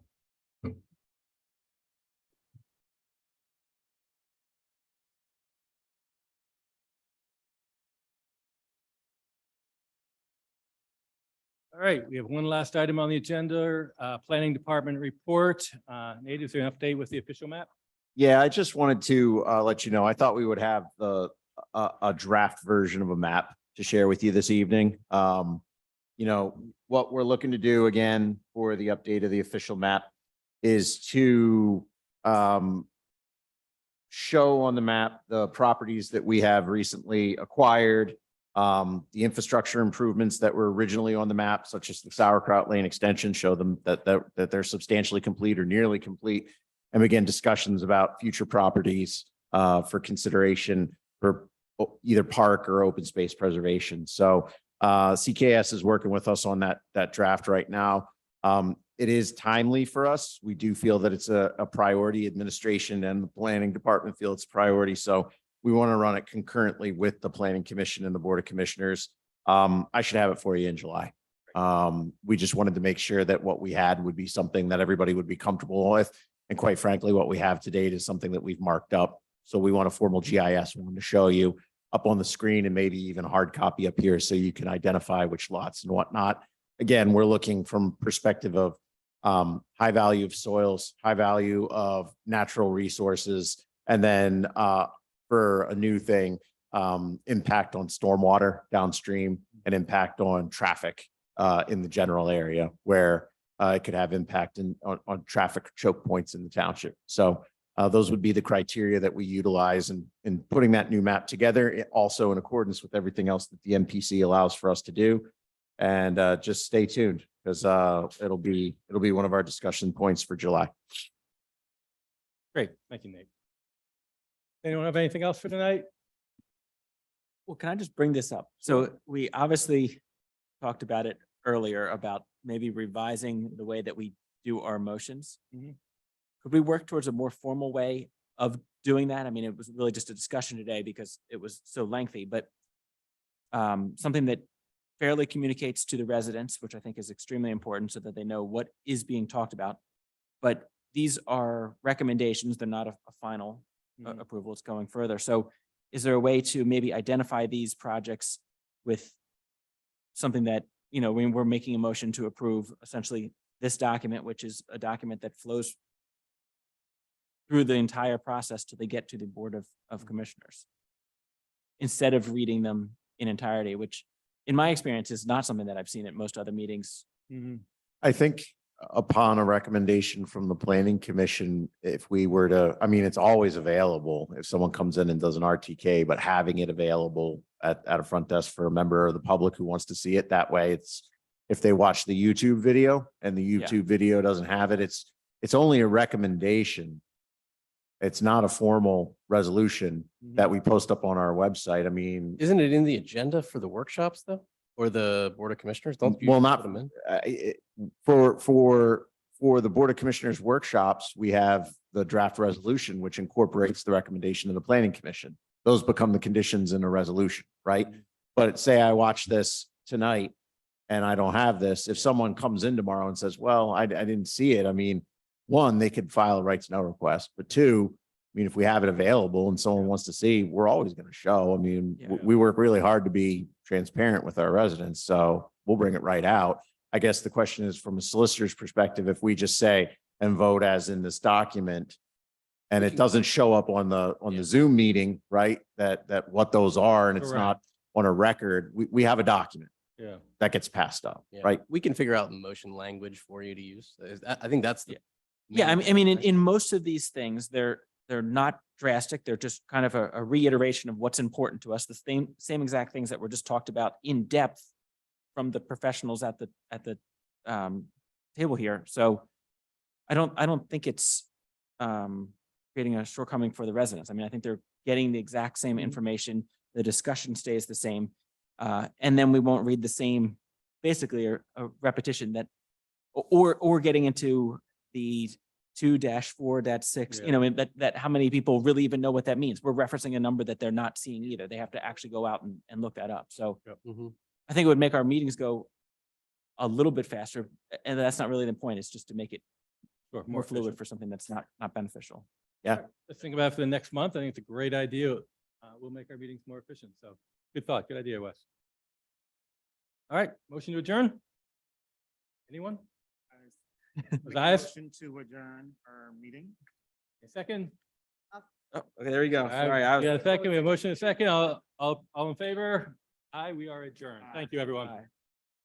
Speaker 2: All right, we have one last item on the agenda, Planning Department report. Nate, is there an update with the official map?
Speaker 1: Yeah, I just wanted to let you know, I thought we would have a draft version of a map to share with you this evening. What we're looking to do again for the update of the official map is to show on the map the properties that we have recently acquired, the infrastructure improvements that were originally on the map, such as the Sauerkraut Lane extension, show them that they're substantially complete or nearly complete. And begin discussions about future properties for consideration for either park or open space preservation. So CKS is working with us on that draft right now. It is timely for us. We do feel that it's a priority. Administration and the planning department feel it's a priority. So we want to run it concurrently with the planning commission and the board of commissioners. I should have it for you in July. We just wanted to make sure that what we had would be something that everybody would be comfortable with. And quite frankly, what we have to date is something that we've marked up. So we want a formal GIS one to show you up on the screen and maybe even hard copy up here so you can identify which lots and whatnot. Again, we're looking from perspective of high value of soils, high value of natural resources, and then for a new thing, impact on stormwater downstream and impact on traffic in the general area where it could have impact on traffic choke points in the township. So those would be the criteria that we utilize in putting that new map together, also in accordance with everything else that the MPC allows for us to do. And just stay tuned because it'll be one of our discussion points for July.
Speaker 2: Great. Thank you, Nate. Anyone have anything else for tonight?
Speaker 6: Well, can I just bring this up? So we obviously talked about it earlier about maybe revising the way that we do our motions. Could we work towards a more formal way of doing that? I mean, it was really just a discussion today because it was so lengthy, but something that fairly communicates to the residents, which I think is extremely important so that they know what is being talked about. But these are recommendations. They're not a final approval. It's going further. So is there a way to maybe identify these projects with something that, you know, when we're making a motion to approve essentially this document, which is a document that flows through the entire process till they get to the Board of Commissioners, instead of reading them in entirety, which in my experience is not something that I've seen at most other meetings.
Speaker 1: I think upon a recommendation from the planning commission, if we were to, I mean, it's always available if someone comes in and does an RTK, but having it available at a front desk for a member of the public who wants to see it that way, it's, if they watch the YouTube video and the YouTube video doesn't have it, it's only a recommendation. It's not a formal resolution that we post up on our website. I mean,
Speaker 7: Isn't it in the agenda for the workshops though? Or the Board of Commissioners? Don't you
Speaker 1: well,
Speaker 7: put
Speaker 1: not
Speaker 7: them in?
Speaker 1: for the Board of Commissioners workshops, we have the draft resolution, which incorporates the recommendation of the planning commission. Those become the conditions in a resolution, right? But say I watch this tonight and I don't have this. If someone comes in tomorrow and says, well, I didn't see it. I mean, one, they could file a right to know request, but two, I mean, if we have it available and someone wants to see, we're always going to show. I mean, we work really hard to be transparent with our residents, so we'll bring it right out. I guess the question is from a solicitor's perspective, if we just say and vote as in this document and it doesn't show up on the Zoom meeting, right? That what those are and it's
Speaker 2: Correct.
Speaker 1: not on a record, we have a document
Speaker 2: Yeah.
Speaker 1: that gets passed up,
Speaker 7: Yeah.
Speaker 1: right?
Speaker 7: We can figure out the motion language for you to use. I think that's the.
Speaker 6: Yeah, I
Speaker 7: main
Speaker 6: mean,
Speaker 7: question.
Speaker 6: in most of these things, they're not drastic. They're just kind of a reiteration of what's important to us. The same exact things that were just talked about in depth from the professionals at the table here. So I don't think it's creating a shortcoming for the residents. I mean, I think they're getting the exact same information. The discussion stays the same. And then we won't read the same, basically a repetition that, or getting into the 2-4-6, you know, that how many people really even know what that means. We're referencing a number that they're not seeing either. They have to actually go out and look that up. So
Speaker 7: Mhm.
Speaker 6: I think it would make our meetings go a little bit faster. And that's not really the point. It's just to make it
Speaker 2: Sure,
Speaker 6: more fluid
Speaker 2: efficient.
Speaker 6: for something that's not beneficial.
Speaker 1: Yeah.
Speaker 2: Let's think about it for the next month. I think it's a great idea. We'll make our meetings more efficient. So good thought. Good idea, Wes. All right, motion to adjourn? Anyone?
Speaker 8: Make a
Speaker 2: Matthias?
Speaker 8: motion to adjourn our meeting.
Speaker 2: A second?
Speaker 6: Oh, okay, there you go.
Speaker 2: All right,
Speaker 6: Sorry, I
Speaker 2: we got
Speaker 6: was.
Speaker 2: a second. We have a motion and a second. All in favor? Aye, we are adjourned. Thank you, everyone.
Speaker 6: Aye.